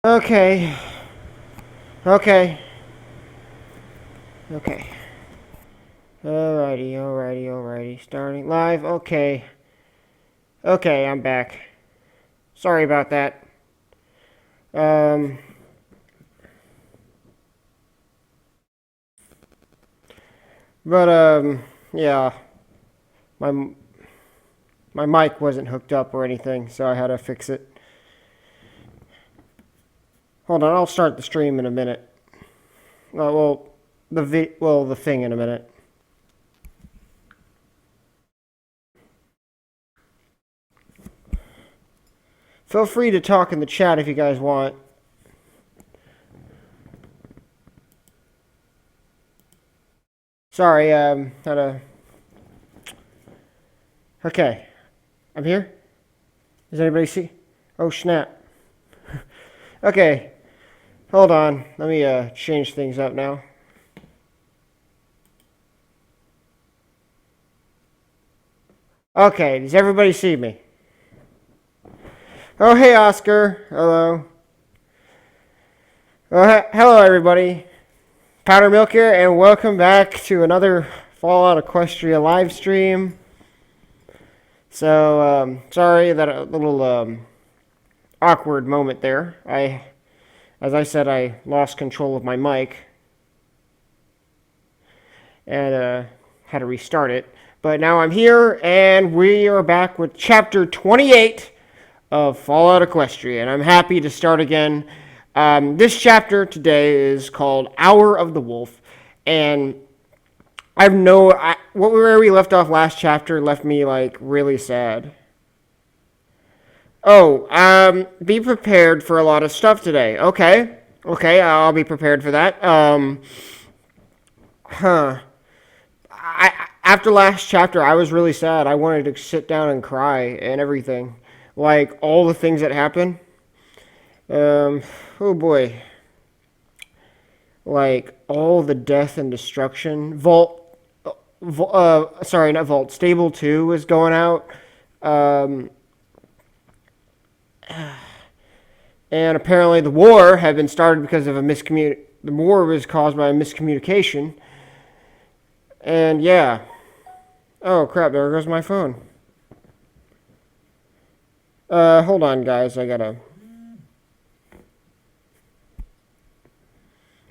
Okay. Okay. Okay. Alrighty. Starting live. Okay. Okay, I'm back. Sorry about that. Um. But yeah. My my mic wasn't hooked up or anything, so I had to fix it. Hold on, I'll start the stream in a minute. Well, the thing in a minute. Feel free to talk in the chat if you guys want. Sorry, had a. Okay, I'm here. Does anybody see? Oh snap. Okay, hold on. Let me change things up now. Okay, does everybody see me? Oh, hey, Oscar. Hello. Oh, hello, everybody. Powder Milk here, and welcome back to another Fallout Equestria live stream. So, sorry that a little awkward moment there. As I said, I lost control of my mic and had to restart it. But now I'm here, and we are back with Chapter 28 of Fallout Equestria, and I'm happy to start again. This chapter today is called Hour of the Wolf, and where we left off last chapter left me like really sad. Oh, be prepared for a lot of stuff today. Okay, I'll be prepared for that. Huh. After last chapter, I was really sad. I wanted to sit down and cry and everything, like all the things that happened. Um, oh boy, like all the death and destruction. Sorry, not Vault. Stable 2 was going out. Um, and apparently the war had been started because of a miscommunication. The war was caused by a miscommunication. And yeah. Oh crap, there goes my phone. Hold on guys, I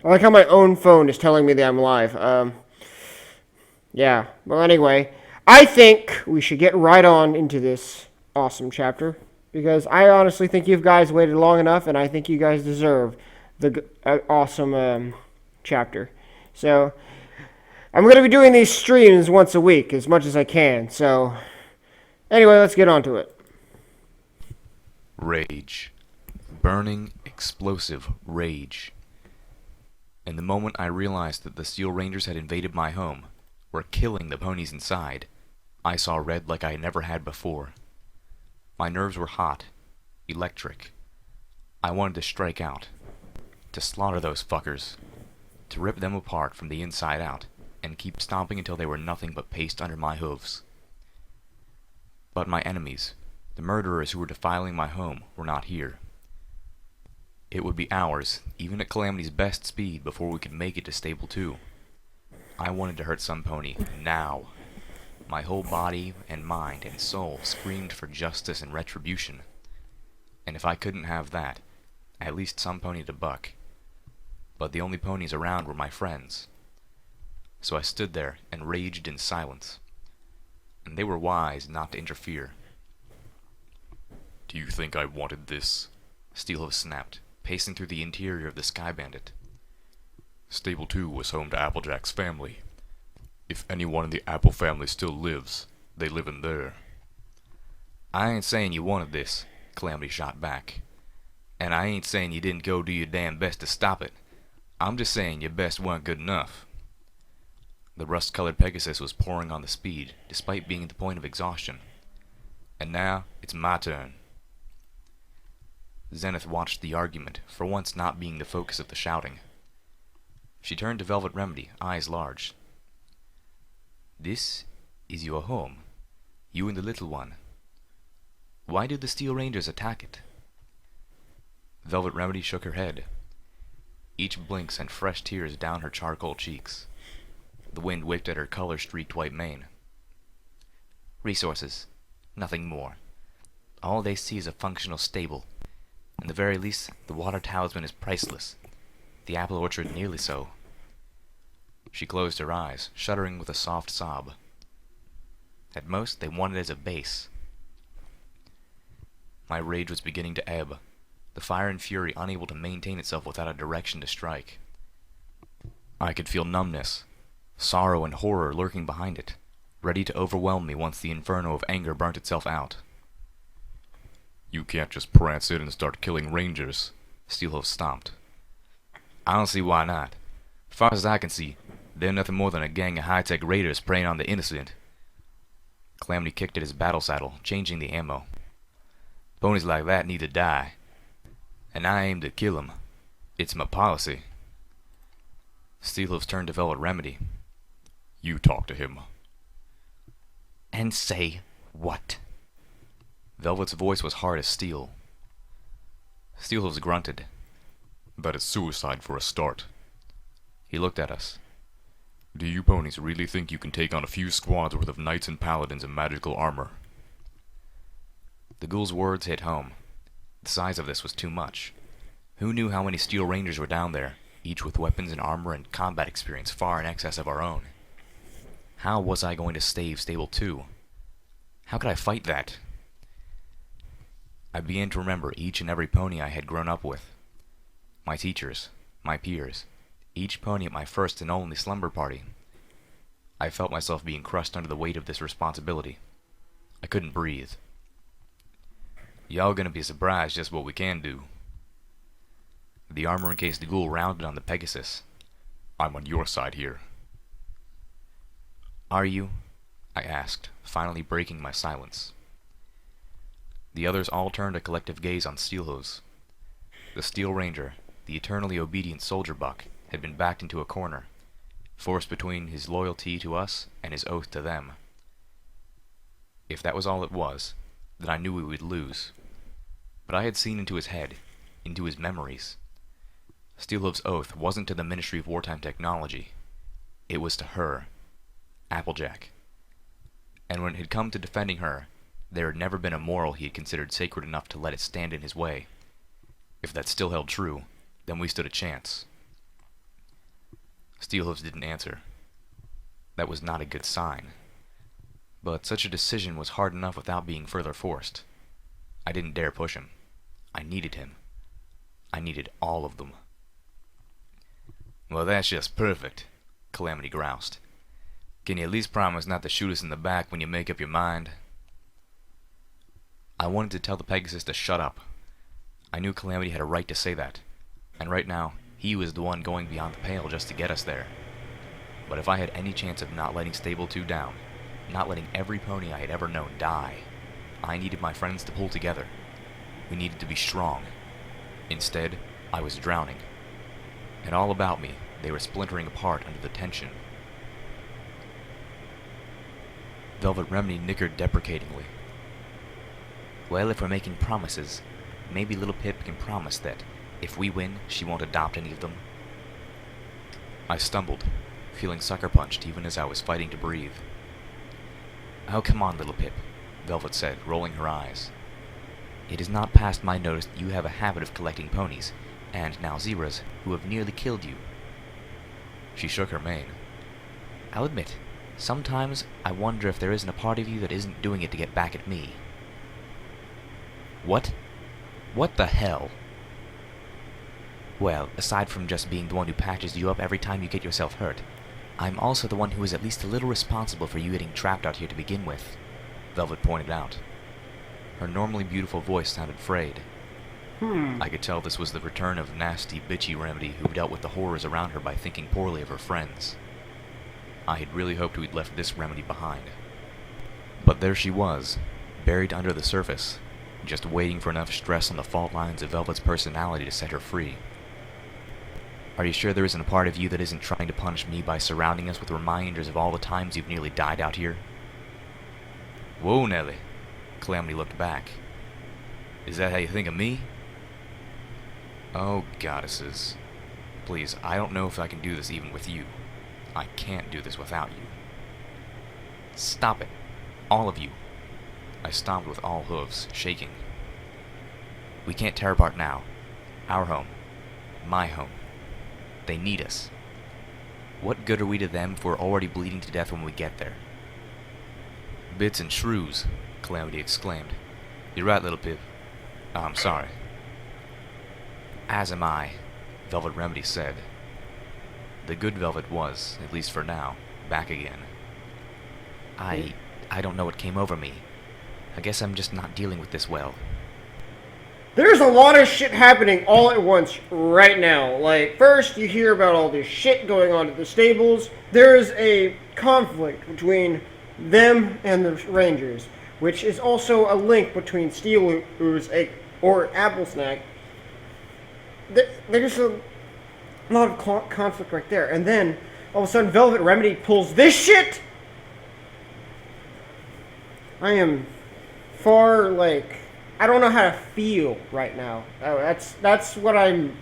like how my own phone is telling me that I'm live. Yeah. Well, anyway, I think we should get right on into this awesome chapter because I honestly think you guys waited long enough, and I think you guys deserve the awesome chapter. So I'm going to be doing these streams once a week as much as I can. So anyway, let's get on to it. Rage. Burning, explosive rage. In the moment I realized that the Steel Rangers had invaded my home, were killing the ponies inside, I saw red like I never had before. My nerves were hot, electric. I wanted to strike out, to slaughter those fuckers, to rip them apart from the inside out, and keep stomping until they were nothing but paste under my hooves. But my enemies, the murderers who were defiling my home, were not here. It would be hours, even at Calamity's best speed, before we could make it to Stable 2. I wanted to hurt some pony, now. My whole body and mind and soul screamed for justice and retribution. And if I couldn't have that, at least some pony to buck. But the only ponies around were my friends. So I stood there and raged in silence. And they were wise not to interfere. "Do you think I wanted this?" Steelhoof snapped, pacing through the interior of the Sky Bandit. "Stable 2 was home to Applejack's family. If anyone in the Apple family still lives, they live in there." "I ain't saying you wanted this," Calamity shot back. "And I ain't saying you didn't go do your damn best to stop it. I'm just saying your best weren't good enough." The rust-colored Pegasus was pouring on the speed, despite being at the point of exhaustion. "And now, it's my turn." Zenith watched the argument, for once not being the focus of the shouting. She turned to Velvet Remedy, eyes large. "This is your home, you and the little one. Why did the Steel Rangers attack it?" Velvet Remedy shook her head. Each blink sent fresh tears down her charcoal cheeks. The wind whipped at her color-streaked white mane. Resources. Nothing more. All they see is a functional stable. In the very least, the water talisman is priceless. The apple orchard nearly so. She closed her eyes, shuddering with a soft sob. At most, they want it as a base. My rage was beginning to ebb, the fire and fury unable to maintain itself without a direction to strike. I could feel numbness, sorrow and horror lurking behind it, ready to overwhelm me once the inferno of anger burnt itself out. You can't just prance in and start killing rangers, Steelhoof stomped. I don't see why not. As far as I can see, they're nothing more than a gang of high-tech raiders preying on the innocent. Calamity kicked at his battle saddle, changing the ammo. Ponies like that need to die. And I aim to kill 'em. It's my policy. Steelhoof's turned to Velvet Remedy. You talk to him. And say what? Velvet's voice was hard as steel. Steelhoof's grunted. That is suicide for a start. He looked at us. Do you ponies really think you can take on a few squads worth of knights and paladins in magical armor? The ghoul's words hit home. The size of this was too much. Who knew how many steel rangers were down there, each with weapons and armor and combat experience far in excess of our own? How was I going to stave Stable 2? How could I fight that? I began to remember each and every pony I had grown up with. My teachers, my peers, each pony at my first and only slumber party. I felt myself being crushed under the weight of this responsibility. I couldn't breathe. Y'all gonna be surprised just what we can do. The armor-encased ghoul rounded on the Pegasus. I'm on your side here. Are you? I asked, finally breaking my silence. The others all turned a collective gaze on Steelhooves. The Steel Ranger, the eternally obedient soldier buck, had been backed into a corner, forced between his loyalty to us and his oath to them. If that was all it was, then I knew we would lose. But I had seen into his head, into his memories. Steelhoof's oath wasn't to the Ministry of Wartime Technology. It was to her, Applejack. And when it had come to defending her, there had never been a moral he had considered sacred enough to let it stand in his way. If that still held true, then we stood a chance. Steelhooves didn't answer. That was not a good sign. But such a decision was hard enough without being further forced. I didn't dare push him. I needed him. I needed all of them. Well, that's just perfect, Calamity groused. Can you at least promise not to shoot us in the back when you make up your mind? I wanted to tell the Pegasus to shut up. I knew Calamity had a right to say that, and right now, he was the one going beyond the pale just to get us there. But if I had any chance of not letting Stable 2 down, not letting every pony I had ever known die, I needed my friends to pull together. We needed to be strong. Instead, I was drowning. And all about me, they were splintering apart under the tension. Velvet Remedy nickered deprecatingly. Well, if we're making promises, maybe Little Pip can promise that if we win, she won't adopt any of them. I stumbled, feeling sucker punched even as I was fighting to breathe. Oh, come on, Little Pip, Velvet said, rolling her eyes. It is not past my notice that you have a habit of collecting ponies, and now zebras, who have nearly killed you. She shook her mane. I'll admit, sometimes I wonder if there isn't a part of you that isn't doing it to get back at me. What? What the hell? Well, aside from just being the one who patches you up every time you get yourself hurt, I'm also the one who is at least a little responsible for you getting trapped out here to begin with, Velvet pointed out. Her normally beautiful voice sounded frayed. I could tell this was the return of nasty, bitchy Remedy who dealt with the horrors around her by thinking poorly of her friends. I had really hoped we'd left this Remedy behind. But there she was, buried under the surface, just waiting for enough stress on the fault lines of Velvet's personality to set her free. Are you sure there isn't a part of you that isn't trying to punish me by surrounding us with reminders of all the times you've nearly died out here? Whoa, Nelly. Calamity looked back. Is that how you think of me? Oh, goddesses. Please, I don't know if I can do this even with you. I can't do this without you. Stop it. All of you. I stomped with all hooves, shaking. We can't tear apart now. Our home. My home. They need us. What good are we to them if we're already bleeding to death when we get there? Bits and shrews, Calamity exclaimed. You're right, little Pip. Oh, I'm sorry. As am I, Velvet Remedy said. The good Velvet was, at least for now, back again. I don't know what came over me. I guess I'm just not dealing with this well. There's a lot of shit happening all at once right now. Like, first you hear about all this shit going on at the stables. There's a conflict between them and the Rangers, which is also a link between Steel Ooze or Apple Snack. There's a lot of conflict right there. And then, all of a sudden, Velvet Remedy pulls this shit! I am far, like... I don't know how to feel right now. That's what I'm...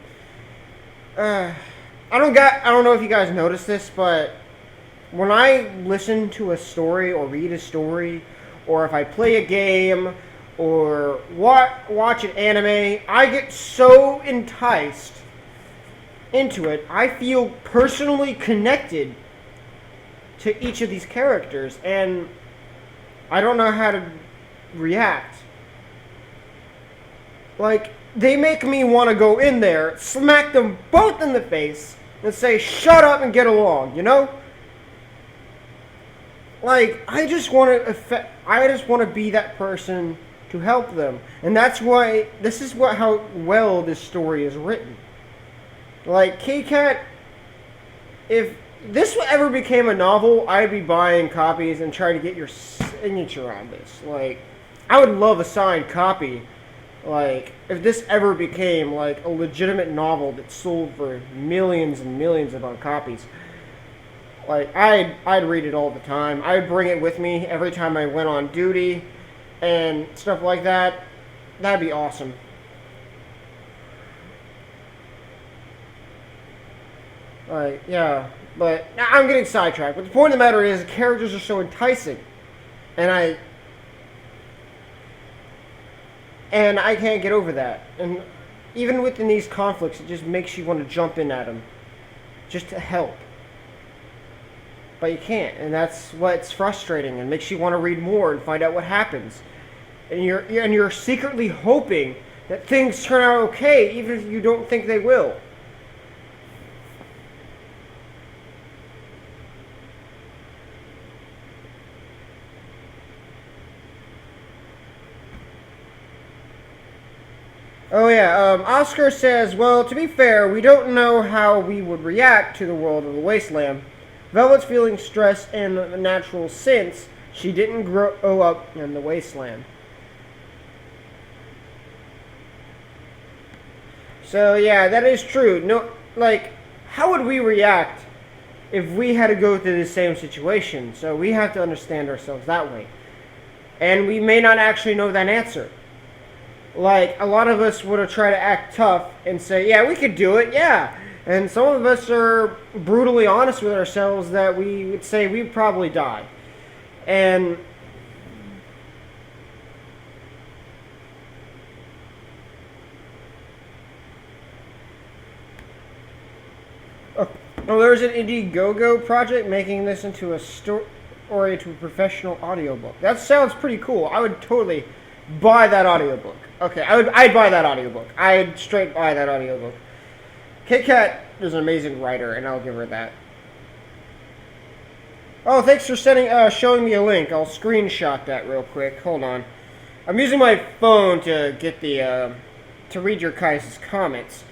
I don't know if you guys noticed this, but... when I listen to a story, or read a story, or if I play a game, or watch an anime, I get so enticed into it. I feel personally connected to each of these characters, and I don't know how to react. Like, they make me want to go in there, smack them both in the face, and say, shut up and get along, you know? Like, I just want to be that person to help them. And that's why, how well this story is written. Like, K-Cat, if this ever became a novel, I'd be buying copies and trying to get your signature on this. Like, I would love a signed copy. Like, if this ever became, like, a legitimate novel that sold for millions and millions of copies, like, I'd read it all the time. I'd bring it with me every time I went on duty and stuff like that. That'd be awesome. Like, yeah, but I'm getting sidetracked. But the point of the matter is, the characters are so enticing. And I can't get over that. And even within these conflicts, it just makes you want to jump in at them. Just to help. But you can't. And that's what's frustrating and makes you want to read more and find out what happens. And you're secretly hoping that things turn out okay, even if you don't think they will. Oh yeah, Oscar says, well, to be fair, we don't know how we would react to the world of the wasteland. Velvet's feeling stress and natural since she didn't grow up in the wasteland. So yeah, that is true. No, like, how would we react if we had to go through the same situation? So we have to understand ourselves that way. And we may not actually know that answer. Like, a lot of us would have tried to act tough and say, yeah, we could do it, yeah. And some of us are brutally honest with ourselves that we would say we'd probably die. And oh, there's an Indiegogo project making this into a story or into a professional audiobook. That sounds pretty cool. I would totally buy that audiobook. Okay, I'd buy that audiobook. I'd straight buy that audiobook. Kit Kat is an amazing writer, and I'll give her that. Oh, thanks for showing me a link. I'll screenshot that real quick. Hold on. I'm using my phone to get to read your guys' comments.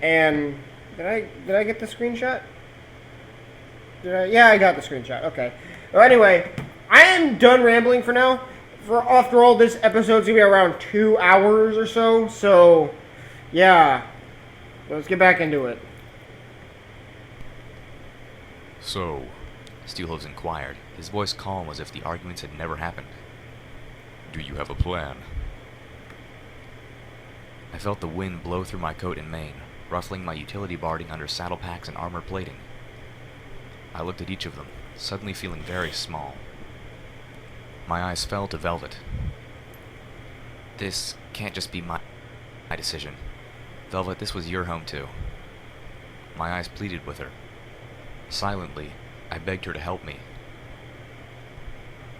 And did I get the screenshot? Yeah, I got the screenshot. Okay. Well, anyway, I am done rambling for now. After all, this episode's gonna be around 2 hours or so. So, yeah. Let's get back into it. So, Steelhooves inquired, his voice calm as if the arguments had never happened. Do you have a plan? I felt the wind blow through my coat and mane, ruffling my utility barding under saddle packs and armor plating. I looked at each of them, suddenly feeling very small. My eyes fell to Velvet. This can't just be my decision. Velvet, this was your home too. My eyes pleaded with her. Silently, I begged her to help me.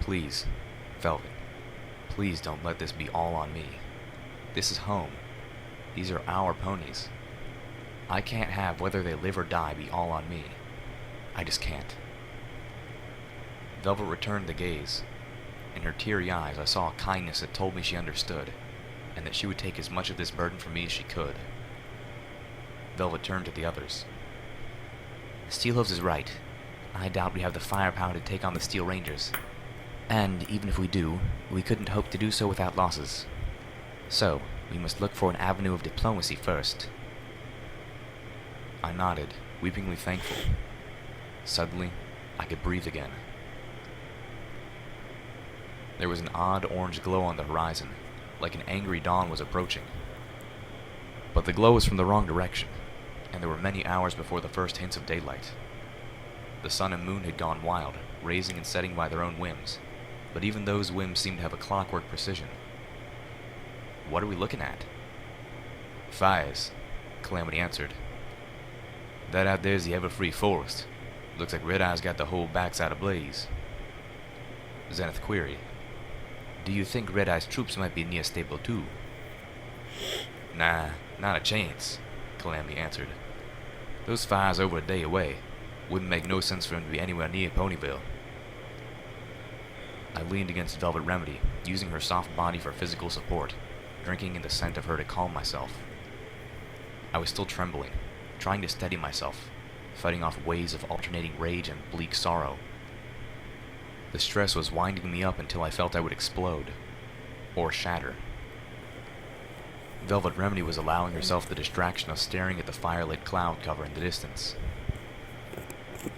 Please, Velvet, please don't let this be all on me. This is home. These are our ponies. I can't have whether they live or die be all on me. I just can't. Velvet returned the gaze. In her teary eyes, I saw a kindness that told me she understood, and that she would take as much of this burden from me as she could. Velvet turned to the others. Steelhooves is right. I doubt we have the firepower to take on the Steel Rangers. And even if we do, we couldn't hope to do so without losses. So, we must look for an avenue of diplomacy first. I nodded, weepingly thankful. Suddenly, I could breathe again. There was an odd orange glow on the horizon, like an angry dawn was approaching. But the glow was from the wrong direction, and there were many hours before the first hints of daylight. The sun and moon had gone wild, raising and setting by their own whims, but even those whims seemed to have a clockwork precision. What are we looking at? Fires, Calamity answered. That out there's the Everfree Forest. Looks like Red Eye's got the whole backside ablaze. Zenith queried. Do you think Red Eye's troops might be near Stable 2? Nah, not a chance, Calamity answered. Those fires over a day away. Wouldn't make no sense for him to be anywhere near Ponyville. I leaned against Velvet Remedy, using her soft body for physical support, drinking in the scent of her to calm myself. I was still trembling, trying to steady myself, fighting off waves of alternating rage and bleak sorrow. The stress was winding me up until I felt I would explode, or shatter. Velvet Remedy was allowing herself the distraction of staring at the firelit cloud cover in the distance.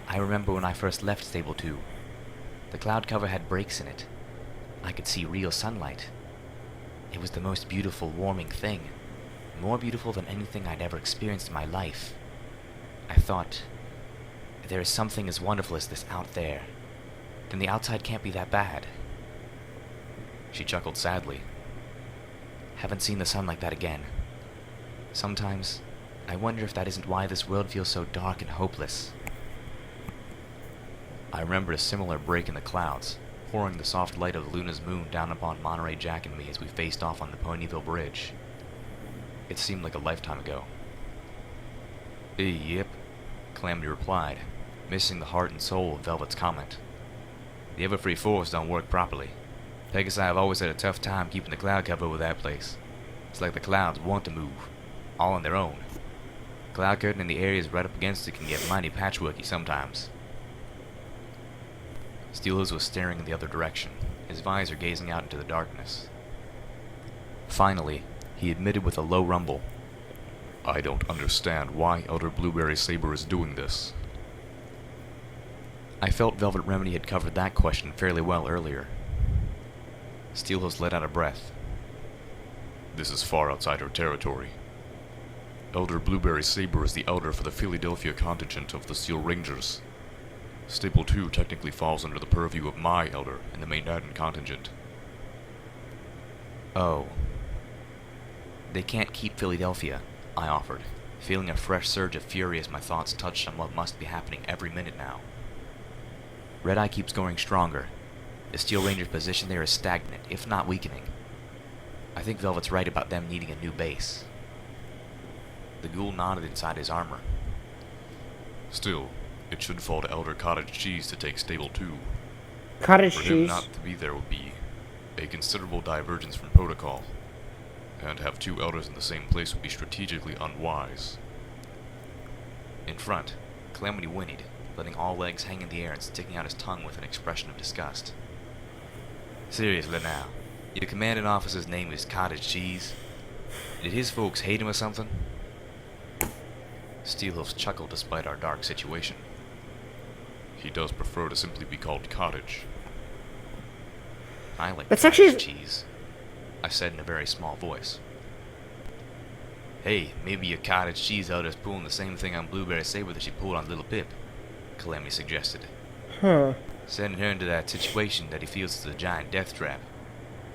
I remember when I first left Stable 2. The cloud cover had breaks in it. I could see real sunlight. It was the most beautiful, warming thing. More beautiful than anything I'd ever experienced in my life. I thought, there is something as wonderful as this out there. Then the outside can't be that bad. She chuckled sadly. Haven't seen the sun like that again. Sometimes, I wonder if that isn't why this world feels so dark and hopeless. I remembered a similar break in the clouds, pouring the soft light of Luna's moon down upon Monterey Jack and me as we faced off on the Ponyville Bridge. It seemed like a lifetime ago. Yep, Calamity replied, missing the heart and soul of Velvet's comment. The Everfree Forest don't work properly. Pegasus have always had a tough time keeping the cloud cover over that place. It's like the clouds want to move, all on their own. Cloud curtain in the areas right up against it can get mighty patchworky sometimes. Steelhooves was staring in the other direction, his visor gazing out into the darkness. Finally, he admitted with a low rumble, I don't understand why Elder Blueberry Saber is doing this. I felt Velvet Remedy had covered that question fairly well earlier. Steelhooves let out a breath. This is far outside her territory. Elder Blueberry Saber is the elder for the Philadelphia contingent of the Steel Rangers. Stable 2 technically falls under the purview of my elder and the Manhattan contingent. Oh. They can't keep Philadelphia, I offered, feeling a fresh surge of fury as my thoughts touched on what must be happening every minute now. Red Eye keeps growing stronger. The Steel Rangers' position there is stagnant, if not weakening. I think Velvet's right about them needing a new base. The ghoul nodded inside his armor. Still, it should fall to Elder Cottage Cheese to take Stable 2. Cottage For him cheese. not to be there would be a considerable divergence from protocol, and to have two elders in the same place would be strategically unwise. In front, Calamity whinnied, letting all legs hang in the air and sticking out his tongue with an expression of disgust. Seriously now, your commanding officer's name is Cottage Cheese? Did his folks hate him or something? Steelhooves chuckled despite our dark situation. He does prefer to simply be called Cottage. I like That's Cottage actually- Cheese, I said in a very small voice. Hey, maybe your cottage cheese elder's pulling the same thing on Blueberry Saber that she pulled on Little Pip, Calamity suggested, Huh. sending her into that situation that he feels is a giant death trap.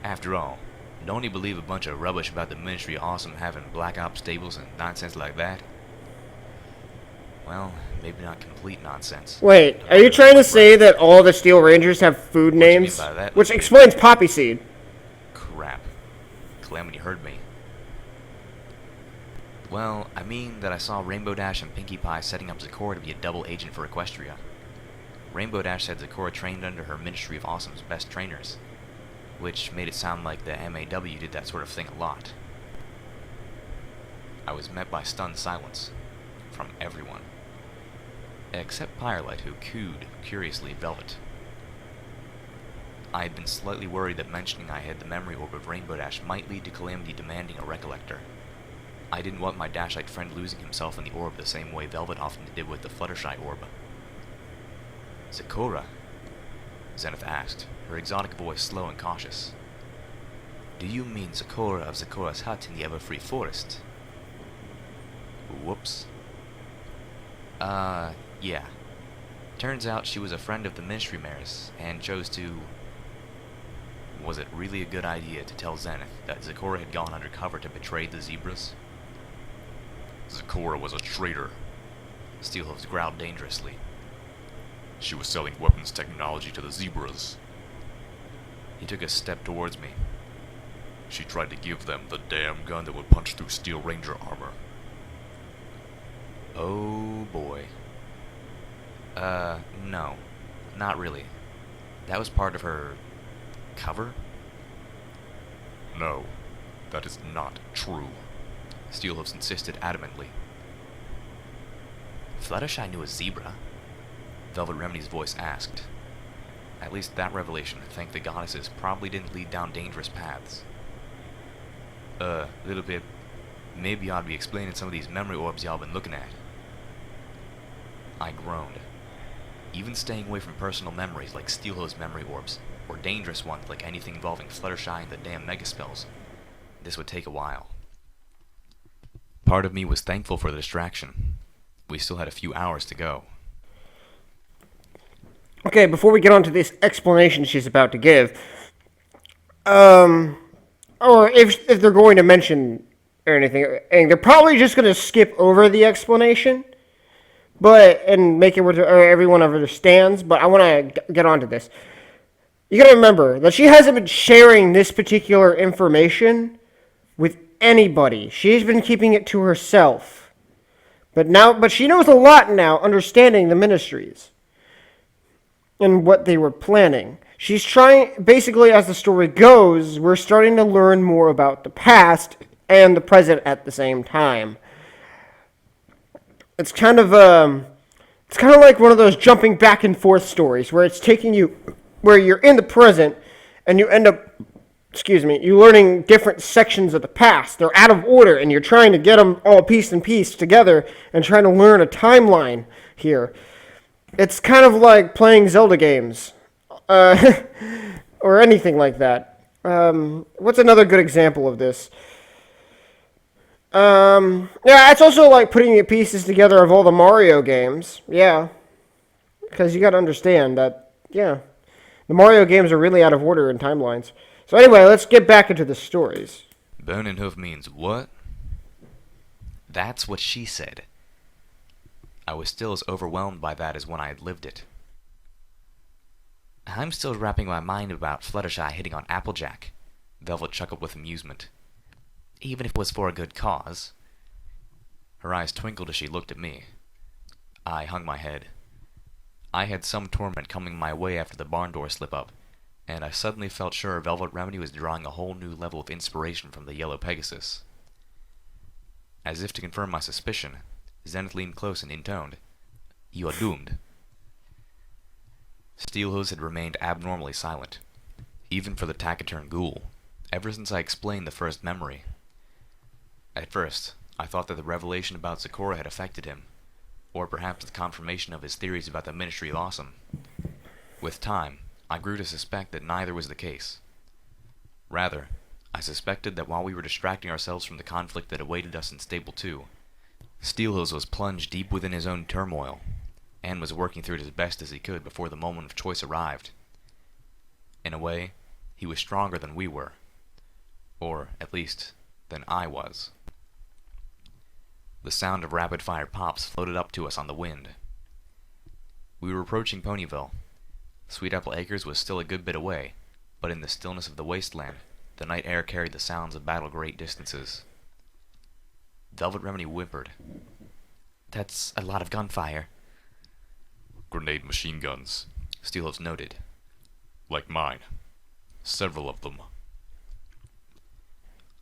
After all, don't you believe a bunch of rubbish about the Ministry of Awesome having black ops stables and nonsense like that? Well, maybe not complete nonsense. Wait, but are you rather trying to like say right. that all the Steel Rangers have food What do you mean names? by that, Which Little Pip? explains Poppy Seed. Crap. Calamity heard me. Well, I mean that I saw Rainbow Dash and Pinkie Pie setting up Zakora to be a double agent for Equestria. Rainbow Dash said Zakora trained under her Ministry of Awesome's best trainers, which made it sound like the MAW did that sort of thing a lot. I was met by stunned silence from everyone, except Firelight, who cooed curiously Velvet. I had been slightly worried that mentioning I had the memory orb of Rainbow Dash might lead to Calamity demanding a recollector. I didn't want my Dashite friend losing himself in the orb the same way Velvet often did with the Fluttershy orb. Zakora? Zenith asked, her exotic voice slow and cautious. Do you mean Zakora of Zakora's hut in the Everfree Forest? Whoops. Yeah. Turns out she was a friend of the Ministry Mayor's, and chose to... Was it really a good idea to tell Zenith that Zakora had gone undercover to betray the zebras? Zakora was a traitor, Steelhooves growled dangerously. She was selling weapons technology to the zebras. He took a step towards me. She tried to give them the damn gun that would punch through Steel Ranger armor. Oh boy. No. Not really. That was part of her... cover? No. That is not true, Steelhooves insisted adamantly. Fluttershy knew a zebra? Velvet Remedy's voice asked. At least that revelation, thank the goddesses, probably didn't lead down dangerous paths. Little Pip, maybe you ought to be explaining some of these memory orbs y'all been looking at. I groaned. Even staying away from personal memories like Steelhooves memory orbs, or dangerous ones like anything involving Fluttershy and the damn megaspells, this would take a while. Part of me was thankful for the distraction. We still had a few hours to go. Okay, before we get on to this explanation she's about to give, or if they're going to mention or anything, they're probably just going to skip over the explanation, and make it where everyone understands. But I want to get on to this. You got to remember that she hasn't been sharing this particular information with anybody. She's been keeping it to herself. But she knows a lot now, understanding the ministries and what they were planning. She's trying, basically, as the story goes, we're starting to learn more about the past and the present at the same time. It's kind of like one of those jumping back and forth stories where it's taking you, where you're in the present and you end up, you learning different sections of the past. They're out of order and you're trying to get them all pieced and pieced together and trying to learn a timeline here. It's kind of like playing Zelda games, or anything like that. What's another good example of this? Yeah, it's also like putting the pieces together of all the Mario games. Yeah, because you got to understand that, yeah, the Mario games are really out of order in timelines. So anyway, let's get back into the stories. Burning Hoof means what? That's what she said. I was still as overwhelmed by that as when I had lived it. I'm still wrapping my mind about Fluttershy hitting on Applejack, Velvet chuckled with amusement. Even if it was for a good cause. Her eyes twinkled as she looked at me. I hung my head. I had some torment coming my way after the barn door slip-up, and I suddenly felt sure Velvet Remedy was drawing a whole new level of inspiration from the Yellow Pegasus. As if to confirm my suspicion, Zenith leaned close and intoned, "You are doomed." Steelhooves had remained abnormally silent, even for the taciturn ghoul, ever since I explained the first memory. At first, I thought that the revelation about Zakora had affected him, or perhaps the confirmation of his theories about the Ministry of Awesome. With time, I grew to suspect that neither was the case. Rather, I suspected that while we were distracting ourselves from the conflict that awaited us in Stable 2, Steelhills was plunged deep within his own turmoil, and was working through it as best as he could before the moment of choice arrived. In a way, he was stronger than we were. Or, at least, than I was. The sound of rapid-fire pops floated up to us on the wind. We were approaching Ponyville. Sweet Apple Acres was still a good bit away, but in the stillness of the wasteland, the night air carried the sounds of battle great distances. Velvet Remedy whimpered. That's a lot of gunfire. Grenade machine guns, Steelhooves noted. Like mine. Several of them.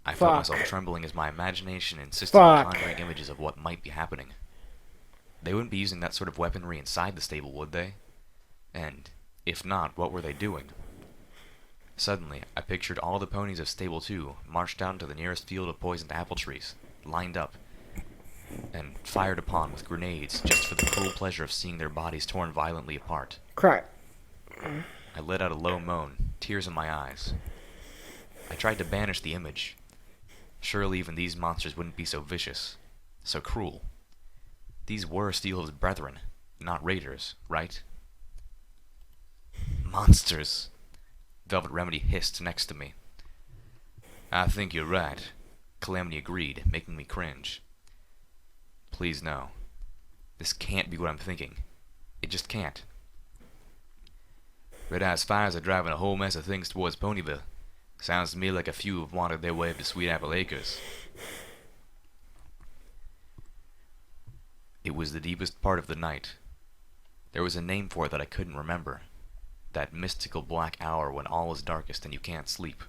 I felt myself trembling as my imagination insisted on conjuring images of what might be happening. They wouldn't be using that sort of weaponry inside the stable, would they? And, if not, what were they doing? Suddenly, I pictured all the ponies of Stable 2 marched out into the nearest field of poisoned apple trees, lined up, and fired upon with grenades just for the cruel pleasure of seeing their bodies torn violently apart. Crap. I let out a low moan, tears in my eyes. I tried to banish the image. Surely even these monsters wouldn't be so vicious, so cruel. These were Steelhooves' brethren, not raiders, right? Monsters, Velvet Remedy hissed next to me. I think you're right, Calamity agreed, making me cringe. Please no. This can't be what I'm thinking. It just can't. Red Eye's fires are driving a whole mess of things towards Ponyville. Sounds to me like a few have wandered their way up to Sweet Apple Acres. It was the deepest part of the night. There was a name for it that I couldn't remember. That mystical black hour when all is darkest and you can't sleep.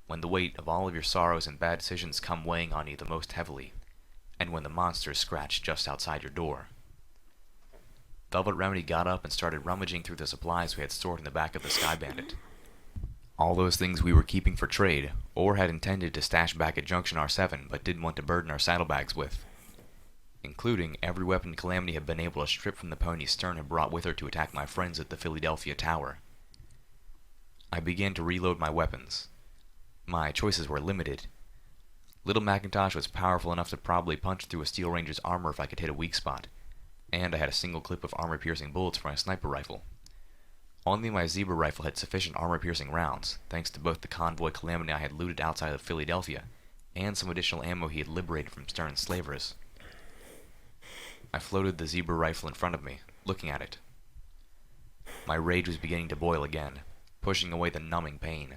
When the weight of all of your sorrows and bad decisions come weighing on you the most heavily. And when the monsters scratch just outside your door. Velvet Remedy got up and started rummaging through the supplies we had stored in the back of the Sky Bandit. All those things we were keeping for trade, or had intended to stash back at Junction R7 but didn't want to burden our saddlebags with. Including every weapon Calamity had been able to strip from the pony Stern had brought with her to attack my friends at the Philadelphia Tower. I began to reload my weapons. My choices were limited. Little Macintosh was powerful enough to probably punch through a Steel Ranger's armor if I could hit a weak spot, and I had a single clip of armor-piercing bullets for my sniper rifle. Only my Zebra rifle had sufficient armor-piercing rounds, thanks to both the convoy Calamity I had looted outside of Philadelphia, and some additional ammo he had liberated from Stern's slavers. I floated the Zebra rifle in front of me, looking at it. My rage was beginning to boil again, pushing away the numbing pain.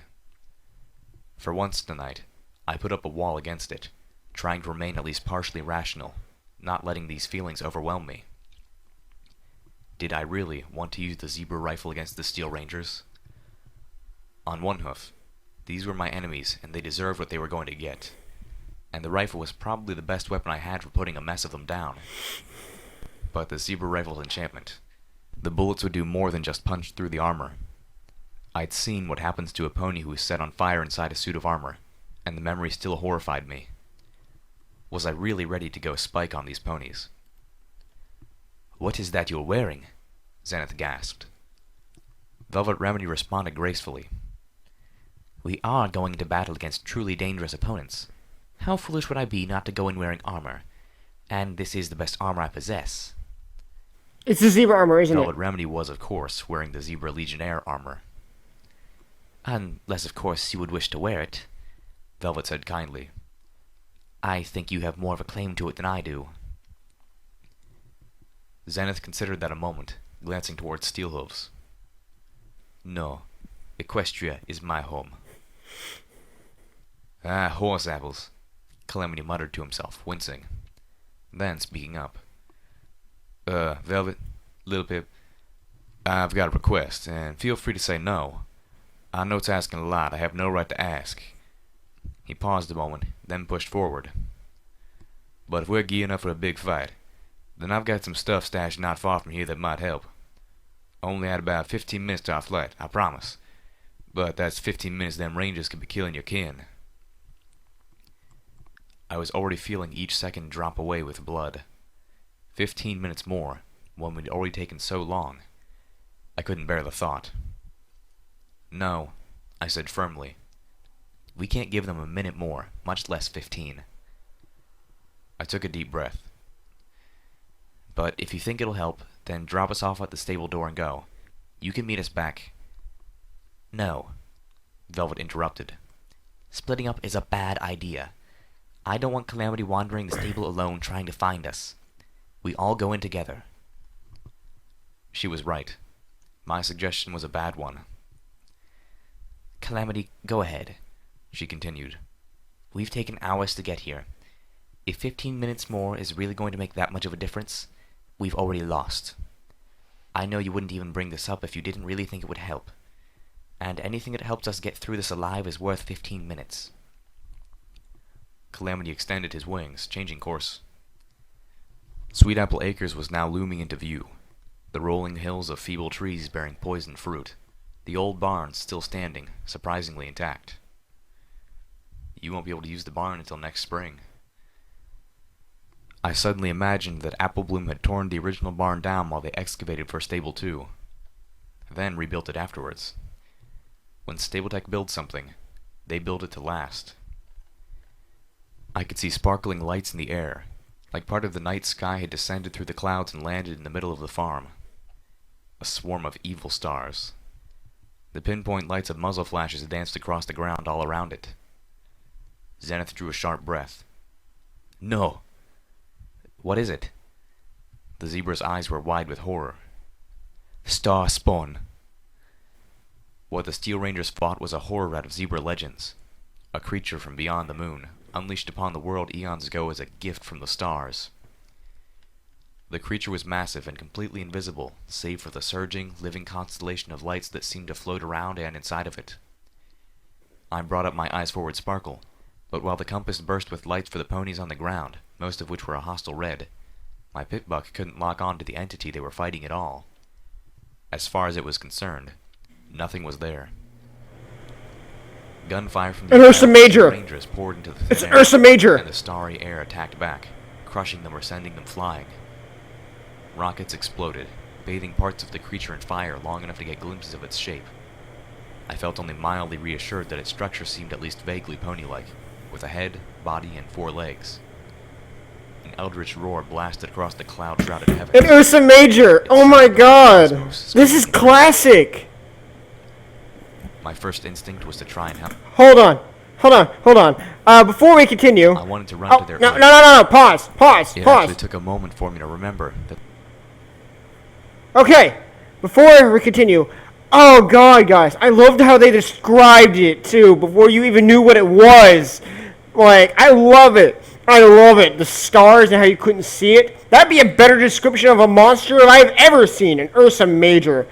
For once tonight, I put up a wall against it, trying to remain at least partially rational, not letting these feelings overwhelm me. Did I really want to use the Zebra rifle against the Steel Rangers? On one hoof, these were my enemies and they deserved what they were going to get, and the rifle was probably the best weapon I had for putting a mess of them down. But the Zebra rifle's enchantment. The bullets would do more than just punch through the armor. I'd seen what happens to a pony who is set on fire inside a suit of armor, and the memory still horrified me. Was I really ready to go spike on these ponies? What is that you're wearing? Zenith gasped. Velvet Remedy responded gracefully. We are going into battle against truly dangerous opponents. How foolish would I be not to go in wearing armor? And this is the best armor I possess. It's the Zebra armor, isn't Velvet it? Remedy was, of course, wearing the Zebra Legionnaire armor. Unless, of course, you would wish to wear it, Velvet said kindly. I think you have more of a claim to it than I do. Zenith considered that a moment, glancing towards Steelhooves. No, Equestria is my home. Ah, horse apples, Calamity muttered to himself, wincing. Then, speaking up. Velvet, Little Pip, I've got a request, and feel free to say no. I know it's asking a lot, I have no right to ask. He paused a moment, then pushed forward. But if we're gearing up for a big fight, then I've got some stuff stashed not far from here that might help. Only at about 15 minutes to our flight, I promise. But that's 15 minutes them Rangers could be killing your kin. I was already feeling each second drop away with blood. 15 minutes more, when we'd already taken so long. I couldn't bear the thought. No, I said firmly. We can't give them a minute more, much less 15. I took a deep breath. But if you think it'll help, then drop us off at the stable door and go. You can meet us back. No, Velvet interrupted. Splitting up is a bad idea. I don't want Calamity wandering the stable alone trying to find us. We all go in together. She was right. My suggestion was a bad one. Calamity, go ahead, she continued. We've taken hours to get here. If 15 minutes more is really going to make that much of a difference, we've already lost. I know you wouldn't even bring this up if you didn't really think it would help. And anything that helps us get through this alive is worth 15 minutes. Calamity extended his wings, changing course. Sweet Apple Acres was now looming into view, the rolling hills of feeble trees bearing poisoned fruit, the old barn still standing, surprisingly intact. You won't be able to use the barn until next spring. I suddenly imagined that Apple Bloom had torn the original barn down while they excavated for Stable 2, then rebuilt it afterwards. When Stable-Tech builds something, they build it to last. I could see sparkling lights in the air, like part of the night sky had descended through the clouds and landed in the middle of the farm. A swarm of evil stars. The pinpoint lights of muzzle flashes danced across the ground all around it. Zenith drew a sharp breath. No! What is it? The zebra's eyes were wide with horror. Star spawn. What the Steel Rangers fought was a horror out of zebra legends. A creature from beyond the moon, unleashed upon the world eons ago as a gift from the stars. The creature was massive and completely invisible, save for the surging, living constellation of lights that seemed to float around and inside of it. I brought up my eyes forward sparkle, but while the compass burst with lights for the ponies on the ground, most of which were a hostile red, my pit-buck couldn't lock on to the entity they were fighting at all. As far as it was concerned, nothing was there. Gunfire from the Ursa Major! Rangers poured into the It's thin air, Ursa Major! and the starry air attacked back, crushing them or sending them flying. Rockets exploded, bathing parts of the creature in fire long enough to get glimpses of its shape. I felt only mildly reassured that its structure seemed at least vaguely pony-like, with a head, body, and 4 legs. An eldritch roar blasted across the cloud-shrouded heavens. An Ursa Major! Oh my god! This is classic! My first instinct was to try and help. Hold on. Before we continue... I wanted to run to their aid. No, pause. It actually took a moment for me to remember that... Okay, before we continue... Oh god, guys, I loved how they described it, too, before you even knew what it was. Like, I love it. The stars and how you couldn't see it. That'd be a better description of a monster I've ever seen, an Ursa Major.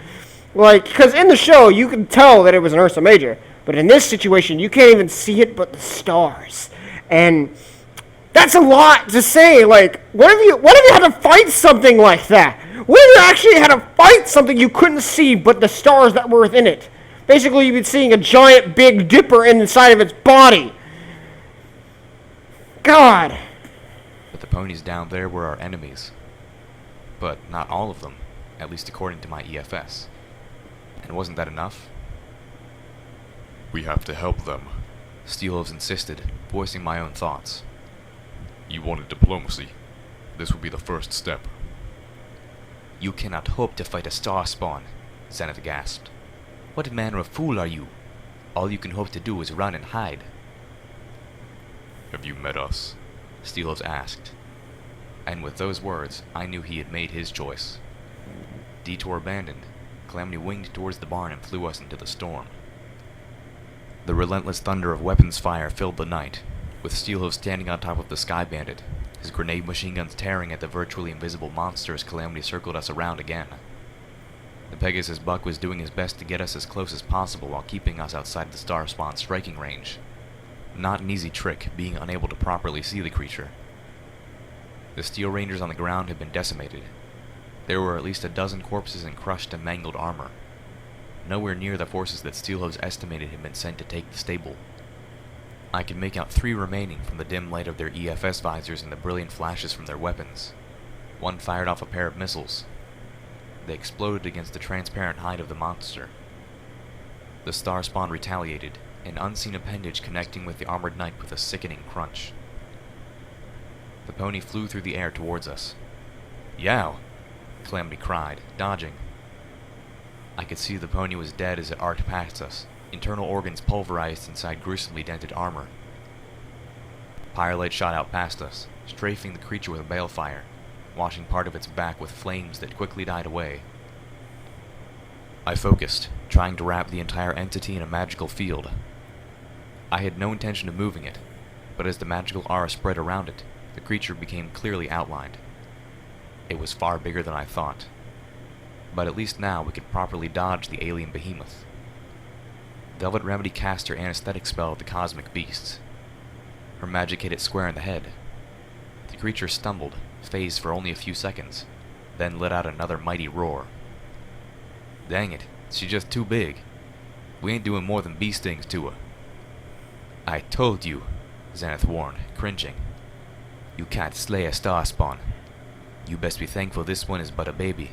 Like, because in the show, you can tell that it was an Ursa Major. But in this situation, you can't even see it but the stars. And that's a lot to say. Like, what if you had to fight something like that? What if you actually had to fight something you couldn't see but the stars that were within it? Basically, you'd be seeing a giant Big Dipper inside of its body. God. But the ponies down there were our enemies. But not all of them, at least according to my EFS. And wasn't that enough? We have to help them, Steelhooves insisted, voicing my own thoughts. You wanted diplomacy. This will be the first step. You cannot hope to fight a star spawn, Zenith gasped. What manner of fool are you? All you can hope to do is run and hide. Have you met us? Steelhooves asked. And with those words, I knew he had made his choice. Detour abandoned, Calamity winged towards the barn and flew us into the storm. The relentless thunder of weapons fire filled the night, with Steelhooves standing on top of the Sky Bandit, his grenade machine guns tearing at the virtually invisible monster as Calamity circled us around again. The Pegasus Buck was doing his best to get us as close as possible while keeping us outside the star spawn's striking range. Not an easy trick, being unable to properly see the creature. The Steel Rangers on the ground had been decimated. There were at least a dozen corpses and crushed and mangled armor. Nowhere near the forces that Steelhooves estimated had been sent to take the stable. I could make out 3 remaining from the dim light of their EFS visors and the brilliant flashes from their weapons. One fired off a pair of missiles. They exploded against the transparent hide of the monster. The star spawn retaliated, an unseen appendage connecting with the armored knight with a sickening crunch. The pony flew through the air towards us. "Yow!" Calamity cried, dodging. I could see the pony was dead as it arced past us, internal organs pulverized inside gruesomely dented armor. Firelight shot out past us, strafing the creature with a balefire, washing part of its back with flames that quickly died away. I focused, trying to wrap the entire entity in a magical field. I had no intention of moving it, but as the magical aura spread around it, the creature became clearly outlined. It was far bigger than I thought, but at least now we could properly dodge the alien behemoth. Velvet Remedy cast her anesthetic spell at the cosmic beasts. Her magic hit it square in the head. The creature stumbled, phased for only a few seconds, then let out another mighty roar. Dang it, she's just too big. We ain't doing more than beast things to her. "I told you," Xanath warned, cringing. "You can't slay a starspawn. You best be thankful this one is but a baby.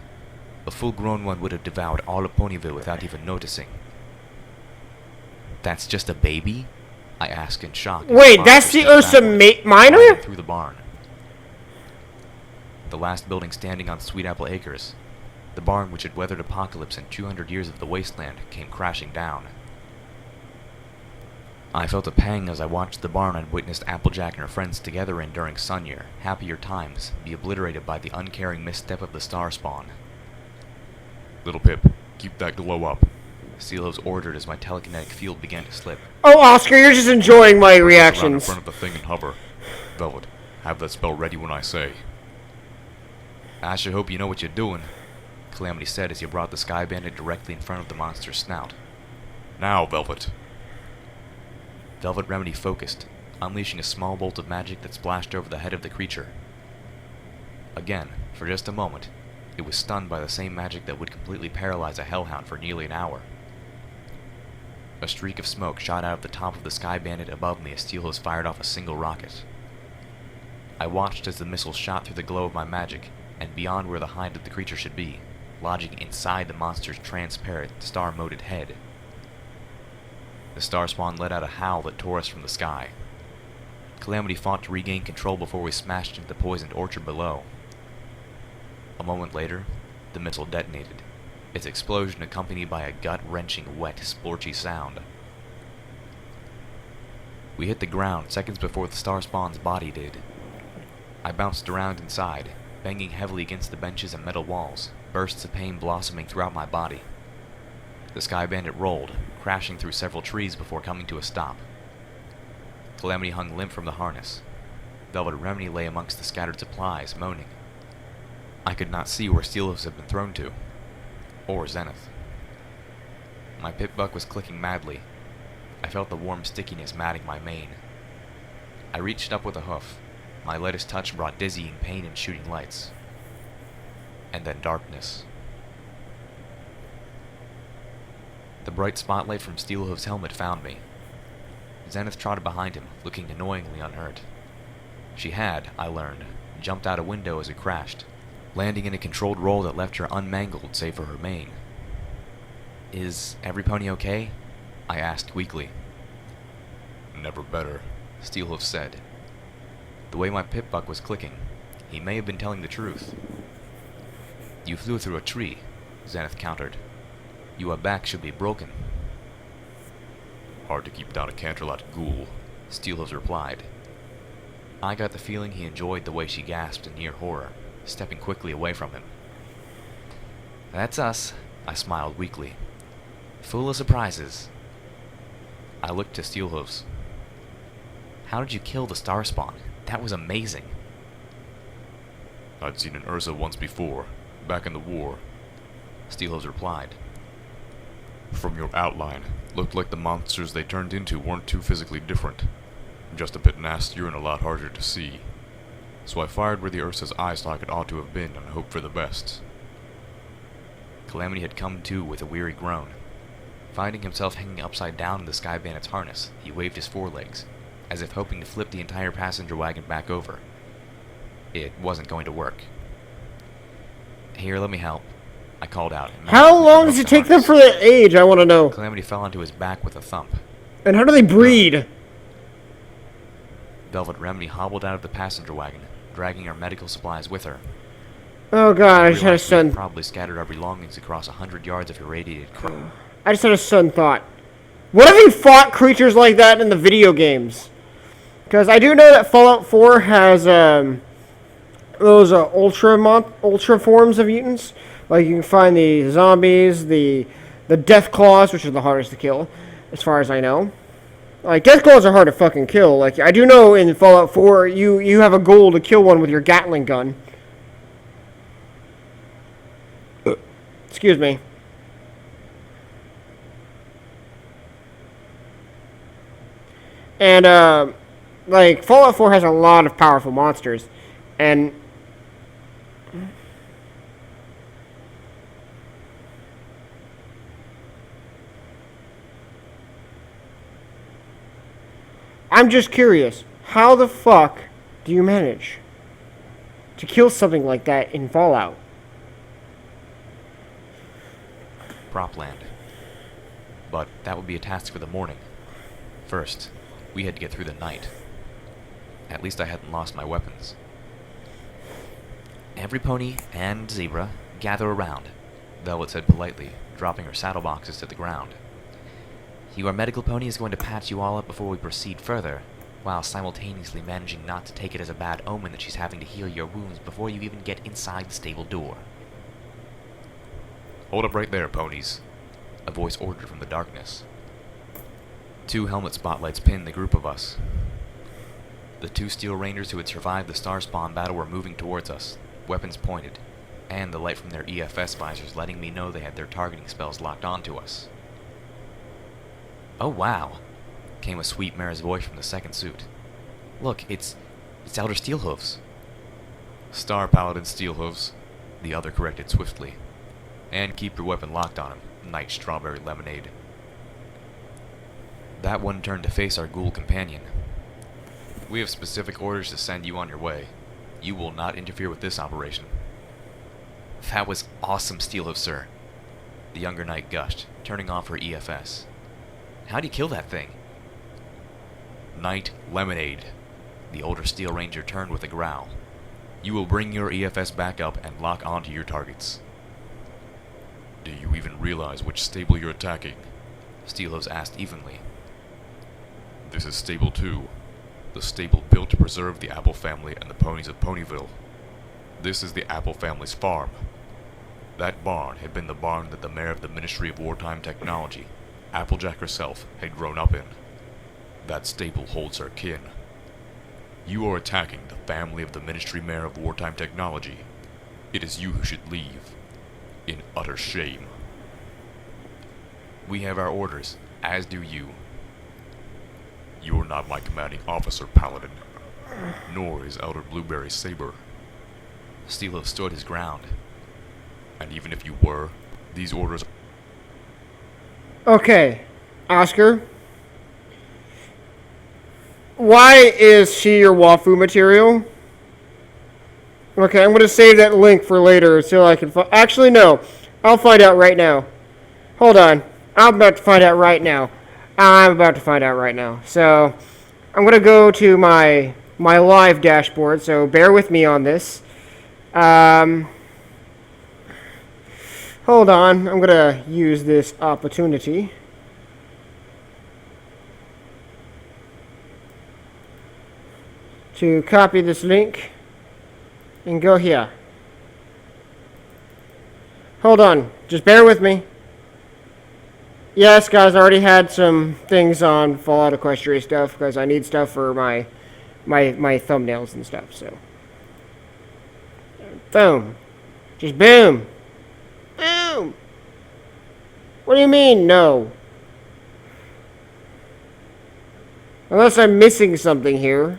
A full-grown one would have devoured all of Ponyville without even noticing." "That's just a baby?" I asked in shock. Wait, that's the Ursa Minor? Through the barn. The last building standing on Sweetapple Acres, the barn which had weathered apocalypse and 200 years of the wasteland, came crashing down. I felt a pang as I watched the barn I'd witnessed Applejack and her friends together in during Sun Year, happier times, be obliterated by the uncaring misstep of the Starspawn. "Little Pip, keep that glow up," Steelhooves ordered as my telekinetic field began to slip. Oh, Oscar, you're just enjoying my Around in reactions. front of the thing and hover. Velvet, have that spell ready when I say. "I sure hope you know what you're doing," Calamity said as he brought the Sky Bandit directly in front of the monster's snout. "Now, Velvet." Velvet Remedy focused, unleashing a small bolt of magic that splashed over the head of the creature. Again, for just a moment, it was stunned by the same magic that would completely paralyze a hellhound for nearly an hour. A streak of smoke shot out of the top of the Sky Bandit above me as Steelhooves fired off a single rocket. I watched as the missile shot through the glow of my magic, and beyond where the hind of the creature should be, lodging inside the monster's transparent, star-moted head. The Starspawn let out a howl that tore us from the sky. Calamity fought to regain control before we smashed into the poisoned orchard below. A moment later, the missile detonated, its explosion accompanied by a gut-wrenching, wet, splorchy sound. We hit the ground seconds before the Starspawn's body did. I bounced around inside, banging heavily against the benches and metal walls, bursts of pain blossoming throughout my body. The Sky Bandit rolled, crashing through several trees before coming to a stop. Calamity hung limp from the harness. Velvet Remedy lay amongst the scattered supplies, moaning. I could not see where Steelhooves had been thrown to, or Zenith. My pip-buck was clicking madly. I felt the warm stickiness matting my mane. I reached up with a hoof. My lightest touch brought dizzying pain and shooting lights. And then darkness. The bright spotlight from Steelhooves' helmet found me. Zenith trotted behind him, looking annoyingly unhurt. She had, I learned, jumped out a window as it crashed, landing in a controlled roll that left her unmangled save for her mane. "Is every pony okay?" I asked weakly. "Never better," Steelhooves said. The way my pip-buck was clicking, he may have been telling the truth. "You flew through a tree," Zenith countered. "Your back should be broken." "Hard to keep down a Canterlot ghoul," Steelhooves replied. I got the feeling he enjoyed the way she gasped in near horror, stepping quickly away from him. "That's us," I smiled weakly. "Full of surprises." I looked to Steelhooves. "How did you kill the Starspawn? That was amazing." "I'd seen an Ursa once before, back in the war," Steelhooves replied. "From your outline, looked like the monsters they turned into weren't too physically different. Just a bit nastier and a lot harder to see. So I fired where the Ursa's eye socket ought to have been and hoped for the best." Calamity had come to with a weary groan. Finding himself hanging upside down in the Sky Bandit's harness, he waved his forelegs, as if hoping to flip the entire passenger wagon back over. It wasn't going to work. "Here, let me help," I called out. How long does it take them for their age? I want to know. Calamity fell onto his back with a thump. And how do they breed? Velvet Remedy hobbled out of the passenger wagon, dragging her medical supplies with her. Oh god, I just had a Realized we had sudden... probably scattered our belongings across 100 yards of irradiated chrome. I just had a sudden thought. What if you fought creatures like that in the video games? Because I do know that Fallout 4 has those ultra forms of mutants. Like you can find the zombies, the death claws, which are the hardest to kill, as far as I know. Like death claws are hard to fucking kill. Like I do know in Fallout 4, you have a goal to kill one with your Gatling gun. Excuse me. And like Fallout 4 has a lot of powerful monsters, and I'm just curious, how the fuck do you manage to kill something like that in Fallout? Cropland. But that would be a task for the morning. First, we had to get through the night. At least I hadn't lost my weapons. Every pony and zebra gather around, Velvet said politely, dropping her saddle boxes to the ground. Your medical pony is going to patch you all up before we proceed further, while simultaneously managing not to take it as a bad omen that she's having to heal your wounds before you even get inside the stable door. Hold up right there, ponies, a voice ordered from the darkness. 2 helmet spotlights pinned the group of us. The 2 Steel Rangers who had survived the Star Spawn battle were moving towards us, weapons pointed, and the light from their EFS visors letting me know they had their targeting spells locked onto us. Oh wow, came a sweet mare's voice from the second suit. Look, it's Elder Steelhooves. Star Paladin Steelhooves, the other corrected swiftly. And keep your weapon locked on him, Night Strawberry Lemonade. That one turned to face our ghoul companion. We have specific orders to send you on your way. You will not interfere with this operation. That was awesome, Steelhoof, sir. The younger knight gushed, turning off her EFS. How'd you kill that thing? Night Lemonade. The older Steel Ranger turned with a growl. You will bring your EFS back up and lock onto your targets. Do you even realize which stable you're attacking? Steelhooves asked evenly. This is Stable 2. The stable built to preserve the Apple family and the ponies of Ponyville. This is the Apple family's farm. That barn had been the barn that the mayor of the Ministry of Wartime Technology, Applejack herself, had grown up in. That stable holds her kin. You are attacking the family of the Ministry Mayor of Wartime Technology. It is you who should leave. In utter shame. We have our orders, as do you. You are not my commanding officer, Paladin. Nor is Elder Blueberry Saber. Steelo stood his ground. And even if you were, these orders... Okay, Oscar. Why is she your Wafu material? Okay, I'm going to save that link for later so I can... Actually, no. I'll find out right now. Hold on. I'm about to find out right now. So, I'm going to go to my live dashboard, so bear with me on this. Hold on. I'm going to use this opportunity to copy this link and go here. Hold on. Just bear with me. Yes, guys, I already had some things on Fallout Equestria stuff because I need stuff for my thumbnails and stuff, so. Boom. Just boom. Boom. What do you mean, no? Unless I'm missing something here.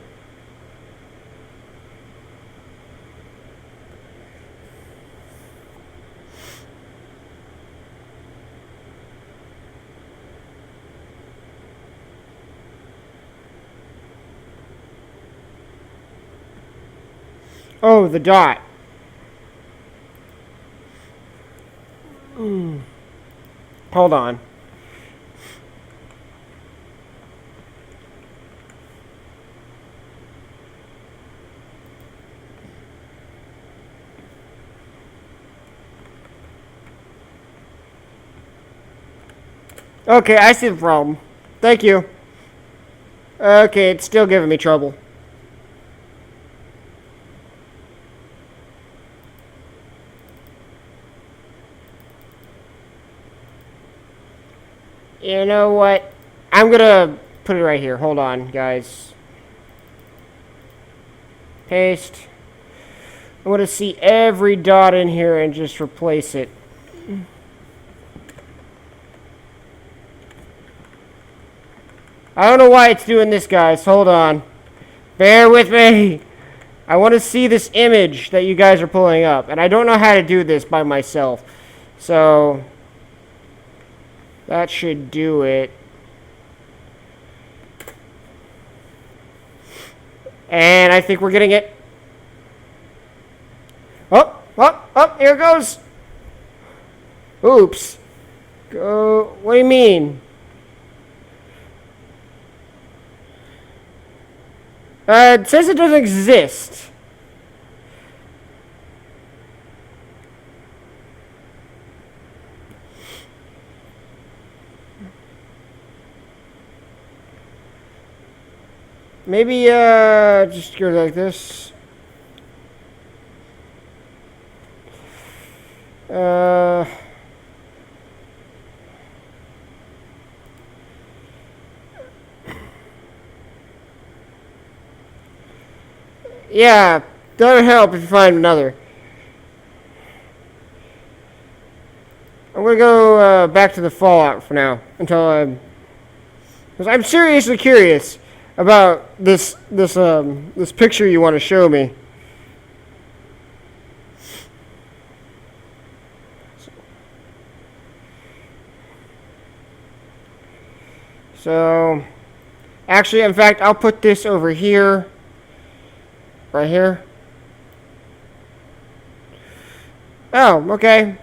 Oh, the dot. Hold on. Okay, I see the problem. Thank you. Okay, it's still giving me trouble. You know what? I'm gonna put it right here. Hold on, guys. Paste. I'm gonna see every dot in here and just replace it. I don't know why it's doing this, guys. Hold on. Bear with me. I want to see this image that you guys are pulling up. And I don't know how to do this by myself. So, that should do it. And I think we're getting it. Oh, oh, oh, here it goes. Oops. Go. What do you mean? It says it doesn't exist. Maybe, just go like this. Yeah, that'll help if you find another. I'm gonna go back to the Fallout for now until I'm, because I'm seriously curious about this picture you want to show me. So, actually, in fact, I'll put this over here, right here. Oh, okay.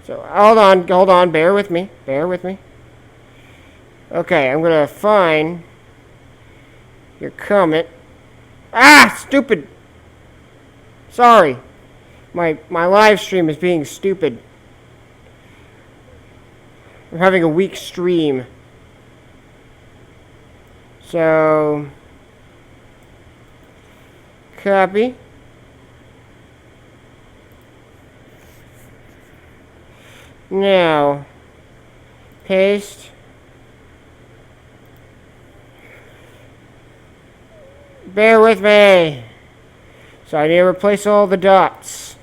So, hold on, bear with me. Okay, I'm gonna find your comment. Ah, stupid! Sorry. My live stream is being stupid. I'm having a weak stream. So, copy. Now, paste. Bear with me. So I need to replace all the dots.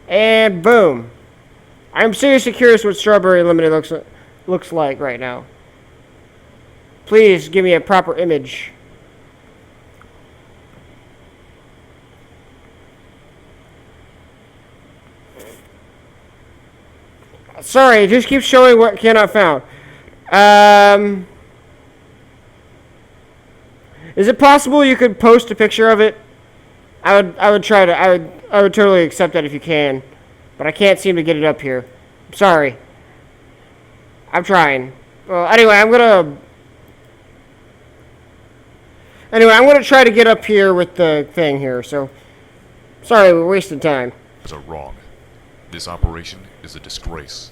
And boom. I'm seriously curious what strawberry lemonade looks like right now. Please give me a proper image. Sorry, it just keeps showing what cannot found. Is it possible you could post a picture of it? I would try to. I would totally accept that if you can, but I can't seem to get it up here. I'm sorry. I'm trying. Well, anyway, I'm gonna try to get up here with the thing here. So, sorry, we're wasting time. Are wrong. This operation is a disgrace,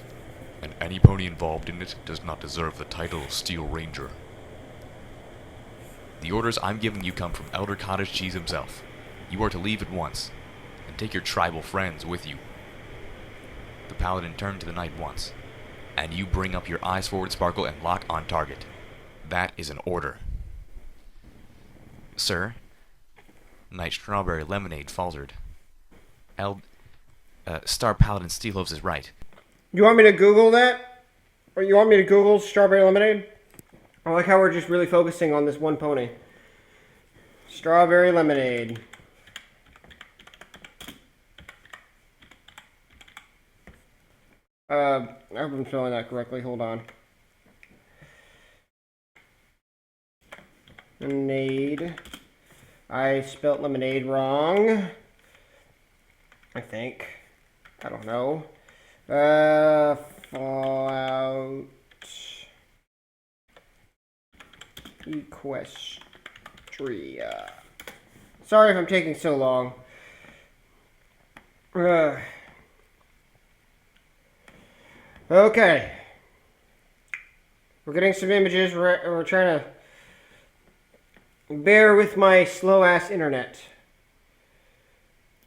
and any pony involved in it does not deserve the title of Steel Ranger. The orders I'm giving you come from Elder Cottage Cheese himself. You are to leave at once, and take your tribal friends with you. The paladin turned to the knight once, and you bring up your eyes forward, Sparkle, and lock on target. That is an order. Sir? Knight Strawberry Lemonade faltered. Star Paladin Steelhooves is right. You want me to Google that? Or you want me to Google strawberry lemonade? I like how we're just really focusing on this one pony. Strawberry lemonade. I hope I'm spelling that correctly. Hold on. Lemonade. I spelt lemonade wrong. I think. I don't know. Fallout Equestria. Sorry if I'm taking so long. Okay. We're getting some images. We're trying to bear with my slow ass internet.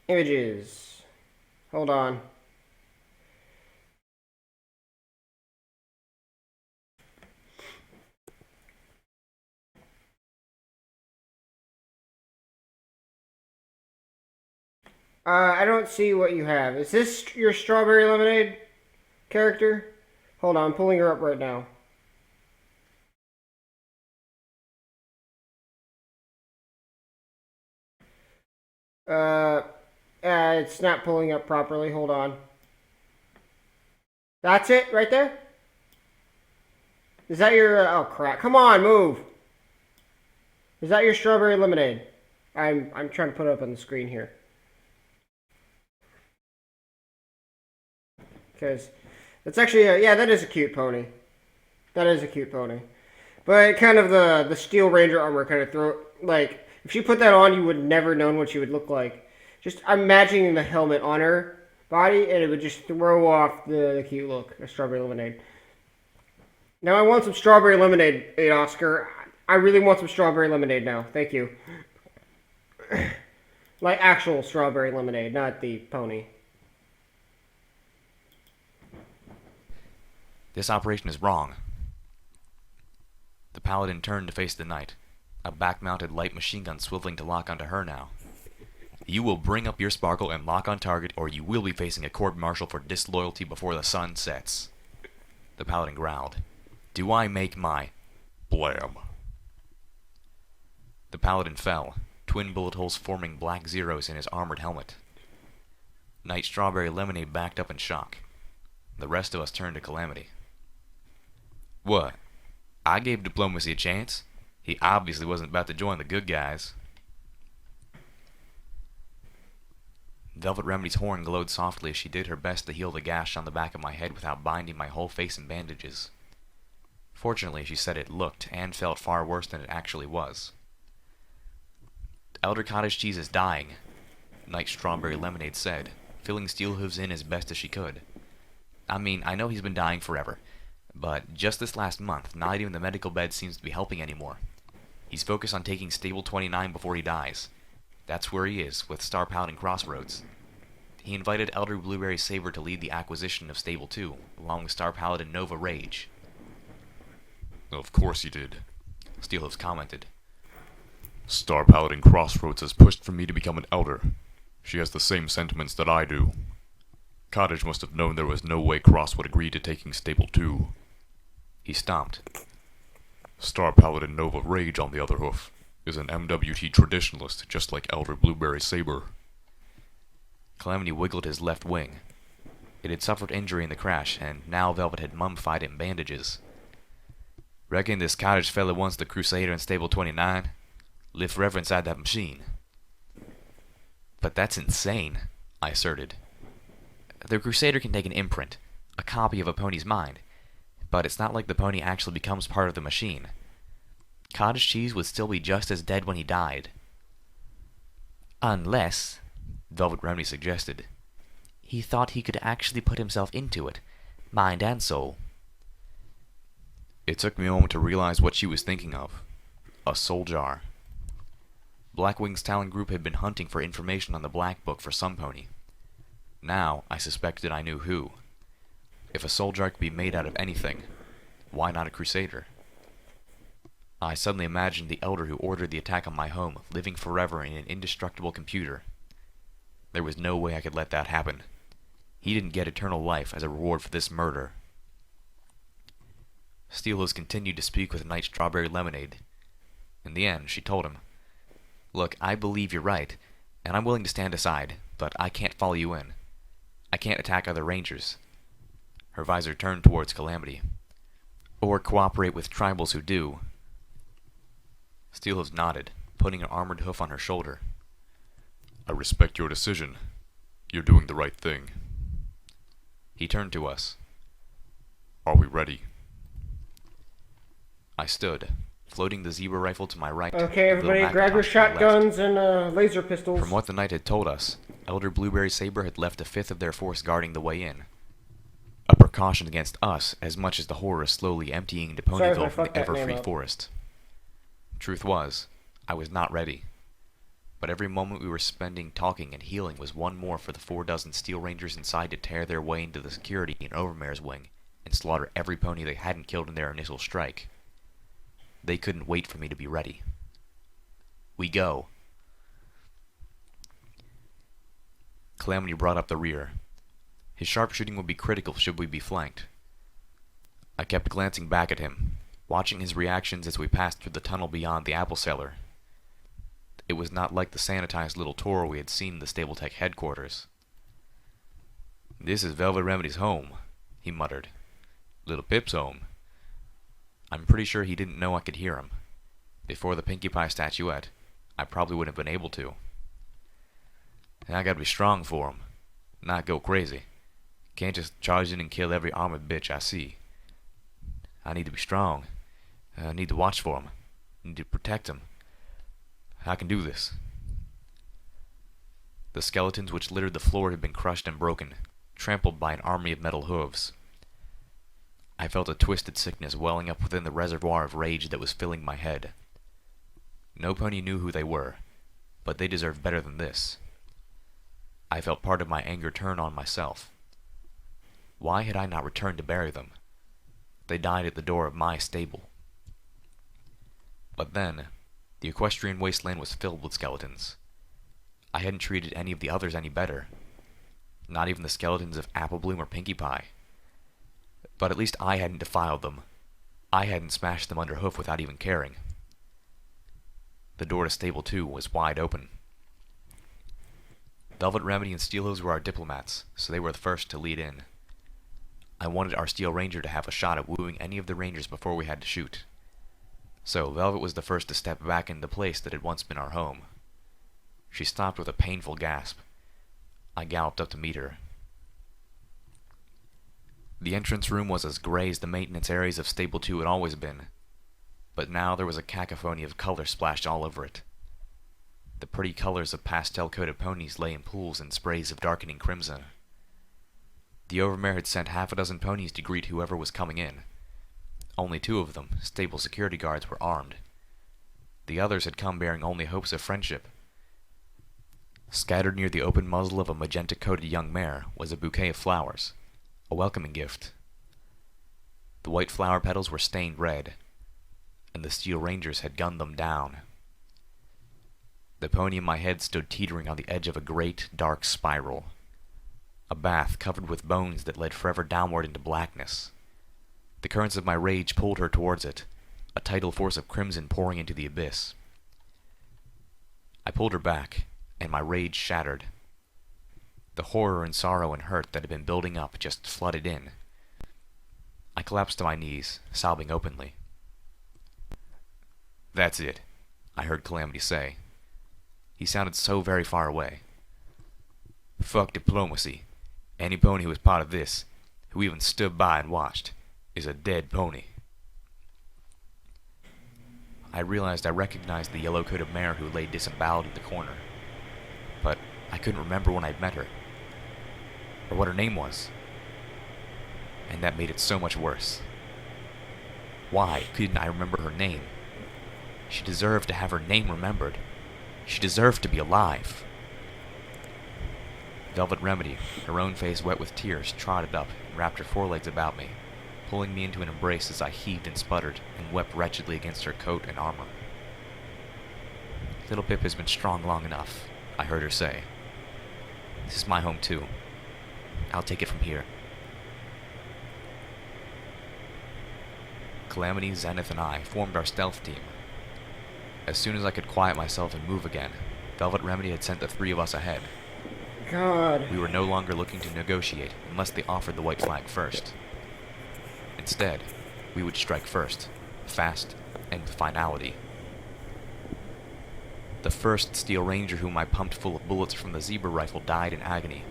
Images. Hold on. I don't see what you have. Is this your strawberry lemonade character? Hold on, I'm pulling her up right now. Uh, it's not pulling up properly. Hold on. That's it right there? Is that your... oh, crap. Come on, move. Is that your strawberry lemonade? I'm trying to put it up on the screen here. Because that's actually... yeah, that is a cute pony. That is a cute pony. But kind of the Steel Ranger armor kind of throw... like, if she put that on, you would never known what she would look like. Just imagining the helmet on her body, and it would just throw off the cute look of strawberry lemonade. Now I want some strawberry lemonade, Oscar. I really want some strawberry lemonade now. Thank you. Like actual strawberry lemonade, not the pony. This operation is wrong. The paladin turned to face the knight, a back-mounted light machine gun swiveling to lock onto her now. You will bring up your sparkle and lock on target, or you will be facing a court-martial for disloyalty before the sun sets. The paladin growled. Do I make my... Blam. The paladin fell, twin bullet holes forming black zeros in his armored helmet. Knight Strawberry Lemonade backed up in shock. The rest of us turned to Calamity. What? I gave Diplomacy a chance. He obviously wasn't about to join the good guys. Velvet Remedy's horn glowed softly as she did her best to heal the gash on the back of my head without binding my whole face in bandages. Fortunately, she said it looked and felt far worse than it actually was. Elder Cottage Cheese is dying, Knight Strawberry Lemonade said, filling Steelhooves in as best as she could. I mean, I know he's been dying forever, but just this last month, not even the medical bed seems to be helping anymore. He's focused on taking Stable 29 before he dies. That's where he is, with Star Paladin Crossroads. He invited Elder Blueberry Saber to lead the acquisition of Stable 2, along with Star Paladin Nova Rage. Of course he did. Steelhooves commented. Star Paladin Crossroads has pushed for me to become an elder. She has the same sentiments that I do. Cottage must have known there was no way Cross would agree to taking Stable 2. He stomped. Star Paladin Nova Rage, on the other hoof, is an MWT traditionalist just like Elder Blueberry Saber. Calamity wiggled his left wing. It had suffered injury in the crash, and now Velvet had mummified it in bandages. Reckon this cottage fella wants the Crusader in Stable 29? Live forever inside that machine. But that's insane, I asserted. The Crusader can take an imprint, a copy of a pony's mind, but it's not like the pony actually becomes part of the machine. Cottage Cheese would still be just as dead when he died. Unless, Velvet Remedy suggested, he thought he could actually put himself into it, mind and soul. It took me a moment to realize what she was thinking of. A soul jar. Blackwing's talent group had been hunting for information on the Black Book for some pony. Now, I suspected I knew who. If a soul jar could be made out of anything, why not a Crusader? I suddenly imagined the elder who ordered the attack on my home living forever in an indestructible computer. There was no way I could let that happen. He didn't get eternal life as a reward for this murder. Steelhooves continued to speak with Knight Strawberry Lemonade. In the end, she told him, Look, I believe you're right, and I'm willing to stand aside, but I can't follow you in. I can't attack other rangers. Her visor turned towards Calamity. Or cooperate with tribals who do. Steelhooves nodded, putting an armored hoof on her shoulder. I respect your decision. You're doing the right thing. He turned to us. Are we ready? I stood, floating the zebra rifle to my right. Okay, the little everybody, grab your Macintosh to my left. shotguns and laser pistols. From what the knight had told us, Elder Blueberry Saber had left a fifth of their force guarding the way in. A precaution against us as much as the horror slowly emptying into Sorry if I Ponyville from fucked the that name ever-free up. forest. Truth was, I was not ready. But every moment we were spending talking and healing was one more for the 4 Steel Rangers inside to tear their way into the security in Overmare's wing and slaughter every pony they hadn't killed in their initial strike. They couldn't wait for me to be ready. We go. Calamity brought up the rear. His sharpshooting would be critical should we be flanked. I kept glancing back at him, watching his reactions as we passed through the tunnel beyond the apple cellar. It was not like the sanitized little tour we had seen in the Stabletech headquarters. "This is Velvet Remedy's home," he muttered. "Little Pip's home." I'm pretty sure he didn't know I could hear him. Before the Pinkie Pie statuette, I probably wouldn't have been able to. And I gotta be strong for him, not go crazy. Can't just charge in and kill every armored bitch I see. I need to be strong. I need to watch for him. I need to protect him. I can do this. The skeletons which littered the floor had been crushed and broken, trampled by an army of metal hooves. I felt a twisted sickness welling up within the reservoir of rage that was filling my head. No pony knew who they were, but they deserved better than this. I felt part of my anger turn on myself. Why had I not returned to bury them? They died at the door of my stable. But then, the equestrian wasteland was filled with skeletons. I hadn't treated any of the others any better. Not even the skeletons of Apple Bloom or Pinkie Pie. But at least I hadn't defiled them. I hadn't smashed them under hoof without even caring. The door to Stable 2 was wide open. Velvet Remedy and Steelhose were our diplomats, so they were the first to lead in. I wanted our Steel Ranger to have a shot at wooing any of the Rangers before we had to shoot. So Velvet was the first to step back into the place that had once been our home. She stopped with a painful gasp. I galloped up to meet her. The entrance room was as gray as the maintenance areas of Stable 2 had always been, but now there was a cacophony of color splashed all over it. The pretty colors of pastel-coated ponies lay in pools and sprays of darkening crimson. The Overmare had sent half a dozen ponies to greet whoever was coming in. Only 2 of them, stable security guards, were armed. The others had come bearing only hopes of friendship. Scattered near the open muzzle of a magenta-coated young mare was a bouquet of flowers, a welcoming gift. The white flower petals were stained red, and the Steel Rangers had gunned them down. The pony in my head stood teetering on the edge of a great, dark spiral. A bath covered with bones that led forever downward into blackness. The currents of my rage pulled her towards it, a tidal force of crimson pouring into the abyss. I pulled her back, and my rage shattered. The horror and sorrow and hurt that had been building up just flooded in. I collapsed to my knees, sobbing openly. "That's it," I heard Calamity say. He sounded so very far away. "Fuck diplomacy. Any pony who was part of this, who even stood by and watched, is a dead pony." I realized I recognized the yellow-coated mare who lay disemboweled in the corner. But I couldn't remember when I'd met her, or what her name was. And that made it so much worse. Why couldn't I remember her name? She deserved to have her name remembered. She deserved to be alive. Velvet Remedy, her own face wet with tears, trotted up and wrapped her forelegs about me, pulling me into an embrace as I heaved and sputtered and wept wretchedly against her coat and armor. "Little Pip has been strong long enough," I heard her say. "This is my home too. I'll take it from here." Calamity, Zenith, and I formed our stealth team. As soon as I could quiet myself and move again, Velvet Remedy had sent the 3 of us ahead. God. We were no longer looking to negotiate unless they offered the white flag first. Instead, we would strike first, fast, and with finality. The first Steel Ranger whom I pumped full of bullets from the zebra rifle died in agony,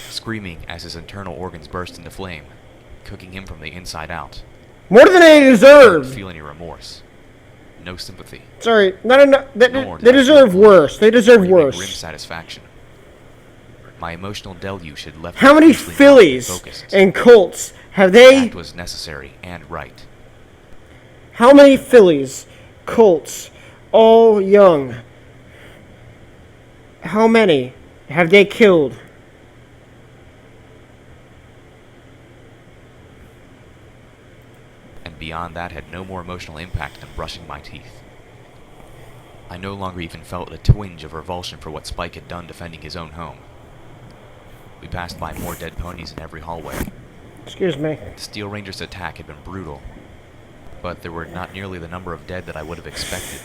screaming as his internal organs burst into flame, cooking him from the inside out. More than they I didn't deserve. feel any remorse, no sympathy, Sorry, no. They nor did they I feel deserve glee worse. They or deserve even grim worse. satisfaction. My emotional deluge had left How me many fiercely fillies focused. and colts have The they? act was necessary and right. How many fillies, colts, all young? How many have they killed? And beyond that had no more emotional impact than brushing my teeth. I no longer even felt a twinge of revulsion for what Spike had done defending his own home. We passed by more dead ponies in every hallway. Excuse me. The Steel Ranger's attack had been brutal, but there were not nearly the number of dead that I would have expected.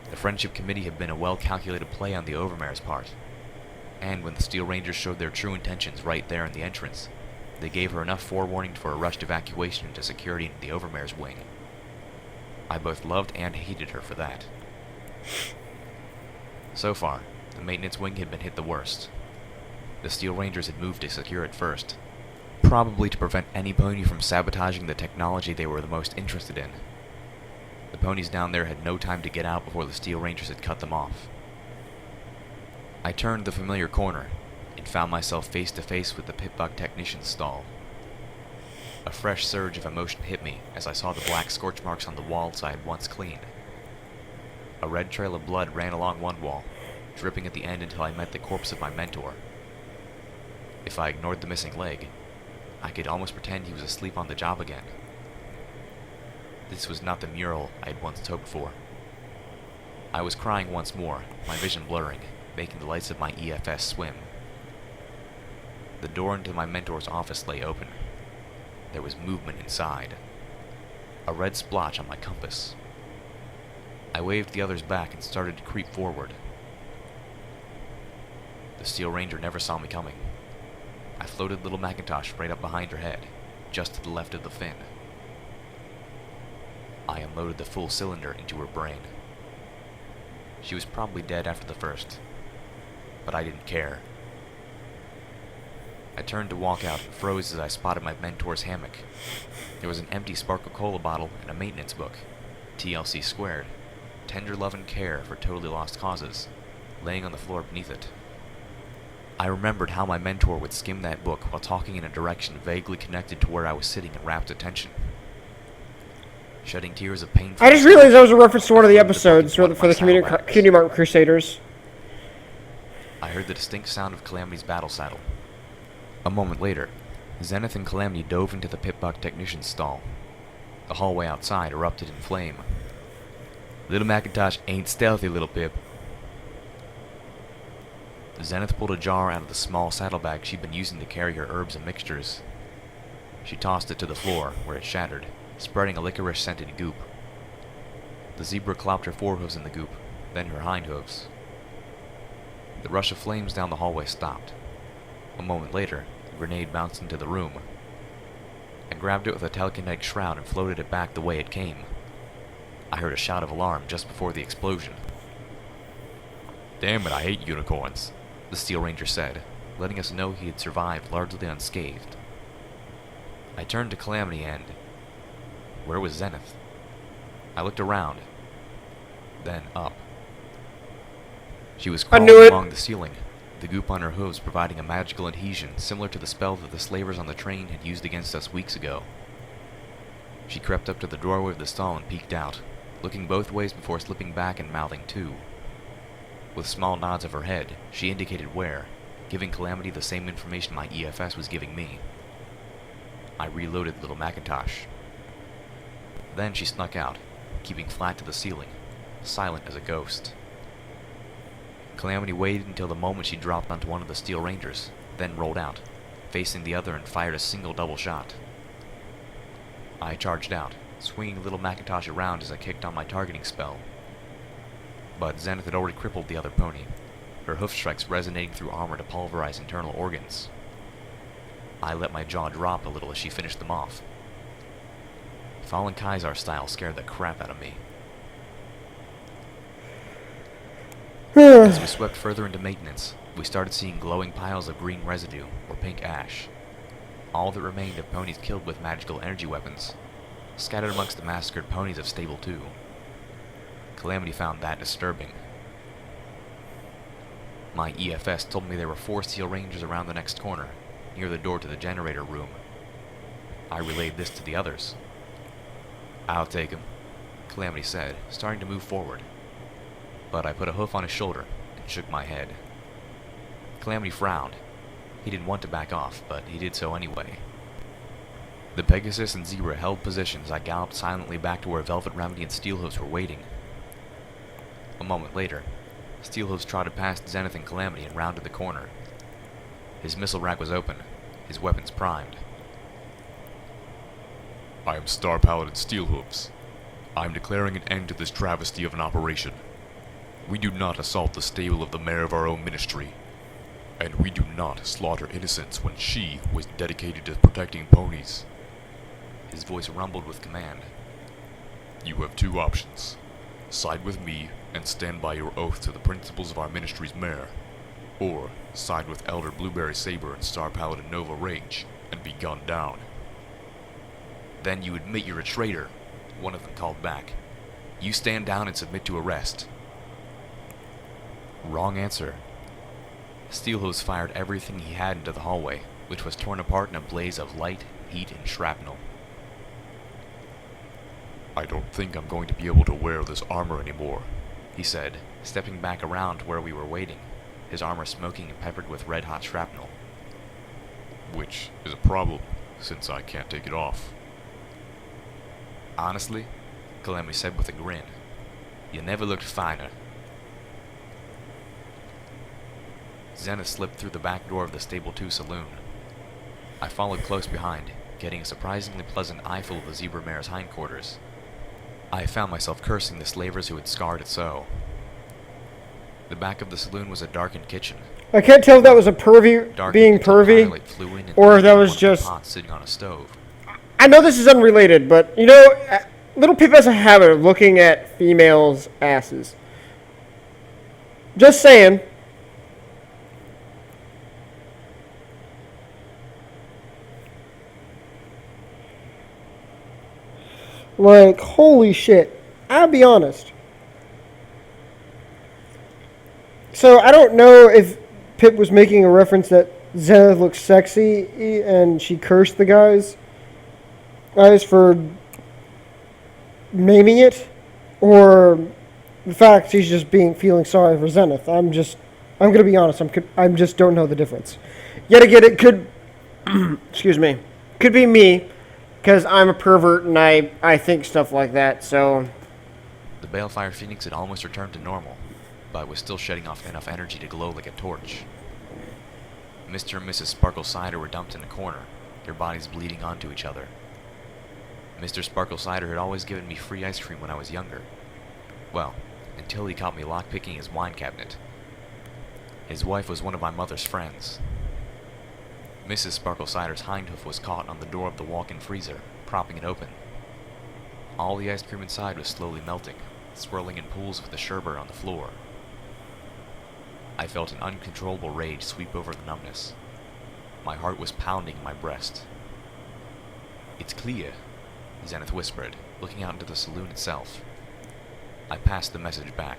The Friendship Committee had been a well-calculated play on the Overmare's part, and when the Steel Rangers showed their true intentions right there in the entrance, they gave her enough forewarning for a rushed evacuation into security into the Overmare's wing. I both loved and hated her for that. So far, the maintenance wing had been hit the worst. The Steel Rangers had moved to secure it first, probably to prevent any pony from sabotaging the technology they were the most interested in. The ponies down there had no time to get out before the Steel Rangers had cut them off. I turned the familiar corner and found myself face to face with the Pit-Bug technician's stall. A fresh surge of emotion hit me as I saw the black scorch marks on the walls I had once cleaned. A red trail of blood ran along one wall, dripping at the end until I met the corpse of my mentor. If I ignored the missing leg, I could almost pretend he was asleep on the job again. This was not the mural I had once hoped for. I was crying once more, my vision blurring, making the lights of my EFS swim. The door into my mentor's office lay open. There was movement inside. A red splotch on my compass. I waved the others back and started to creep forward. The Steel Ranger never saw me coming. I floated little Macintosh right up behind her head, just to the left of the fin. I unloaded the full cylinder into her brain. She was probably dead after the first, but I didn't care. I turned to walk out and froze as I spotted my mentor's hammock. There was an empty Sparkle Cola bottle and a maintenance book, TLC squared, Tender Love and Care for Totally Lost Causes, laying on the floor beneath it. I remembered how my mentor would skim that book while talking in a direction vaguely connected to where I was sitting in rapt attention. Shedding tears of pain. I just realized that was a reference to one of the episodes for the Community Martin Crusaders. I heard the distinct sound of Calamity's battle saddle. A moment later, Zenith and Calamity dove into the Pit-Bug technician's stall. The hallway outside erupted in flame. Little Macintosh ain't stealthy, little Pip. Zenith pulled a jar out of the small saddlebag she'd been using to carry her herbs and mixtures. She tossed it to the floor, where it shattered, spreading a licorice-scented goop. The zebra clopped her forehooves in the goop, then her hindhooves. The rush of flames down the hallway stopped. A moment later, the grenade bounced into the room. I grabbed it with a telekinetic shroud and floated it back the way it came. I heard a shout of alarm just before the explosion. Damn it, I hate unicorns, the Steel Ranger said, letting us know he had survived largely unscathed. I turned to Calamity and... where was Zenith? I looked around, then up. She was crawling along the ceiling, the goop on her hooves providing a magical adhesion similar to the spell that the slavers on the train had used against us weeks ago. She crept up to the doorway of the stall and peeked out, looking both ways before slipping back and mouthing to. With small nods of her head, she indicated where, giving Calamity the same information my EFS was giving me. I reloaded little Macintosh. Then she snuck out, keeping flat to the ceiling, silent as a ghost. Calamity waited until the moment she dropped onto one of the Steel Rangers, then rolled out, facing the other and fired a single double shot. I charged out, swinging little Macintosh around as I kicked on my targeting spell. But Zenith had already crippled the other pony, her hoof strikes resonating through armor to pulverize internal organs. I let my jaw drop a little as she finished them off. Fallen Kaisar style scared the crap out of me. As we swept further into maintenance, we started seeing glowing piles of green residue, or pink ash. All that remained of ponies killed with magical energy weapons, scattered amongst the massacred ponies of Stable 2. Calamity found that disturbing. My EFS told me there were 4 Steel Rangers around the next corner, near the door to the generator room. I relayed this to the others. "I'll take him," Calamity said, starting to move forward. But I put a hoof on his shoulder and shook my head. Calamity frowned. He didn't want to back off, but he did so anyway. The Pegasus and Zebra held position as I galloped silently back to where Velvet Remedy and Steelhooves were waiting. A moment later, Steelhooves trotted past Zenith and Calamity and rounded the corner. His missile rack was open, his weapons primed. I am Star Paladin Steelhooves. I am declaring an end to this travesty of an operation. We do not assault the stable of the mayor of our own ministry. And we do not slaughter innocents when she was dedicated to protecting ponies. His voice rumbled with command. You have 2 options. Side with me and stand by your oath to the principles of our ministry's mayor. Or side with Elder Blueberry Saber and Star Paladin Nova Rage and be gunned down. "Then you admit you're a traitor," one of them called back. "You stand down and submit to arrest." Wrong answer. Steelhose fired everything he had into the hallway, which was torn apart in a blaze of light, heat, and shrapnel. I don't think I'm going to be able to wear this armor anymore, he said, stepping back around to where we were waiting, his armor smoking and peppered with red-hot shrapnel. which is a problem, since I can't take it off. "Honestly," Calamity said with a grin, "you never looked finer." Zenith slipped through the back door of the Stable 2 saloon. I followed close behind, getting a surprisingly pleasant eyeful of the zebra mare's hindquarters. I found myself cursing the slavers who had scarred it so. The back of the saloon was a darkened kitchen. I can't tell if that was a pervy Darkened being until pervy, twilight flew in and or lit that one was of the just... pots sitting on a stove. I know this is unrelated, but, you know, Little Pip has a habit of looking at females' asses. Just saying. Like, holy shit. I'll be honest. So, I don't know if Pip was making a reference that Zenith looks sexy and she cursed the guys for naming it, or the fact she's just feeling sorry for Zenith. I'm gonna be honest. I just don't know the difference. Yet again, it could, excuse me, could be me, because I'm a pervert and I think stuff like that. So The Balefire Phoenix had almost returned to normal, but was still shedding off enough energy to glow like a torch. Mr. and Mrs. Sparkle Cider were dumped in a corner, their bodies bleeding onto each other. Mr. Sparkle Cider had always given me free ice cream when I was younger. Well, until he caught me lockpicking his wine cabinet. His wife was one of my mother's friends. Mrs. Sparkle Cider's hindhoof was caught on the door of the walk-in freezer, propping it open. All the ice cream inside was slowly melting, swirling in pools of the sherbet on the floor. I felt an uncontrollable rage sweep over the numbness. My heart was pounding in my breast. "It's clear," Zenith whispered, looking out into the saloon itself. I passed the message back.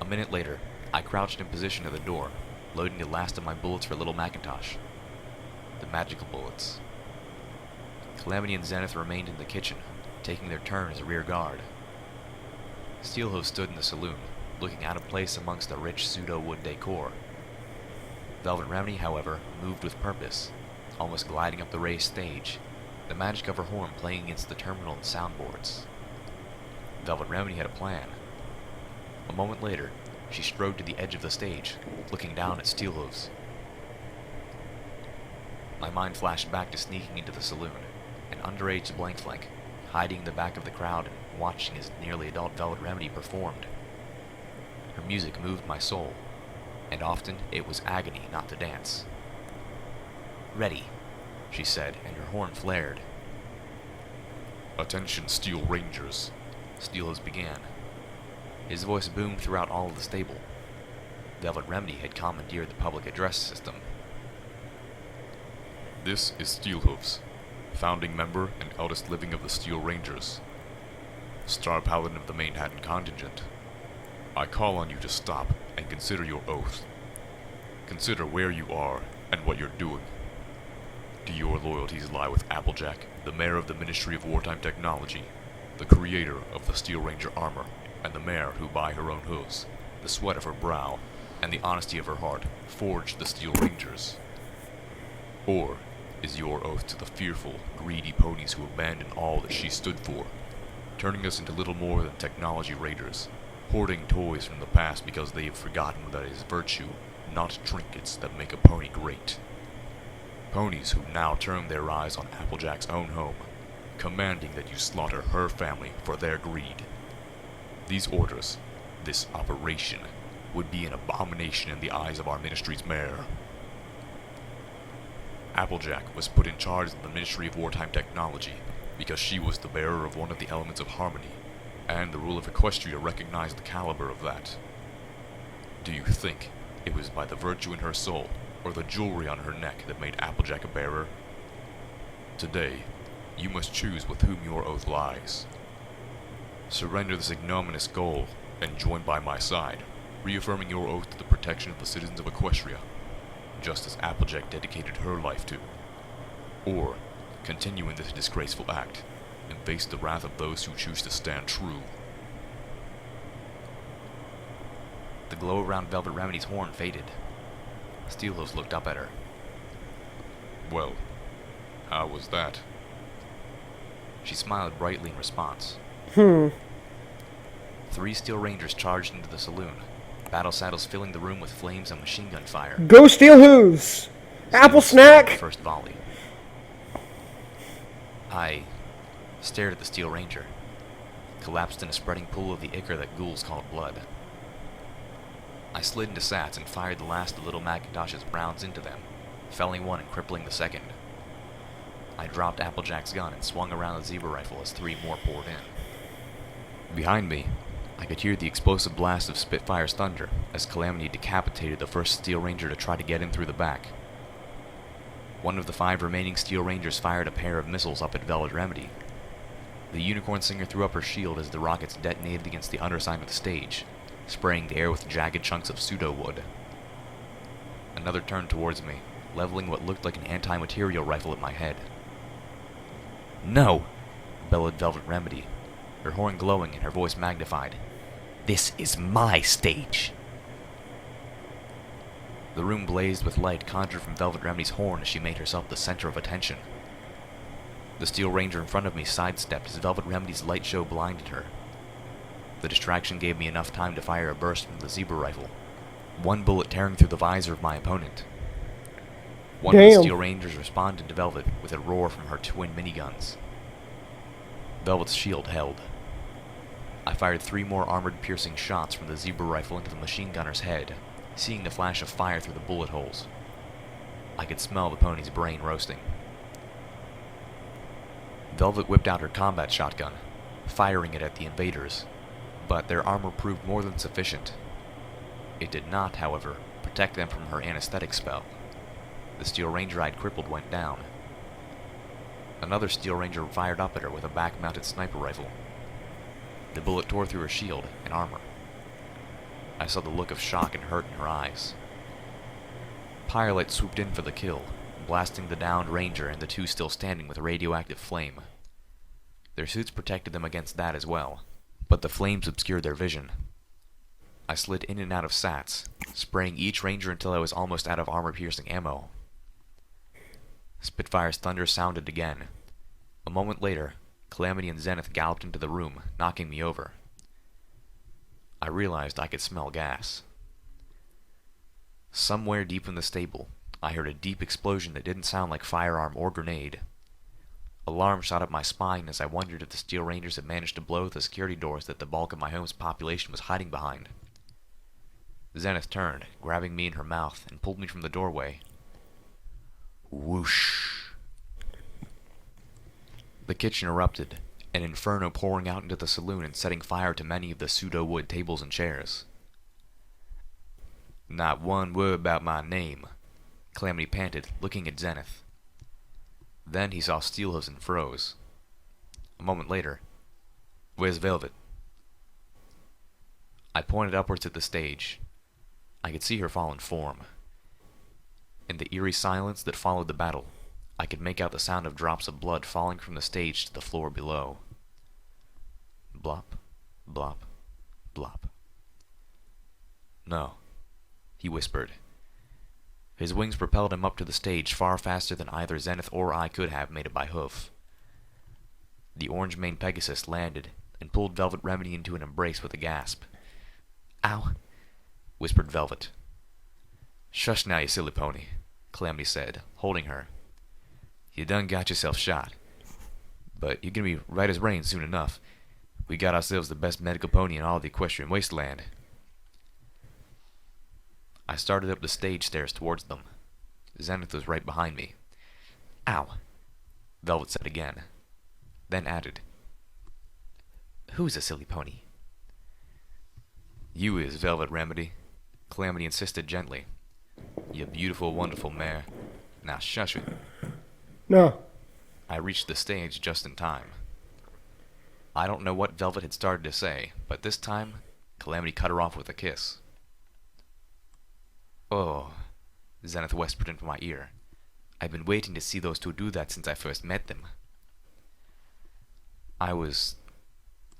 A minute later, I crouched in position at the door, loading the last of my bullets for Little Macintosh. The magical bullets. Calamity and Zenith remained in the kitchen, taking their turn as a rear guard. Steelhoof stood in the saloon, looking out of place amongst the rich pseudo-wood decor. Velvet Remedy, however, moved with purpose, almost gliding up the raised stage, the magic of her horn playing against the terminal and soundboards. Velvet Remedy had a plan. A moment later, she strode to the edge of the stage, looking down at Steelhooves. My mind flashed back to sneaking into the saloon, an underage Blankflank, hiding in the back of the crowd and watching as nearly adult Velvet Remedy performed. Her music moved my soul, and often it was agony not to dance. "Ready," she said, and her horn flared. Attention, Steel Rangers. Steelhooves began. His voice boomed throughout all of the stable. Velvet Remedy had commandeered the public address system. This is Steelhooves, founding member and eldest living of the Steel Rangers, Star Paladin of the Manhattan contingent. I call on you to stop and consider your oath. Consider where you are and what you're doing. Do your loyalties lie with Applejack, the mayor of the Ministry of Wartime Technology, the creator of the Steel Ranger armor, and the mare who by her own hooves, the sweat of her brow, and the honesty of her heart forged the Steel Rangers? Or is your oath to the fearful, greedy ponies who abandoned all that she stood for, turning us into little more than technology raiders, hoarding toys from the past because they have forgotten that it is virtue, not trinkets, that make a pony great? Ponies who now turn their eyes on Applejack's own home, commanding that you slaughter her family for their greed. These orders, this operation, would be an abomination in the eyes of our ministry's mayor. Applejack was put in charge of the Ministry of Wartime Technology because she was the bearer of one of the elements of harmony, and the rule of Equestria recognized the caliber of that. Do you think it was by the virtue in her soul or the jewelry on her neck that made Applejack a bearer? Today, you must choose with whom your oath lies. Surrender this ignominious goal and join by my side, reaffirming your oath to the protection of the citizens of Equestria, just as Applejack dedicated her life to. Or continue in this disgraceful act and face the wrath of those who choose to stand true. The glow around Velvet Remedy's horn faded. Steelhooves looked up at her. Well, how was that? She smiled brightly in response. 3 Steel Rangers charged into the saloon, battle saddles filling the room with flames and machine gun fire. Go Steel Hooves! Apple Steelhooves fired snack! the first volley. I stared at the Steel Ranger, collapsed in a spreading pool of the ichor that ghouls called blood. I slid into Sats and fired the last of Little Macintosh's rounds into them, felling one and crippling the second. I dropped Applejack's gun and swung around the zebra rifle as 3 more poured in. Behind me, I could hear the explosive blast of Spitfire's thunder as Calamity decapitated the first Steel Ranger to try to get in through the back. One of the 5 remaining Steel Rangers fired a pair of missiles up at Velvet Remedy. The Unicorn Singer threw up her shield as the rockets detonated against the underside of the stage, spraying the air with jagged chunks of pseudo-wood. Another turned towards me, leveling what looked like an anti-material rifle at my head. "No!" bellowed Velvet Remedy, her horn glowing and her voice magnified. "This is my stage!" The room blazed with light conjured from Velvet Remedy's horn as she made herself the center of attention. The Steel Ranger in front of me sidestepped as Velvet Remedy's light show blinded her. The distraction gave me enough time to fire a burst from the zebra rifle, 1 bullet tearing through the visor of my opponent. One of the Steel Rangers responded to Velvet with a roar from her twin miniguns. Velvet's shield held. I fired 3 more armored-piercing shots from the zebra rifle into the machine gunner's head, seeing the flash of fire through the bullet holes. I could smell the pony's brain roasting. Velvet whipped out her combat shotgun, firing it at the invaders, but their armor proved more than sufficient. It did not, however, protect them from her anesthetic spell. The Steel Ranger I'd crippled went down. Another Steel Ranger fired up at her with a back-mounted sniper rifle. The bullet tore through her shield and armor. I saw the look of shock and hurt in her eyes. Pyrelight swooped in for the kill, blasting the downed Ranger and the 2 still standing with radioactive flame. Their suits protected them against that as well, but the flames obscured their vision. I slid in and out of Sats, spraying each Ranger until I was almost out of armor-piercing ammo. Spitfire's thunder sounded again. A moment later, Calamity and Zenith galloped into the room, knocking me over. I realized I could smell gas. Somewhere deep in the stable, I heard a deep explosion that didn't sound like firearm or grenade. Alarm shot up my spine as I wondered if the Steel Rangers had managed to blow the security doors that the bulk of my home's population was hiding behind. Zenith turned, grabbing me in her mouth, and pulled me from the doorway. Whoosh. The kitchen erupted, an inferno pouring out into the saloon and setting fire to many of the pseudo-wood tables and chairs. Not one word about my name, Calamity panted, looking at Zenith. Then he saw Steelhooves and froze. A moment later, "Where's Velvet?" I pointed upwards at the stage. I could see her fallen form. In the eerie silence that followed the battle, I could make out the sound of drops of blood falling from the stage to the floor below. Blop, blop, blop. "No," he whispered. His wings propelled him up to the stage far faster than either Zenith or I could have made it by hoof. The orange-maned Pegasus landed and pulled Velvet Remedy into an embrace with a gasp. "Ow," whispered Velvet. "Shush now, you silly pony," Calamity said, holding her. "You done got yourself shot. But you're gonna be right as rain soon enough. We got ourselves the best medical pony in all the equestrian wasteland." I started up the stage stairs towards them. Zenith was right behind me. "Ow," Velvet said again, then added, "Who's a silly pony?" "You is, Velvet Remedy," Calamity insisted gently. "You beautiful, wonderful mare. Now shush it." No. I reached the stage just in time. I don't know what Velvet had started to say, but this time, Calamity cut her off with a kiss. "Oh," Zenith whispered into my ear. "I've been waiting to see those two do that since I first met them." I was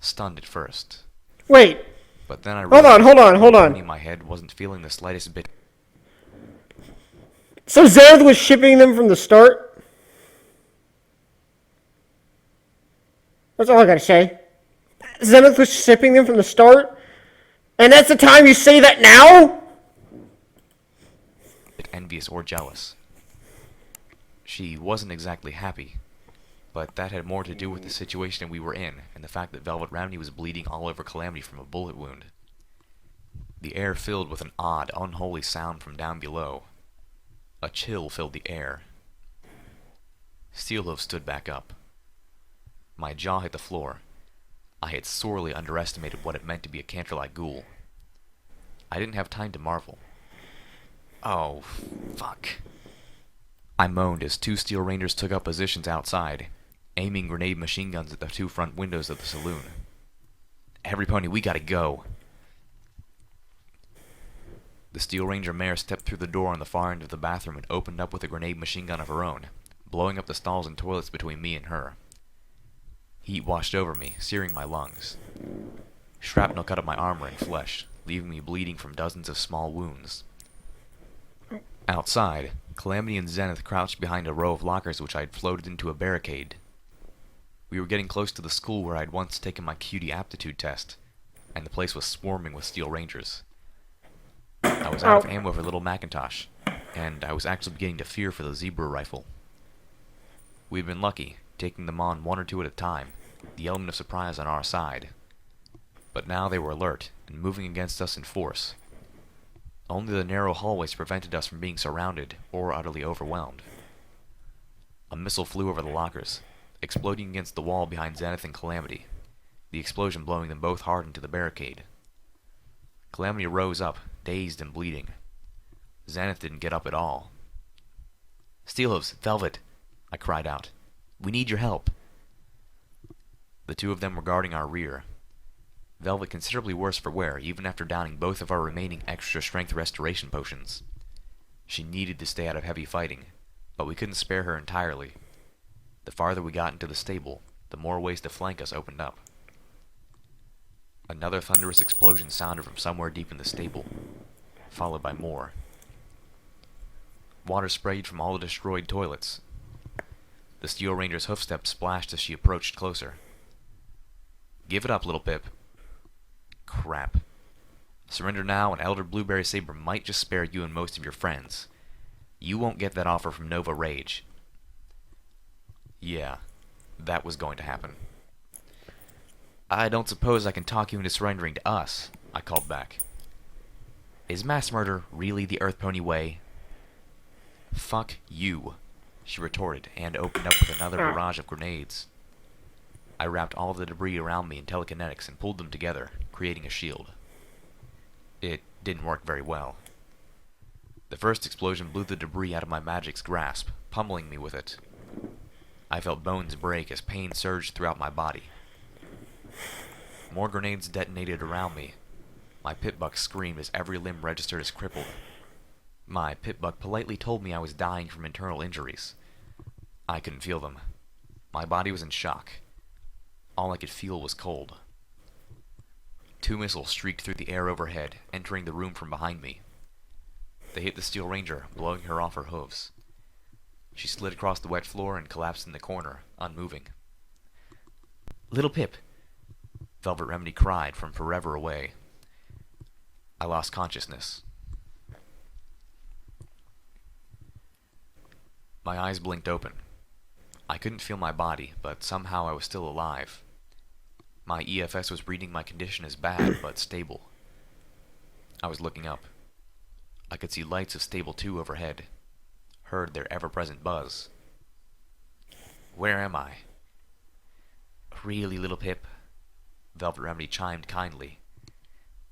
stunned at first, Wait. but then I Hold on, hold on, hold the on. pony in my head wasn't feeling the slightest bit. So Zenith was shipping them from the start? That's all I gotta say. Zenith was shipping them from the start? And that's the time you say that now? Envious or jealous. She wasn't exactly happy, but that had more to do with the situation we were in and the fact that Velvet Remedy was bleeding all over Calamity from a bullet wound. The air filled with an odd, unholy sound from down below. A chill filled the air. Steelhooves stood back up. My jaw hit the floor. I had sorely underestimated what it meant to be a Canterlot ghoul. I didn't have time to marvel. "Oh, fuck." I moaned as two Steel Rangers took up positions outside, aiming grenade machine guns at the two front windows of the saloon. "Every pony, we gotta go." The Steel Ranger mare stepped through the door on the far end of the bathroom and opened up with a grenade machine gun of her own, blowing up the stalls and toilets between me and her. Heat washed over me, searing my lungs. Shrapnel cut up my armor and flesh, leaving me bleeding from dozens of small wounds. Outside, Calamity and Zenith crouched behind a row of lockers which I had floated into a barricade. We were getting close to the school where I'd once taken my cutie aptitude test, and the place was swarming with Steel Rangers. I was out of ammo for Little Macintosh, and I was actually beginning to fear for the Zebra rifle. We'd been lucky, taking them on one or two at a time, the element of surprise on our side. But now they were alert, and moving against us in force. Only the narrow hallways prevented us from being surrounded or utterly overwhelmed. A missile flew over the lockers, exploding against the wall behind Zenith and Calamity, the explosion blowing them both hard into the barricade. Calamity rose up, dazed and bleeding. Zenith didn't get up at all. "Steelhooves, Velvet," I cried out. "We need your help." The two of them were guarding our rear. Velvet considerably worse for wear, even after downing both of our remaining extra strength restoration potions. She needed to stay out of heavy fighting, but we couldn't spare her entirely. The farther we got into the stable, the more ways to flank us opened up. Another thunderous explosion sounded from somewhere deep in the stable, followed by more. Water sprayed from all the destroyed toilets. The Steel Ranger's hoofsteps splashed as she approached closer. "Give it up, little Pip." Crap. Surrender now and Elder Blueberry Saber might just spare you and most of your friends. You won't get that offer from Nova Rage. Yeah, that was going to happen. "I don't suppose I can talk you into surrendering to us," I called back. "Is mass murder really the Earth Pony way?" "Fuck you," she retorted and opened up with another barrage of grenades. I wrapped all of the debris around me in telekinetics and pulled them together, creating a shield. It didn't work very well. The first explosion blew the debris out of my magic's grasp, pummeling me with it. I felt bones break as pain surged throughout my body. More grenades detonated around me. My pitbuck screamed as every limb registered as crippled. My pitbuck politely told me I was dying from internal injuries. I couldn't feel them. My body was in shock. All I could feel was cold. 2 missiles streaked through the air overhead, entering the room from behind me. They hit the Steel Ranger, blowing her off her hooves. She slid across the wet floor and collapsed in the corner, unmoving. "Little Pip!" Velvet Remedy cried from forever away. I lost consciousness. My eyes blinked open. I couldn't feel my body, but somehow I was still alive. My EFS was reading my condition as bad, but stable. I was looking up. I could see lights of Stable 2 overhead. Heard their ever-present buzz. Where am I? Really, Little Pip? Velvet Remedy chimed kindly.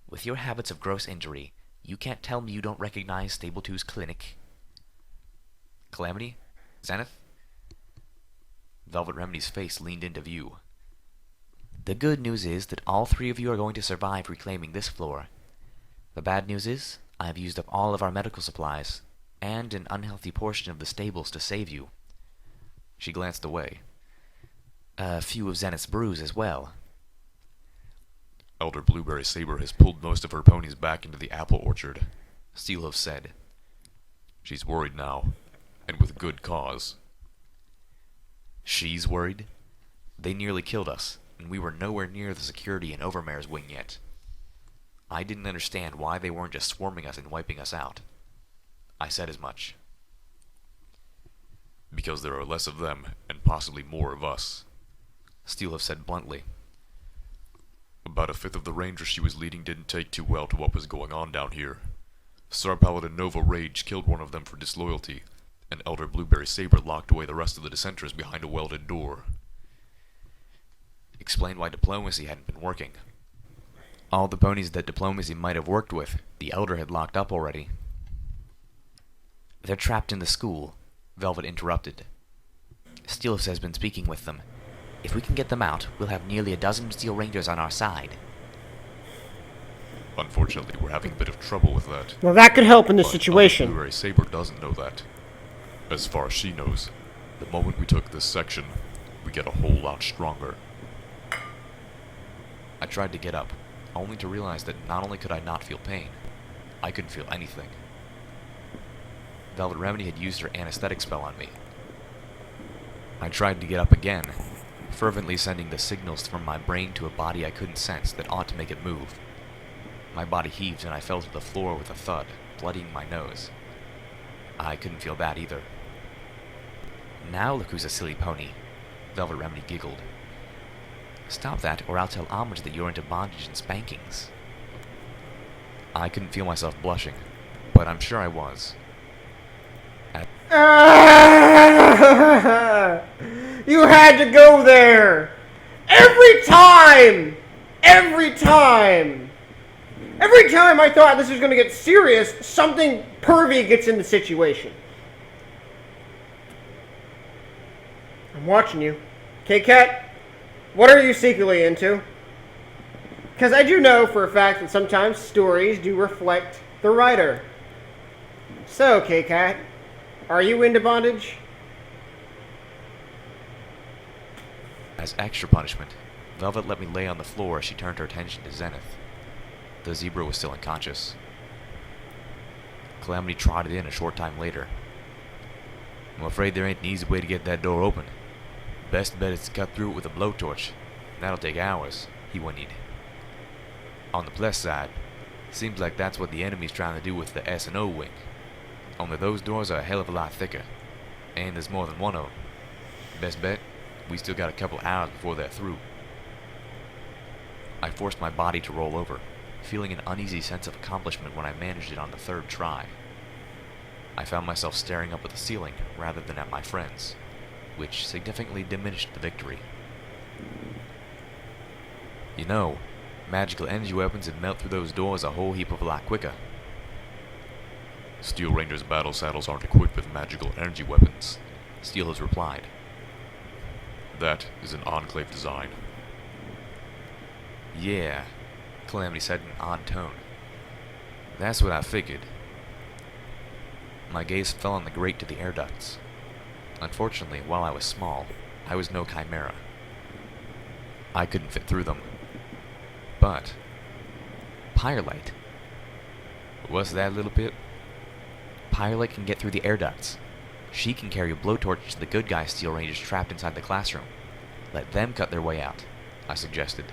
With your habits of gross injury, you can't tell me you don't recognize Stable 2's clinic. Calamity? Zenith? Velvet Remedy's face leaned into view. The good news is that all 3 of you are going to survive reclaiming this floor. The bad news is, I have used up all of our medical supplies, and an unhealthy portion of the stables to save you. She glanced away. A few of Zenith's brews as well. Elder Blueberry Saber has pulled most of her ponies back into the apple orchard, Steelhoof said. She's worried now, and with good cause. She's worried? They nearly killed us, and we were nowhere near the security in Overmare's wing yet. I didn't understand why they weren't just swarming us and wiping us out. I said as much. Because there are less of them, and possibly more of us, Steelhoof said bluntly. About 1/5 of the Rangers she was leading didn't take too well to what was going on down here. Star Paladin Nova Rage killed one of them for disloyalty, and Elder Blueberry Saber locked away the rest of the dissenters behind a welded door. Explained why diplomacy hadn't been working. All the ponies that diplomacy might have worked with, the Elder had locked up already. They're trapped in the school, Velvet interrupted. Steelhoof has been speaking with them. If we can get them out, we'll have nearly a dozen Steel Rangers on our side. Unfortunately, we're having a bit of trouble with that. Well, that could help in this But situation. Elder Blueberry Saber doesn't know that. As far as she knows, the moment we took this section, we get a whole lot stronger. I tried to get up, only to realize that not only could I not feel pain, I couldn't feel anything. Velvet Remedy had used her anesthetic spell on me. I tried to get up again, fervently sending the signals from my brain to a body I couldn't sense that ought to make it move. My body heaved and I fell to the floor with a thud, bloodying my nose. I couldn't feel that either. Now look who's a silly pony, Velvet Remedy giggled. Stop that, or I'll tell Homage that you're into bondage and spankings. I couldn't feel myself blushing, but I'm sure I was. You had to go there! Every time! Every time! Every time I thought this was going to get serious, something pervy gets in the situation. I'm watching you. K-Cat, what are you secretly into? Because I do know for a fact that sometimes stories do reflect the writer. So, K-Cat, are you into bondage? As extra punishment, Velvet let me lay on the floor as she turned her attention to Zenith. The zebra was still unconscious. Calamity trotted in a short time later. I'm afraid there ain't an easy way to get that door open. Best bet is to cut through it with a blowtorch. That'll take hours, he whinnied. On the plus side, seems like that's what the enemy's trying to do with the S&O wing. Only those doors are a hell of a lot thicker. And there's more than one of them. Best bet, we still got a couple hours before they're through. I forced my body to roll over, feeling an uneasy sense of accomplishment when I managed it on the 3rd try. I found myself staring up at the ceiling rather than at my friends, which significantly diminished the victory. You know, magical energy weapons would melt through those doors a whole heap of a lot quicker. Steel Rangers' battle saddles aren't equipped with magical energy weapons, Steel has replied. That is an Enclave design. Yeah, Calamity said in an odd tone. That's what I figured. My gaze fell on the grate to the air ducts. Unfortunately, while I was small, I was no chimera. I couldn't fit through them. But Pyrelight. What's that, little Pip? Pyrelight can get through the air ducts. She can carry a blowtorch to the good guy Steel Rangers trapped inside the classroom. Let them cut their way out, I suggested.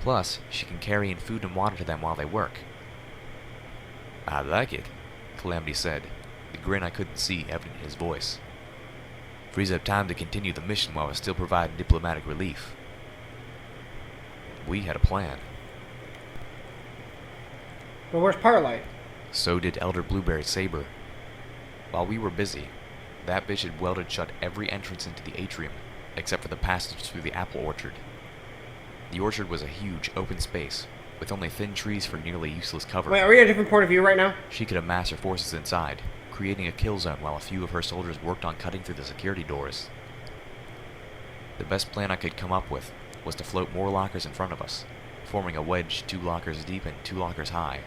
Plus, she can carry in food and water to them while they work. I like it, Calamity said, the grin I couldn't see evident in his voice. Frees up time to continue the mission while I still provide diplomatic relief. We had a plan. But where's Pyrelight? So did Elder Blueberry Saber. While we were busy, that bitch had welded shut every entrance into the atrium, except for the passage through the apple orchard. The orchard was a huge, open space, with only thin trees for nearly useless cover. Wait, are we at a different point of view right now? She could amass her forces inside, creating a kill zone while a few of her soldiers worked on cutting through the security doors. The best plan I could come up with was to float more lockers in front of us, forming a wedge 2 lockers deep and 2 lockers high.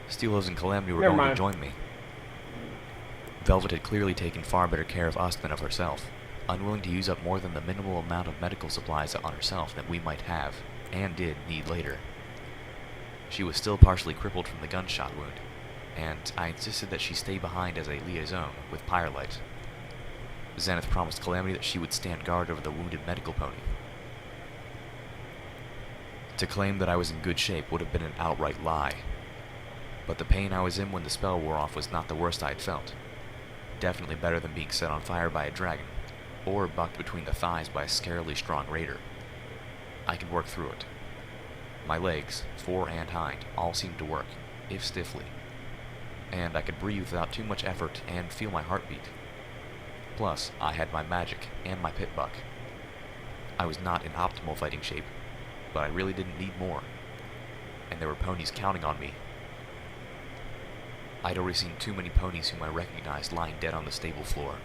Steelhose and Calamity were Never going mind. to join me. Velvet had clearly taken far better care of us than of herself, unwilling to use up more than the minimal amount of medical supplies on herself that we might have, and did, need later. She was still partially crippled from the gunshot wound, and I insisted that she stay behind as a liaison with Pyrelight. Zenith promised Calamity that she would stand guard over the wounded medical pony. To claim that I was in good shape would have been an outright lie, but the pain I was in when the spell wore off was not the worst I'd felt. Definitely better than being set on fire by a dragon, or bucked between the thighs by a scarily strong raider. I could work through it. My legs, fore and hind, all seemed to work, if stiffly, and I could breathe without too much effort and feel my heartbeat. Plus, I had my magic and my pit buck. I was not in optimal fighting shape, but I really didn't need more, and there were ponies counting on me. I'd already seen too many ponies whom I recognized lying dead on the stable floor.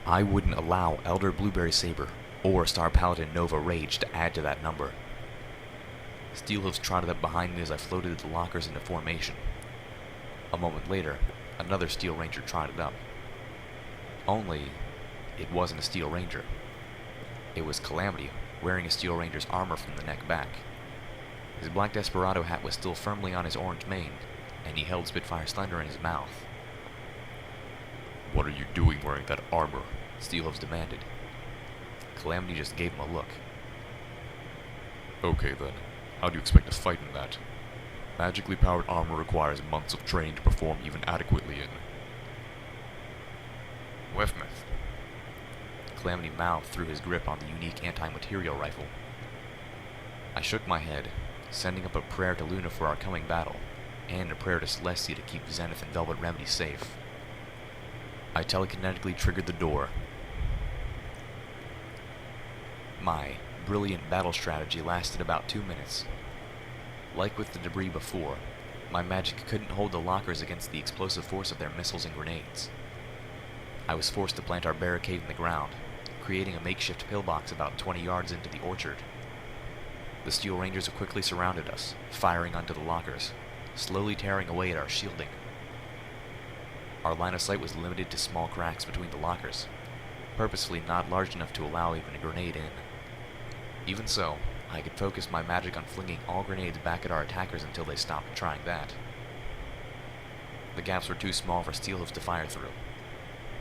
I wouldn't allow Elder Blueberry Saber or Star Paladin Nova Rage to add to that number. Steelhooves trotted up behind me as I floated the lockers into formation. A moment later, another Steel Ranger trotted up. Only, it wasn't a Steel Ranger. It was Calamity, wearing a Steel Ranger's armor from the neck back. His black Desperado hat was still firmly on his orange mane, and he held Spitfire Slender in his mouth. What are you doing wearing that armor? Steelhooves demanded. Calamity just gave him a look. Okay then, how do you expect to fight in that? Magically powered armor requires months of training to perform even adequately in. Wefmouth. Calamity mouthed through his grip on the unique anti-material rifle. I shook my head, sending up a prayer to Luna for our coming battle, and a prayer to Celestia to keep Zenith and Velvet Remedy safe. I telekinetically triggered the door. My brilliant battle strategy lasted about 2 minutes. Like with the debris before, my magic couldn't hold the lockers against the explosive force of their missiles and grenades. I was forced to plant our barricade in the ground, creating a makeshift pillbox about 20 yards into the orchard. The Steel Rangers quickly surrounded us, firing onto the lockers, slowly tearing away at our shielding. Our line of sight was limited to small cracks between the lockers, purposefully not large enough to allow even a grenade in. Even so, I could focus my magic on flinging all grenades back at our attackers until they stopped trying that. The gaps were too small for Steelhooves to fire through.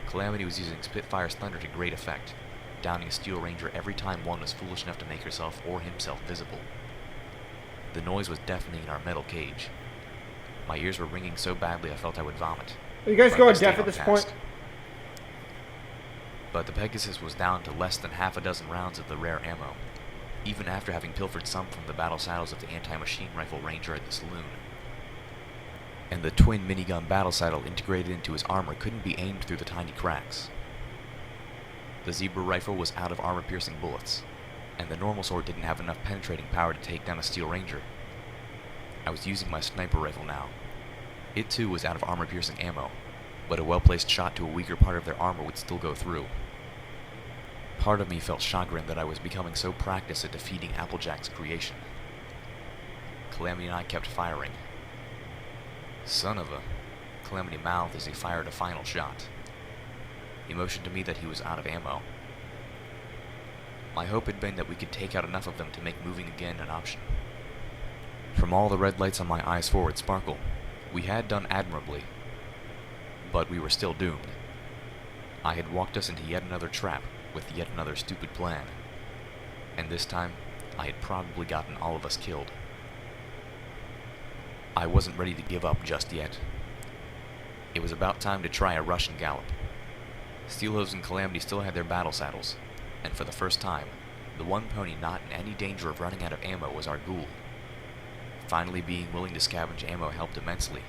Calamity was using Spitfire's Thunder to great effect, downing a Steel Ranger every time one was foolish enough to make herself or himself visible. The noise was deafening in our metal cage. My ears were ringing so badly I felt I would vomit. Are you guys but I going stayed deaf on at this task. point? But the Pegasus was down to less than half a dozen rounds of the rare ammo, even after having pilfered some from the battle saddles of the anti-machine rifle ranger at the saloon. And the twin minigun battle saddle integrated into his armor couldn't be aimed through the tiny cracks. The zebra rifle was out of armor-piercing bullets, and the normal sword didn't have enough penetrating power to take down a steel ranger. I was using my sniper rifle now. It too was out of armor-piercing ammo, but a well-placed shot to a weaker part of their armor would still go through. Part of me felt chagrin that I was becoming so practiced at defeating Applejack's creation. Calamity and I kept firing. Son of a... Calamity mouthed as he fired a final shot. He motioned to me that he was out of ammo. My hope had been that we could take out enough of them to make moving again an option. From all the red lights on my eyes forward sparkle, we had done admirably, but we were still doomed. I had walked us into yet another trap with yet another stupid plan, and this time I had probably gotten all of us killed. I wasn't ready to give up just yet. It was about time to try a rush and gallop. Steelhooves and Calamity still had their battle saddles, and for the first time, the one pony not in any danger of running out of ammo was our ghoul. Finally being willing to scavenge ammo helped immensely.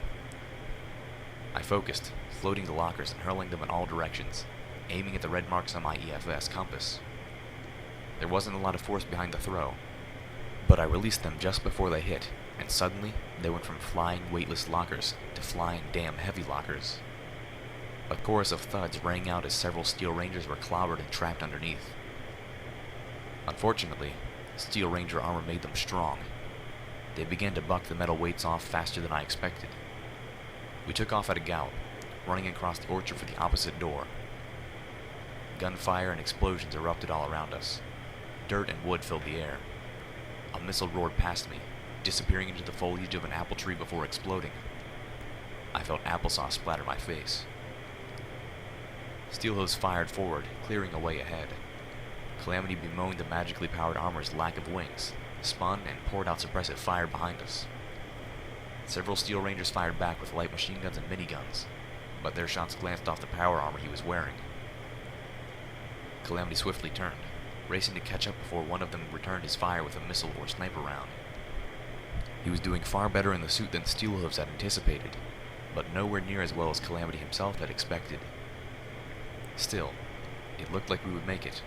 I focused, floating the lockers and hurling them in all directions, aiming at the red marks on my EFS compass. There wasn't a lot of force behind the throw, but I released them just before they hit, and suddenly they went from flying weightless lockers to flying damn heavy lockers. A chorus of thuds rang out as several Steel Rangers were clobbered and trapped underneath. Unfortunately, Steel Ranger armor made them strong. They began to buck the metal weights off faster than I expected. We took off at a gallop, running across the orchard for the opposite door. Gunfire and explosions erupted all around us. Dirt and wood filled the air. A missile roared past me, disappearing into the foliage of an apple tree before exploding. I felt applesauce splatter my face. Steelhooves fired forward, clearing a way ahead. Calamity bemoaned the magically powered armor's lack of wings, spun and poured out suppressive fire behind us. Several Steel Rangers fired back with light machine guns and miniguns, but their shots glanced off the power armor he was wearing. Calamity swiftly turned, racing to catch up before one of them returned his fire with a missile or sniper round. He was doing far better in the suit than Steelhooves had anticipated, but nowhere near as well as Calamity himself had expected. Still, it looked like we would make it.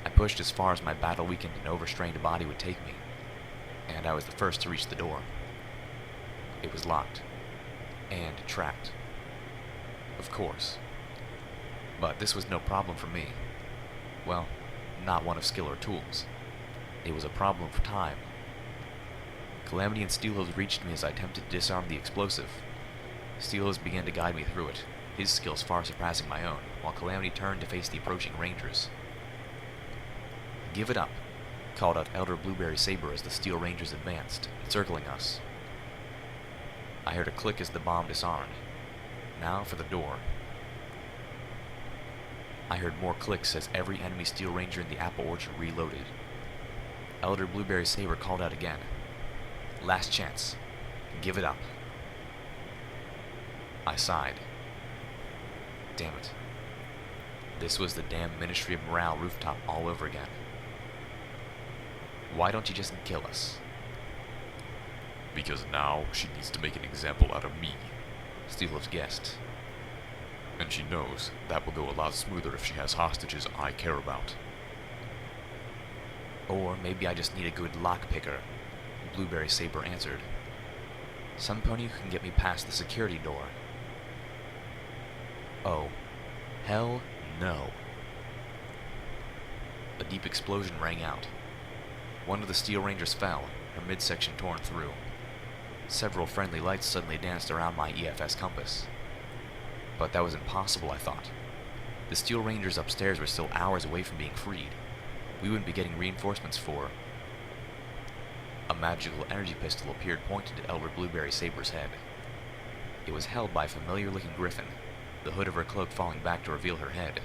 I pushed as far as my battle-weakened and overstrained body would take me, and I was the first to reach the door. It was locked, and trapped. Of course. But this was no problem for me. Well, not one of skill or tools. It was a problem for time. Calamity and Steelhooves reached me as I attempted to disarm the explosive. Steelhooves began to guide me through it, his skills far surpassing my own, while Calamity turned to face the approaching Rangers. "Give it up," called out Elder Blueberry Saber as the Steel Rangers advanced, encircling us. I heard a click as the bomb disarmed. Now for the door. I heard more clicks as every enemy Steel Ranger in the apple orchard reloaded. Elder Blueberry Saber called out again. "Last chance. Give it up." I sighed. Damn it. This was the damn Ministry of Morale rooftop all over again. Why don't you just kill us? Because now she needs to make an example out of me. Steelhooves guessed. And she knows that will go a lot smoother if she has hostages I care about. Or maybe I just need a good lockpicker, Blueberry Saber answered. Some pony who can get me past the security door. Oh, hell no. A deep explosion rang out. One of the Steel Rangers fell, her midsection torn through. Several friendly lights suddenly danced around my EFS compass. But that was impossible, I thought. The Steel Rangers upstairs were still hours away from being freed. We wouldn't be getting reinforcements for... A magical energy pistol appeared pointed to Elder Blueberry Saber's head. It was held by a familiar-looking griffin, the hood of her cloak falling back to reveal her head.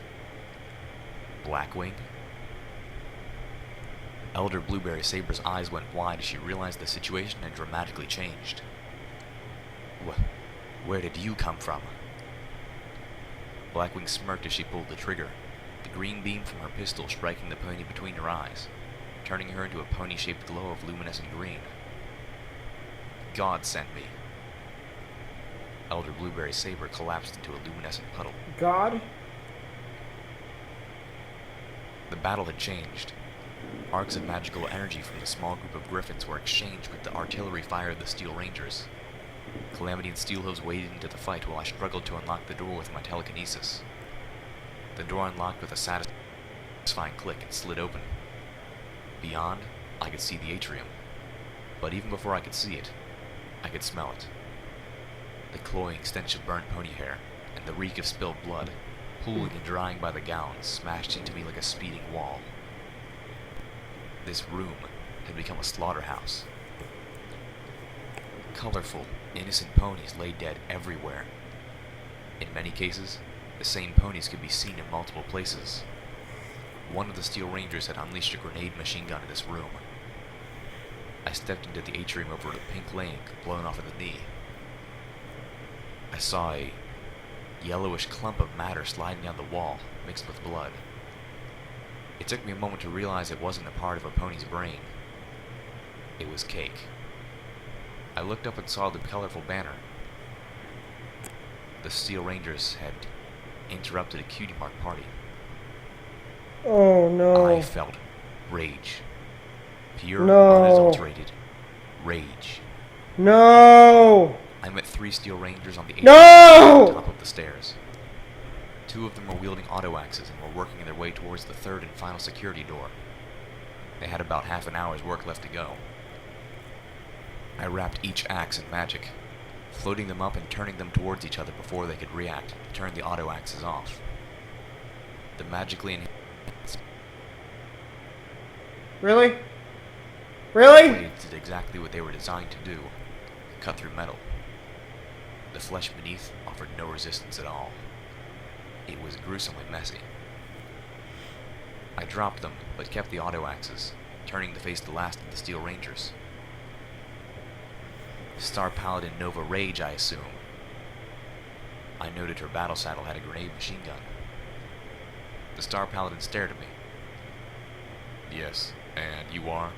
Blackwing? Elder Blueberry Saber's eyes went wide as she realized the situation had dramatically changed. Where did you come from? Blackwing smirked as she pulled the trigger, the green beam from her pistol striking the pony between her eyes, turning her into a pony-shaped glow of luminescent green. God sent me. Elder Blueberry Saber collapsed into a luminescent puddle. God? The battle had changed. Arcs of magical energy from the small group of griffins were exchanged with the artillery fire of the Steel Rangers. Calamity and Steelhooves waded into the fight while I struggled to unlock the door with my telekinesis. The door unlocked with a satisfying click and slid open. Beyond, I could see the atrium. But even before I could see it, I could smell it. The cloying stench of burnt pony hair and the reek of spilled blood, pooling and drying by the gallons, smashed into me like a speeding wall. This room had become a slaughterhouse. Colorful, innocent ponies lay dead everywhere. In many cases, the same ponies could be seen in multiple places. One of the Steel Rangers had unleashed a grenade machine gun in this room. I stepped into the atrium over a pink lane blown off at the knee. I saw a yellowish clump of matter sliding down the wall, mixed with blood. It took me a moment to realize it wasn't a part of a pony's brain. It was cake. I looked up and saw the colorful banner. The Steel Rangers had interrupted a cutie mark party. Oh no. I felt rage. Pure, No. unadulterated rage. No! I met 3 Steel Rangers on the No! top of the stairs. 2 of them were wielding auto axes and were working their way towards the third and final security door. They had about half an hour's work left to go. I wrapped each axe in magic, floating them up and turning them towards each other before they could react to turn the auto axes off. The magically enhanced Really? Really? blades did exactly what they were designed to do, cut through metal. The flesh beneath offered no resistance at all. It was gruesomely messy. I dropped them, but kept the auto axes, turning to face the last of the Steel Rangers. Star Paladin Nova Rage, I assume. I noted her battle saddle had a grenade machine gun. The Star Paladin stared at me. Yes, and you are?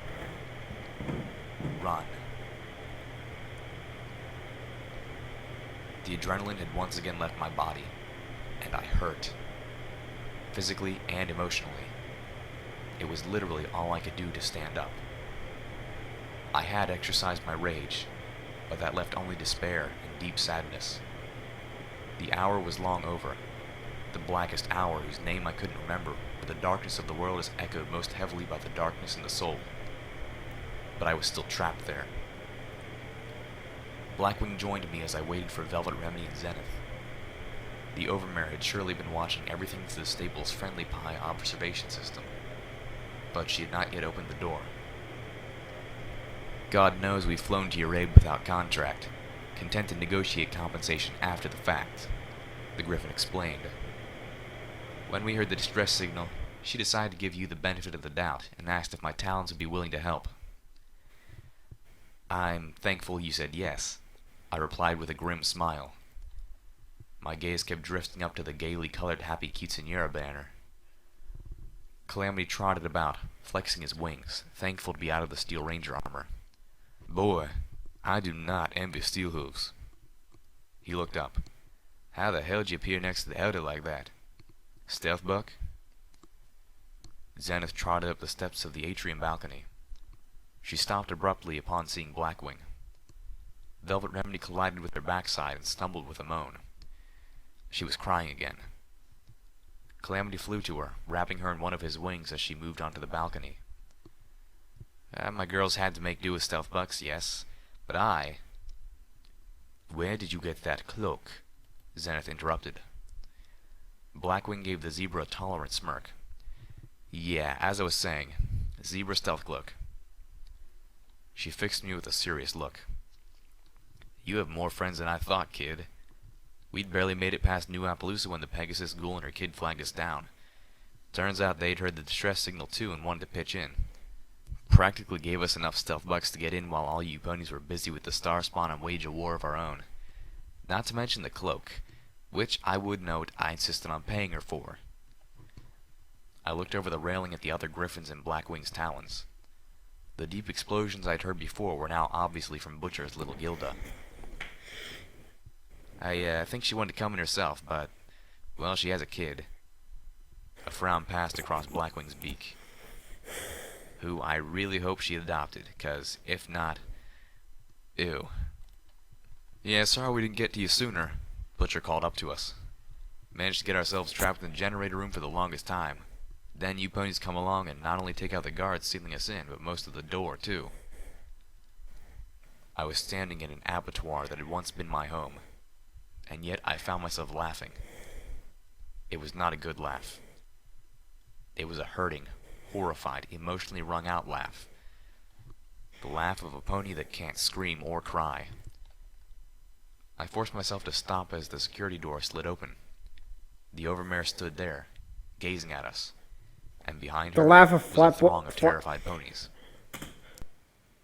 Run. The adrenaline had once again left my body, and I hurt. Physically and emotionally. It was literally all I could do to stand up. I had exercised my rage, but that left only despair and deep sadness. The hour was long over, the blackest hour whose name I couldn't remember, where the darkness of the world is echoed most heavily by the darkness in the soul. But I was still trapped there. Blackwing joined me as I waited for Velvet Remedy and Zenith. The Overmare had surely been watching everything through the stable's friendly pie observation system, but she had not yet opened the door. God knows we've flown to your aid without contract, content to negotiate compensation after the fact, the Griffin explained. When we heard the distress signal, she decided to give you the benefit of the doubt and asked if my talons would be willing to help. I'm thankful you said yes, I replied with a grim smile. My gaze kept drifting up to the gaily colored Happy Quinceañera banner. Calamity trotted about, flexing his wings, thankful to be out of the Steel Ranger armor. Boy, I do not envy Steelhooves. He looked up. How the hell did you appear next to the elder like that? Stealth buck? Zenith trotted up the steps of the atrium balcony. She stopped abruptly upon seeing Blackwing. Velvet Remedy collided with her backside and stumbled with a moan. She was crying again. Calamity flew to her, wrapping her in one of his wings as she moved onto the balcony. My girls had to make do with stealth bucks, yes, but I... Where did you get that cloak? Zenith interrupted. Blackwing gave the zebra a tolerant smirk. Yeah, as I was saying, zebra stealth cloak. She fixed me with a serious look. You have more friends than I thought, kid. We'd barely made it past New Appaloosa when the Pegasus Ghoul and her kid flagged us down. Turns out they'd heard the distress signal too and wanted to pitch in. Practically gave us enough stealth bucks to get in while all you ponies were busy with the star spawn and wage a war of our own. Not to mention the cloak, which I would note I insisted on paying her for. I looked over the railing at the other griffins in Blackwing's talons. The deep explosions I'd heard before were now obviously from Butcher's little Gilda. I think she wanted to come in herself, but, well, she has a kid. A frown passed across Blackwing's beak. Who I really hope she adopted, 'cause if not... Ew. Yeah, sorry we didn't get to you sooner, Butcher called up to us. Managed to get ourselves trapped in the generator room for the longest time. Then you ponies come along and not only take out the guards sealing us in, but most of the door, too. I was standing in an abattoir that had once been my home, and yet I found myself laughing. It was not a good laugh. It was a hurting, horrified, emotionally wrung-out laugh. The laugh of a pony that can't scream or cry. I forced myself to stop as the security door slid open. The overmare stood there, gazing at us, and behind her was a throng of terrified ponies.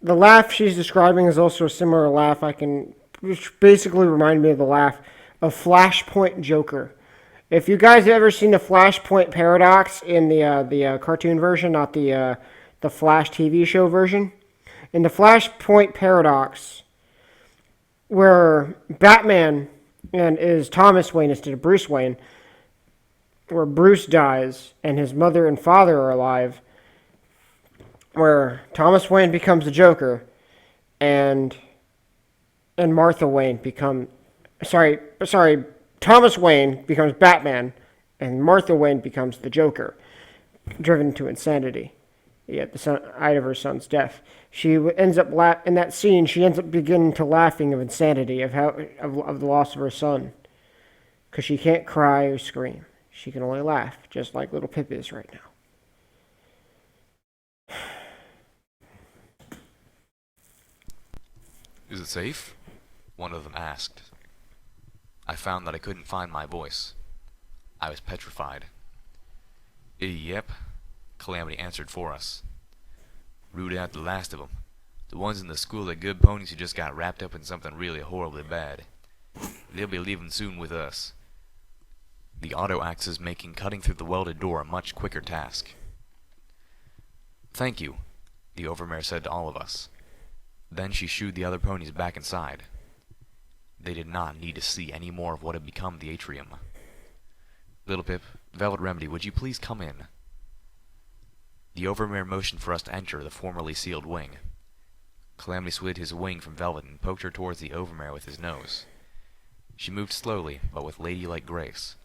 The laugh she's describing is also a similar laugh which basically reminded me of the laugh of Flashpoint Joker. If you guys have ever seen the Flashpoint Paradox in the cartoon version, not the Flash TV show version, in the Flashpoint Paradox, where Batman is Thomas Wayne instead of Bruce Wayne, where Bruce dies and his mother and father are alive, where Thomas Wayne becomes the Joker, and Martha Wayne Thomas Wayne becomes Batman, and Martha Wayne becomes the Joker, driven to insanity. At the height of her son's death, she ends up in that scene. She ends up beginning to laughing of insanity of the loss of her son, because she can't cry or scream. She can only laugh, just like little Pip is right now. Is it safe? One of them asked. I found that I couldn't find my voice. I was petrified. Yep, Calamity answered for us. Rooted out the last of them. The ones in the school are good ponies who just got wrapped up in something really horribly bad. They'll be leaving soon with us. The auto axes making cutting through the welded door a much quicker task. Thank you, the overmare said to all of us. Then she shooed the other ponies back inside. They did not need to see any more of what had become the atrium. Little Pip, Velvet Remedy, would you please come in? The overmare motioned for us to enter the formerly sealed wing. Calamity slid his wing from Velvet and poked her towards the overmare with his nose. She moved slowly, but with ladylike grace.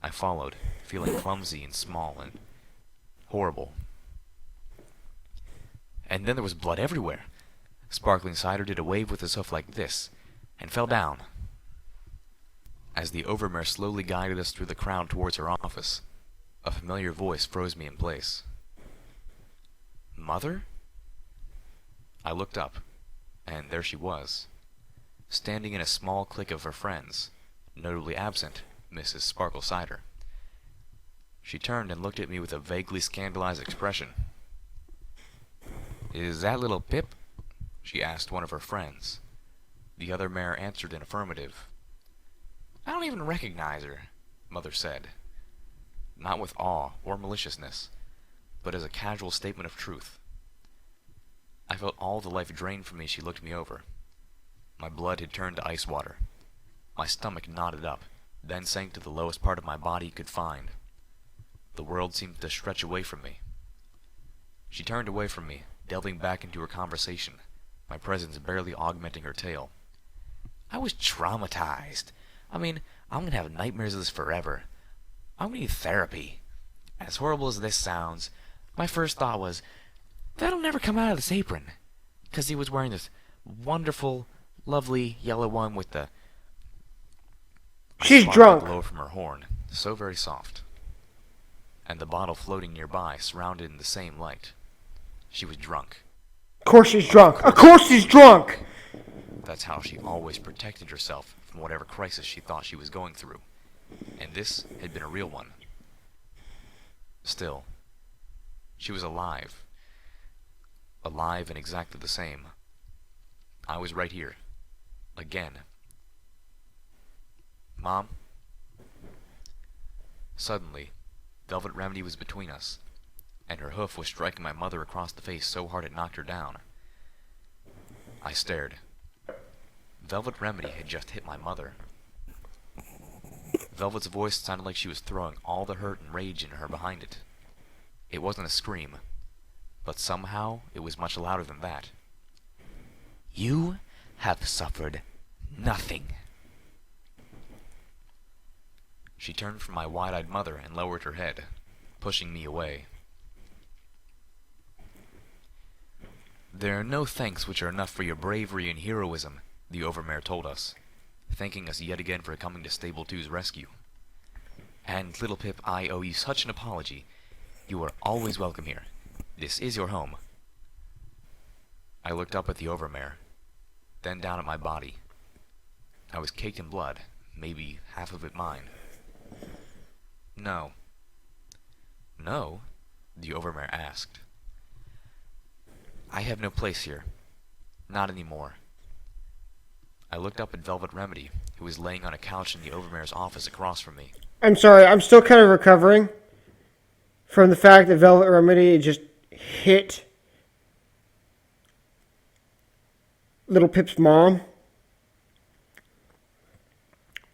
I followed, feeling clumsy and small and horrible. And then there was blood everywhere. Sparkling Cider did a wave with his hoof like this, and fell down. As the overmare slowly guided us through the crowd towards her office, a familiar voice froze me in place. Mother? I looked up, and there she was, standing in a small clique of her friends, notably absent Mrs. Sparkle Cider. She turned and looked at me with a vaguely scandalized expression. Is that little Pip? She asked one of her friends. The other mare answered in affirmative. I don't even recognize her, Mother said, not with awe or maliciousness, but as a casual statement of truth. I felt all the life drained from me as she looked me over. My blood had turned to ice water. My stomach knotted up, then sank to the lowest part of my body it could find. The world seemed to stretch away from me. She turned away from me, delving back into her conversation, my presence barely augmenting her tale. I was traumatized. I'm gonna have nightmares of this forever. I'm gonna need therapy. As horrible as this sounds, my first thought was, that'll never come out of this apron. 'Cause he was wearing this wonderful, lovely yellow one with the... She's drunk. Glow from her horn, so very soft. And the bottle floating nearby, surrounded in the same light. She was drunk. Of course she's drunk. Of course she's drunk! That's how she always protected herself from whatever crisis she thought she was going through. And this had been a real one. Still, she was alive. Alive and exactly the same. I was right here. Again. Mom? Suddenly, Velvet Remedy was between us, and her hoof was striking my mother across the face so hard it knocked her down. I stared. Velvet Remedy had just hit my mother. Velvet's voice sounded like she was throwing all the hurt and rage in her behind it. It wasn't a scream, but somehow it was much louder than that. You have suffered nothing. She turned from my wide-eyed mother and lowered her head, pushing me away. There are no thanks which are enough for your bravery and heroism, the Overmare told us, thanking us yet again for coming to Stable 2's rescue. And, little Pip, I owe you such an apology. You are always welcome here. This is your home. I looked up at the Overmare, then down at my body. I was caked in blood, maybe half of it mine. No. No? The Overmare asked. I have no place here. Not anymore. I looked up at Velvet Remedy, who was laying on a couch in the Overmare's office across from me. I'm sorry, I'm still kind of recovering from the fact that Velvet Remedy just hit Little Pip's mom.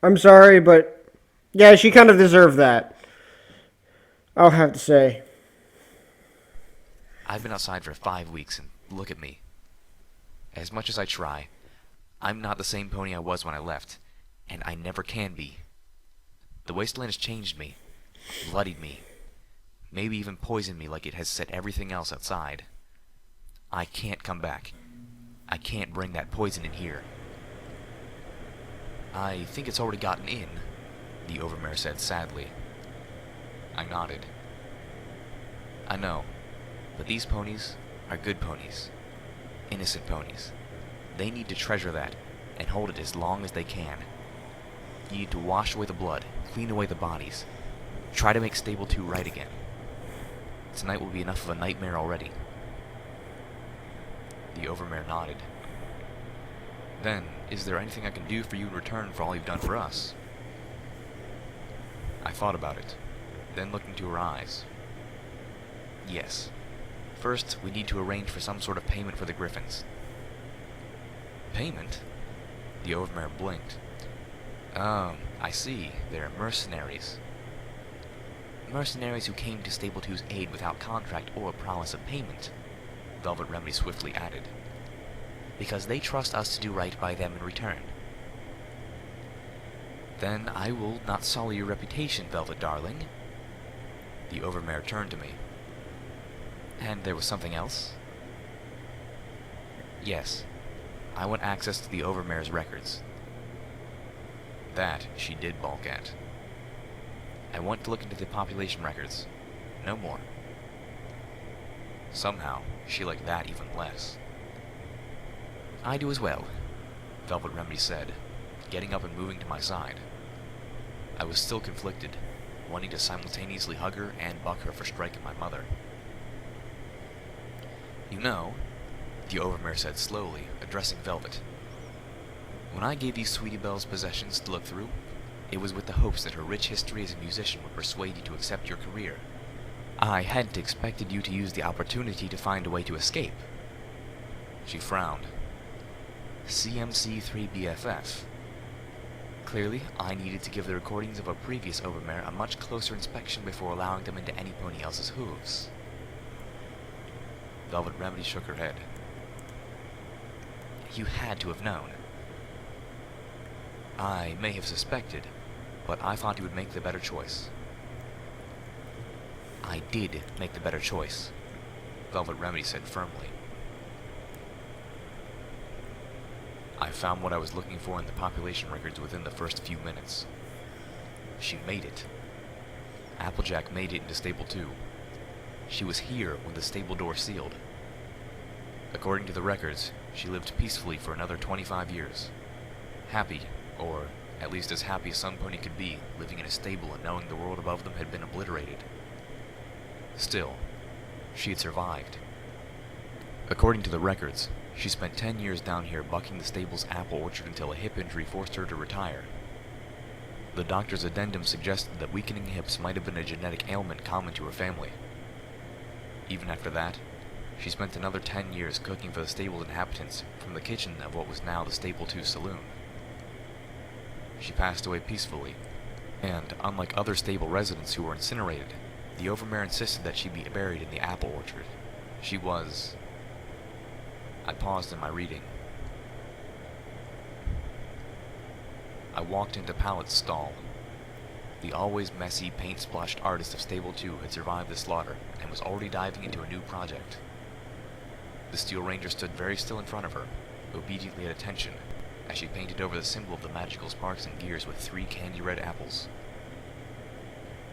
I'm sorry, but yeah, she kind of deserved that, I'll have to say. I've been outside for 5 weeks, and look at me. As much as I try, I'm not the same pony I was when I left, and I never can be. The wasteland has changed me, bloodied me, maybe even poisoned me like it has set everything else outside. I can't come back. I can't bring that poison in here. I think it's already gotten in, the Overmare said sadly. I nodded. I know. But these ponies are good ponies. Innocent ponies. They need to treasure that, and hold it as long as they can. You need to wash away the blood, clean away the bodies. Try to make Stable 2 right again. Tonight will be enough of a nightmare already. The Overmare nodded. Then, is there anything I can do for you in return for all you've done for us? I thought about it, then looked into her eyes. Yes. First, we need to arrange for some sort of payment for the Griffins. Payment? The Overmare blinked. I see. They're mercenaries. Mercenaries who came to Stable 2's aid without contract or promise of payment, Velvet Remedy swiftly added. Because they trust us to do right by them in return. Then I will not sully your reputation, Velvet darling. The Overmare turned to me. And there was something else? Yes. I want access to the Overmare's records. That she did balk at. I want to look into the population records. No more. Somehow, she liked that even less. I do as well, Velvet Remedy said, getting up and moving to my side. I was still conflicted, wanting to simultaneously hug her and buck her for striking my mother. You know, the Overmare said slowly, addressing Velvet. When I gave you Sweetie Belle's possessions to look through, it was with the hopes that her rich history as a musician would persuade you to accept your career. I hadn't expected you to use the opportunity to find a way to escape. She frowned. CMC3BFF. Clearly, I needed to give the recordings of a previous Overmare a much closer inspection before allowing them into any pony else's hooves. Velvet Remedy shook her head. You had to have known. I may have suspected, but I thought you would make the better choice. I did make the better choice, Velvet Remedy said firmly. I found what I was looking for in the population records within the first few minutes. She made it. Applejack made it into Stable 2. She was here when the stable door sealed. According to the records, she lived peacefully for another 25 years. Happy, or at least as happy as some pony could be, living in a stable and knowing the world above them had been obliterated. Still, she had survived. According to the records, she spent 10 years down here bucking the stable's apple orchard until a hip injury forced her to retire. The doctor's addendum suggested that weakening hips might have been a genetic ailment common to her family. Even after that, she spent another 10 years cooking for the stable's inhabitants from the kitchen of what was now the Stable 2 saloon. She passed away peacefully, And, unlike other stable residents who were incinerated, the overmare insisted that she be buried in the apple orchard. She was... I paused in my reading. I walked into Pallet's stall. The always messy, paint-splashed artist of Stable 2 had survived the slaughter and was already diving into a new project. The Steel Ranger stood very still in front of her, obediently at attention, as she painted over the symbol of the magical sparks and gears with 3 candy-red apples.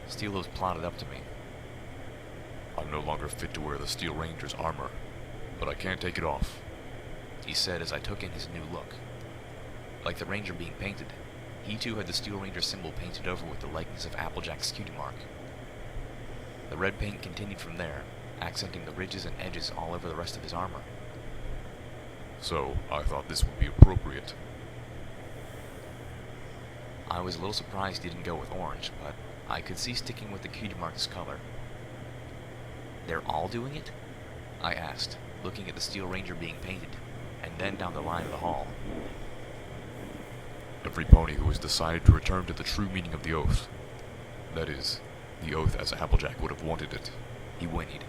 Steelos plodded up to me. I'm no longer fit to wear the Steel Ranger's armor, but I can't take it off, he said as I took in his new look. Like the Ranger being painted, he too had the Steel Ranger symbol painted over with the likeness of Applejack's cutie mark. The red paint continued from there, accenting the ridges and edges all over the rest of his armor. so I thought this would be appropriate. I was a little surprised he didn't go with orange, but I could see sticking with the cutie mark's color. They're all doing it? I asked, looking at the Steel Ranger being painted, and then down the line of the hall. Every pony who has decided to return to the true meaning of the oath. That is, the oath as Applejack would have wanted it. He whinnied.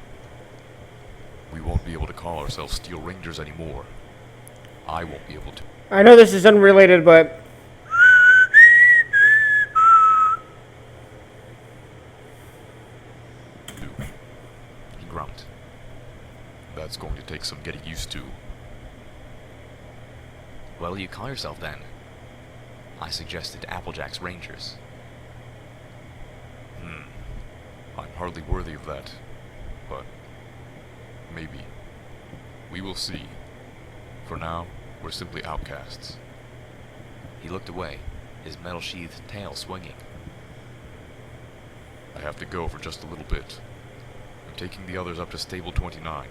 We won't be able to call ourselves Steel Rangers anymore. I won't be able to. I know this is unrelated, but He grumped. That's going to take some getting used to. What'll you call yourself then? I suggested to Applejack's Rangers. I'm hardly worthy of that, but maybe. We will see. For now, we're simply outcasts. He looked away, his metal-sheathed tail swinging. I have to go for just a little bit. I'm taking the others up to Stable 29.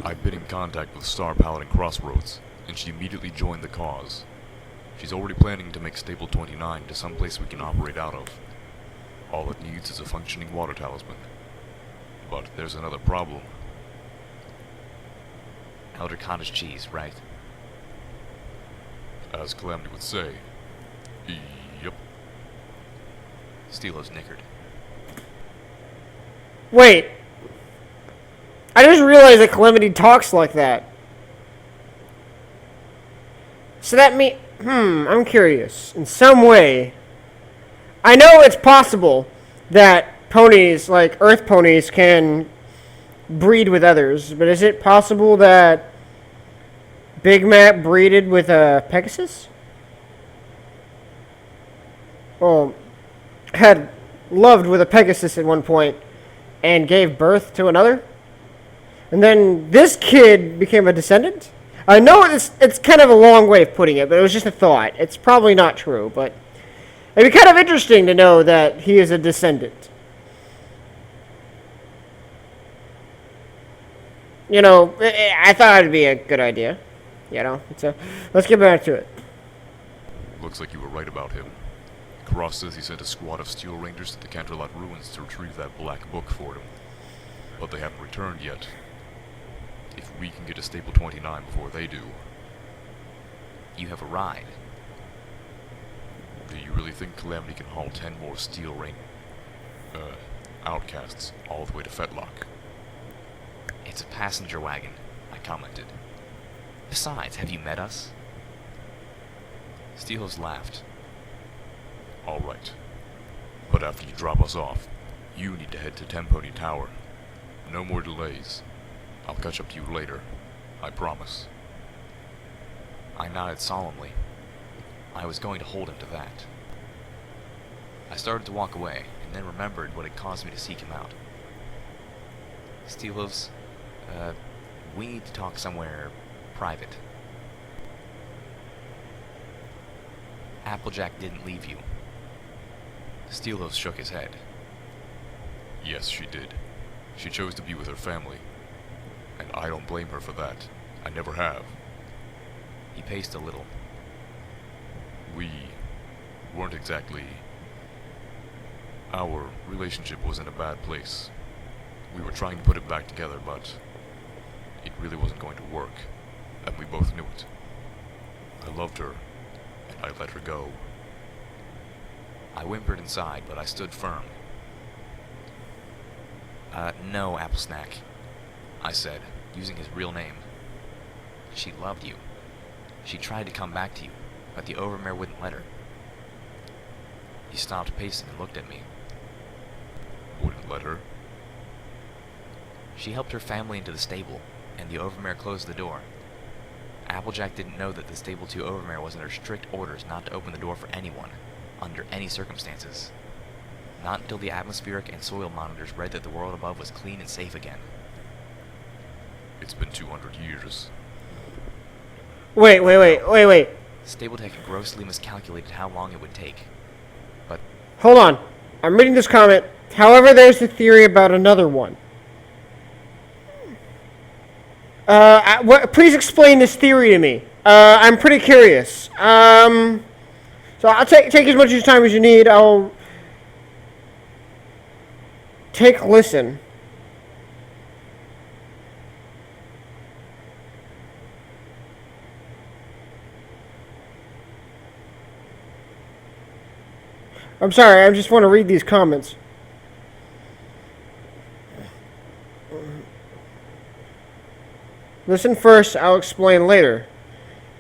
I've been in contact with Star Paladin Crossroads, and she immediately joined the cause. She's already planning to make Stable 29 to some place we can operate out of. All it needs is a functioning water talisman. But there's another problem. Elder cottage cheese, right? As Calamity would say. Yep. Steelos nickered. wait. I just realized that Calamity talks like that. So that means, I'm curious. In some way, I know it's possible that ponies, like earth ponies, can breed with others, but is it possible that Big Mac breeded with a Pegasus? Well, had loved with a Pegasus at one point and gave birth to another? And then this kid became a descendant? I know it's kind of a long way of putting it, but it was just a thought. It's probably not true, but it'd be kind of interesting to know that he is a descendant. You know, I thought it'd be a good idea. You know, so let's get back to it. Looks like you were right about him. Cross says he sent a squad of Steel Rangers to the Canterlot ruins to retrieve that black book for him. But they haven't returned yet. If we can get to Stable 29 before they do. You have a ride. Do you really think Calamity can haul 10 more outcasts all the way to Fetlock? It's a passenger wagon, I commented. Besides, have you met us? Steelos laughed. All right. But after you drop us off, you need to head to Tempony Tower. No more delays. I'll catch up to you later. I promise. I nodded solemnly. I was going to hold him to that. I started to walk away, and then remembered what had caused me to seek him out. Steelos, we need to talk somewhere private. Applejack didn't leave you. Steelos shook his head. Yes, she did. She chose to be with her family. And I don't blame her for that. I never have. He paced a little. We weren't exactly... Our relationship was in a bad place. We were trying to put it back together, but it really wasn't going to work, and we both knew it. I loved her, and I let her go. I whimpered inside, but I stood firm. No, Apple Snack, I said, using his real name. She loved you. She tried to come back to you, but the Overmare wouldn't let her. He stopped pacing and looked at me. Wouldn't let her? She helped her family into the stable, and the Overmare closed the door. Applejack didn't know that the Stable 2 Overmare was under strict orders not to open the door for anyone, under any circumstances. Not until the atmospheric and soil monitors read that the world above was clean and safe again. It's been 200 years. Wait. Stabletech grossly miscalculated how long it would take. But Hold on. I'm reading this comment. However, there's a theory about another one. Please explain this theory to me. I'm pretty curious. So I'll take as much of your time as you need. I'll take a listen. I'm sorry, I just want to read these comments. Listen first, I'll explain later.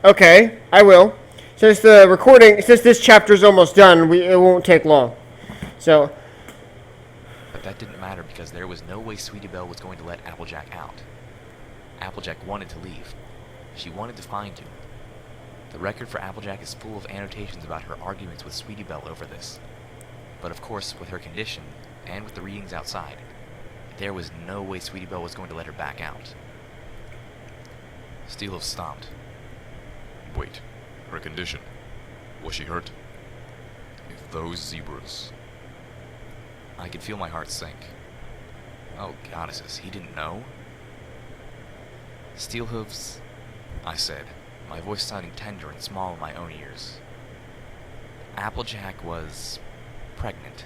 Okay, I will. Since this chapter's almost done, it won't take long. So, But that didn't matter because there was no way Sweetie Belle was going to let Applejack out. Applejack wanted to leave. She wanted to find you. The record for Applejack is full of annotations about her arguments with Sweetie Belle over this. But of course, with her condition, and with the readings outside, there was no way Sweetie Belle was going to let her back out. Steelhoof stopped. Wait, her condition. Was she hurt? If those zebras... I could feel my heart sink. Oh, goddesses, he didn't know? Steelhoofs, I said, my voice sounding tender and small in my own ears. Applejack was pregnant.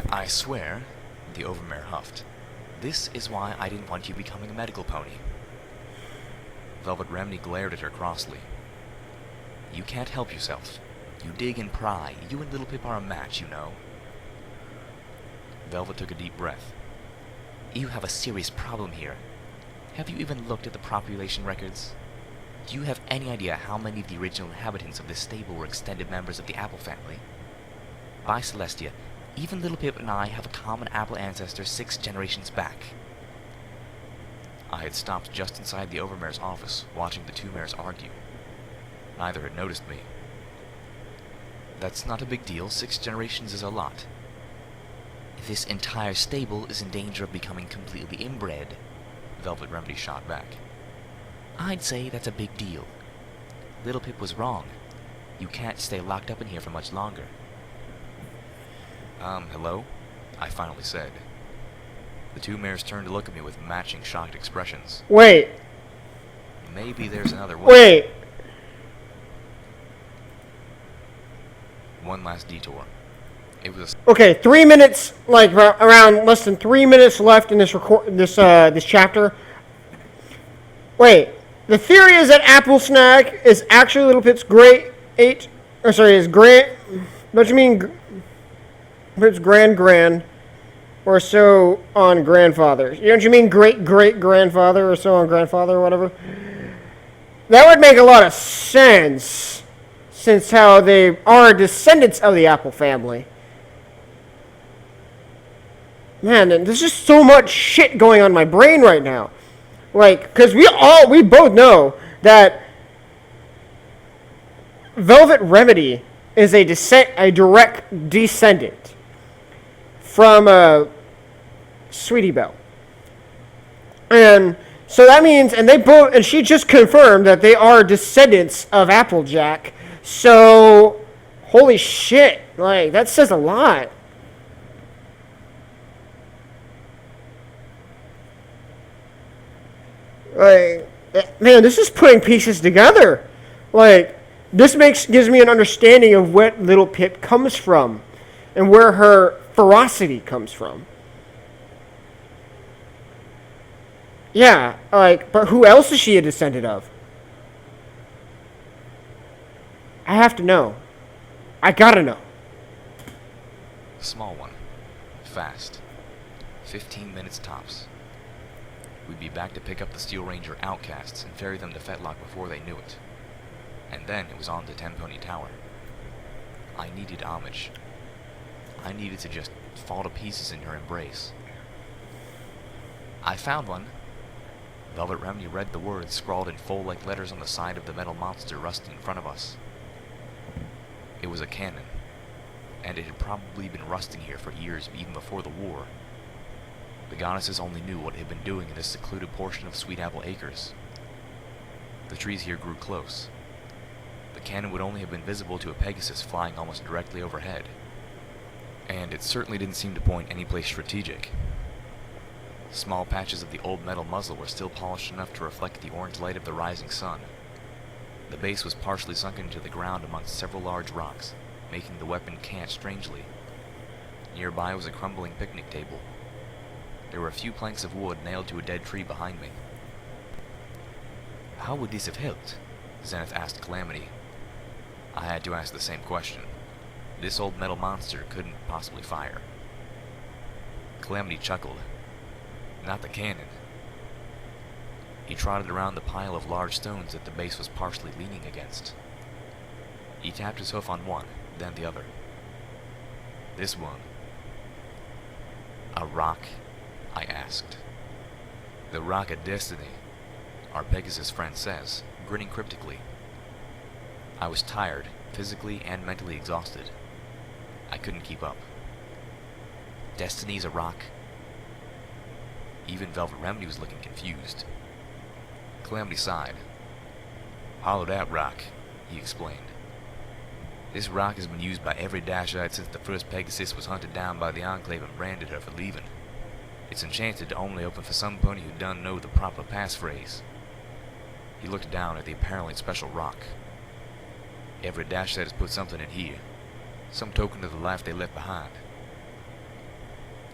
I swear, the Overmare huffed. This is why I didn't want you becoming a medical pony. Velvet Remedy glared at her crossly. You can't help yourself. You dig and pry. You and Little Pip are a match, you know. Velvet took a deep breath. You have a serious problem here. Have you even looked at the population records? Do you have any idea how many of the original inhabitants of this stable were extended members of the Apple family? By Celestia, even Little Pip and I have a common Apple ancestor 6 generations back. I had stopped just inside the Overmare's office, watching the two mares argue. Neither had noticed me. That's not a big deal. 6 generations is a lot. This entire stable is in danger of becoming completely inbred, Velvet Remedy shot back. I'd say that's a big deal. Little Pip was wrong. You can't stay locked up in here for much longer. Hello? I finally said. The two mares turned to look at me with matching shocked expressions. wait. Maybe there's another way. Wait. One last detour. It was Okay, 3 minutes, like around less than 3 minutes left in this chapter. Wait, the theory is that Apple Snack is actually Little Pip's don't you mean Pip's grand, or so on grandfather? Don't you mean great-great-grandfather, or so on grandfather, or whatever? That would make a lot of sense, since how they are descendants of the Apple family. Man, there's just so much shit going on in my brain right now. Like, because we both know that Velvet Remedy is a direct descendant from Sweetie Belle. And so that means, and she just confirmed that they are descendants of Applejack. So, holy shit, like, that says a lot. Like, man, this is putting pieces together. Like, this gives me an understanding of what Little Pip comes from and where her ferocity comes from. Yeah, like, but who else is she a descendant of? I have to know. I gotta know. Small one. Fast. 15 minutes tops. We'd be back to pick up the Steel Ranger outcasts and ferry them to Fetlock before they knew it. And then it was on to Ten Pony Tower. I needed homage. I needed to just fall to pieces in her embrace. I found one. Velvet Remedy read the words scrawled in full-length letters on the side of the metal monster rusting in front of us. It was a cannon, and it had probably been rusting here for years even before the war. The goddesses only knew what it had been doing in this secluded portion of Sweet Apple Acres. The trees here grew close. The cannon would only have been visible to a Pegasus flying almost directly overhead. And it certainly didn't seem to point anyplace strategic. Small patches of the old metal muzzle were still polished enough to reflect the orange light of the rising sun. The base was partially sunken into the ground amongst several large rocks, making the weapon cant strangely. Nearby was a crumbling picnic table. There were a few planks of wood nailed to a dead tree behind me. How would this have helped? Zenith asked Calamity. I had to ask the same question. This old metal monster couldn't possibly fire. Calamity chuckled. Not the cannon. He trotted around the pile of large stones that the base was partially leaning against. He tapped his hoof on one, then the other. This one. A rock? I asked. The Rock of Destiny, our Pegasus friend says, grinning cryptically. I was tired, physically and mentally exhausted. I couldn't keep up. Destiny's a rock? Even Velvet Remedy was looking confused. Calamity sighed. Hollowed out rock, he explained. This rock has been used by every Dashite since the first Pegasus was hunted down by the Enclave and branded her for leaving. It's enchanted to only open for some pony who doesn't know the proper passphrase. He looked down at the apparently special rock. Every Dashite has put something in here, some token of the life they left behind.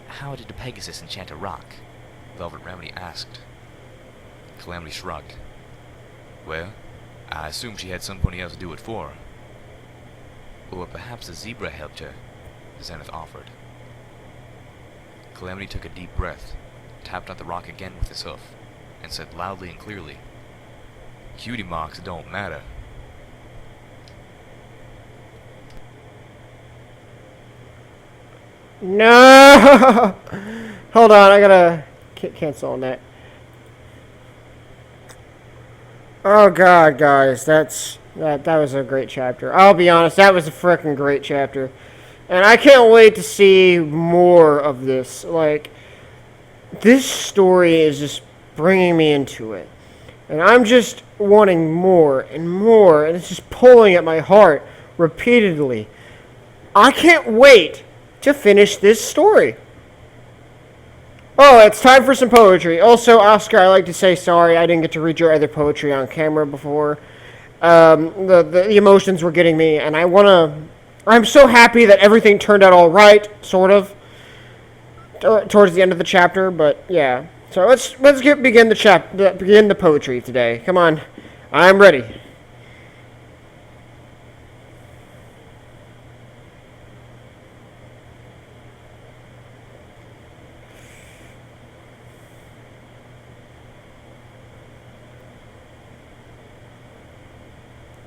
How did the Pegasus enchant a rock? Velvet Remedy asked. Calamity shrugged. Well, I assume she had some pony else do it for her. Or perhaps a zebra helped her, Zenith offered. Calamity took a deep breath, tapped on the rock again with his hoof, and said loudly and clearly, Cutie marks don't matter. No! Hold on, I gotta cancel on that. Oh god, guys, that was a great chapter. I'll be honest, that was a freaking great chapter. And I can't wait to see more of this. Like, this story is just bringing me into it. And I'm just wanting more and more, and it's just pulling at my heart repeatedly. I can't wait to finish this story. Oh, it's time for some poetry. Also, Oscar, I'd like to say sorry I didn't get to read your other poetry on camera before. The emotions were getting me, and I'm so happy that everything turned out all right, sort of, towards the end of the chapter. But yeah, so let's begin the poetry today. Come on, I'm ready.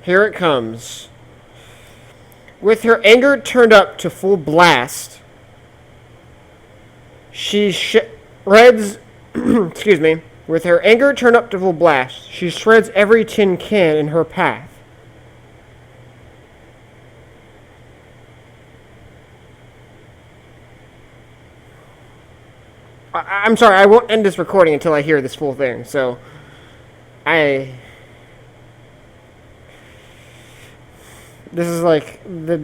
Here it comes. With her anger turned up to full blast, she shreds. Excuse me. With her anger turned up to full blast, she shreds every tin can in her path. I'm sorry. I won't end this recording until I hear this full thing. So, this is like the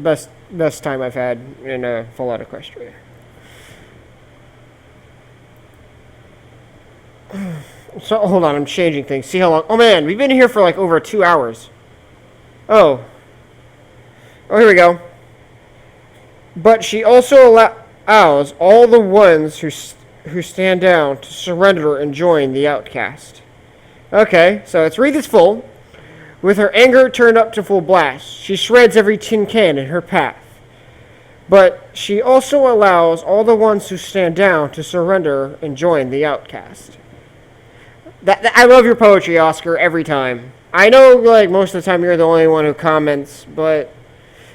best time I've had in a Fallout Equestria. So hold on, I'm changing things. See how long? Oh man, we've been here for like over 2 hours. Oh, here we go. But she also allows all the ones who stand down to surrender and join the outcast. Okay, so let's read this full. With her anger turned up to full blast, she shreds every tin can in her path. But she also allows all the ones who stand down to surrender and join the outcast. I love your poetry, Oscar, every time. I know, like, most of the time you're the only one who comments, but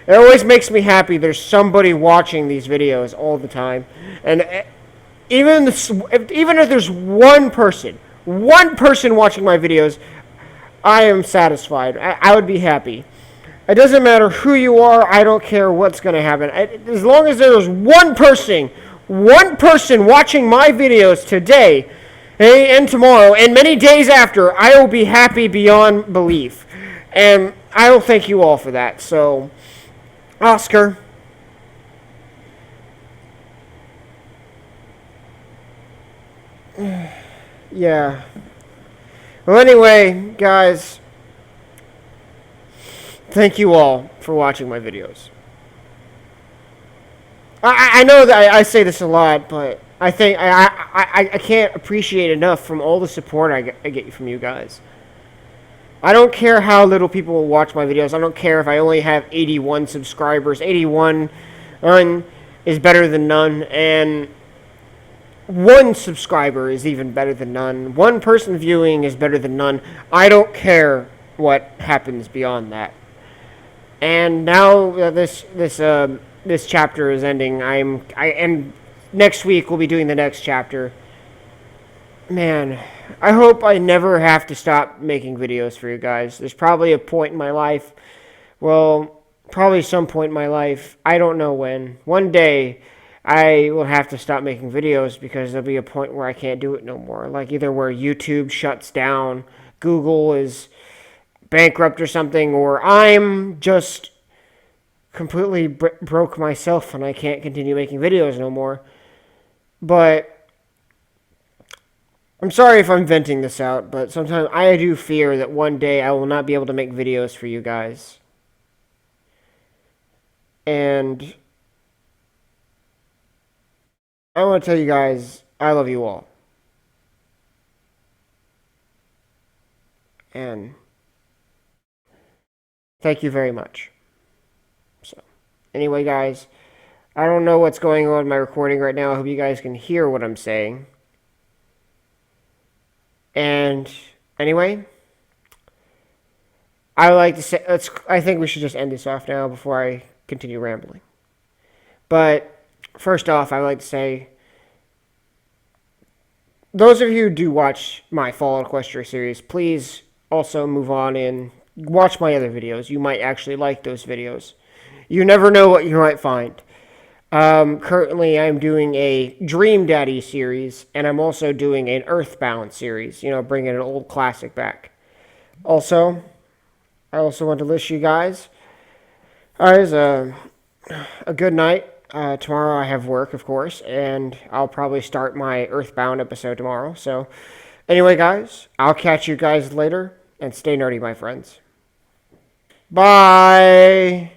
it always makes me happy there's somebody watching these videos all the time. And even if there's one person watching my videos, I am satisfied. I would be happy. It doesn't matter who you are. I don't care what's going to happen. As long as there's one person watching my videos today and tomorrow and many days after, I will be happy beyond belief. And I will thank you all for that. So, Oscar. Yeah. Well, anyway, guys, thank you all for watching my videos. I know that I say this a lot, but I think I can't appreciate enough from all the support I get from you guys. I don't care how little people will watch my videos. I don't care if I only have 81 subscribers. 81 is better than none, and one subscriber is even better than none. One person viewing is better than none. I don't care what happens beyond that. And now this chapter is ending. And next week we'll be doing the next chapter. Man, I hope I never have to stop making videos for you guys. There's probably a point in my life. Well, probably some point in my life. I don't know when. One day I will have to stop making videos because there'll be a point where I can't do it no more. Like either where YouTube shuts down, Google is bankrupt or something, or I'm just completely broke myself and I can't continue making videos no more. But I'm sorry if I'm venting this out, but sometimes I do fear that one day I will not be able to make videos for you guys. And I want to tell you guys, I love you all. And thank you very much. So, anyway, guys, I don't know what's going on with my recording right now. I hope you guys can hear what I'm saying. And anyway, I would like to say, I think we should just end this off now before I continue rambling. But first off, I would like to say, those of you who do watch my Fallout Equestria series, please also move on and watch my other videos. You might actually like those videos. You never know what you might find. Currently, I'm doing a Dream Daddy series, and I'm also doing an Earthbound series, bringing an old classic back. Also, I also want to wish you guys a good night. Tomorrow I have work, of course, and I'll probably start my Earthbound episode tomorrow. So, anyway, guys, I'll catch you guys later, and stay nerdy, my friends. Bye!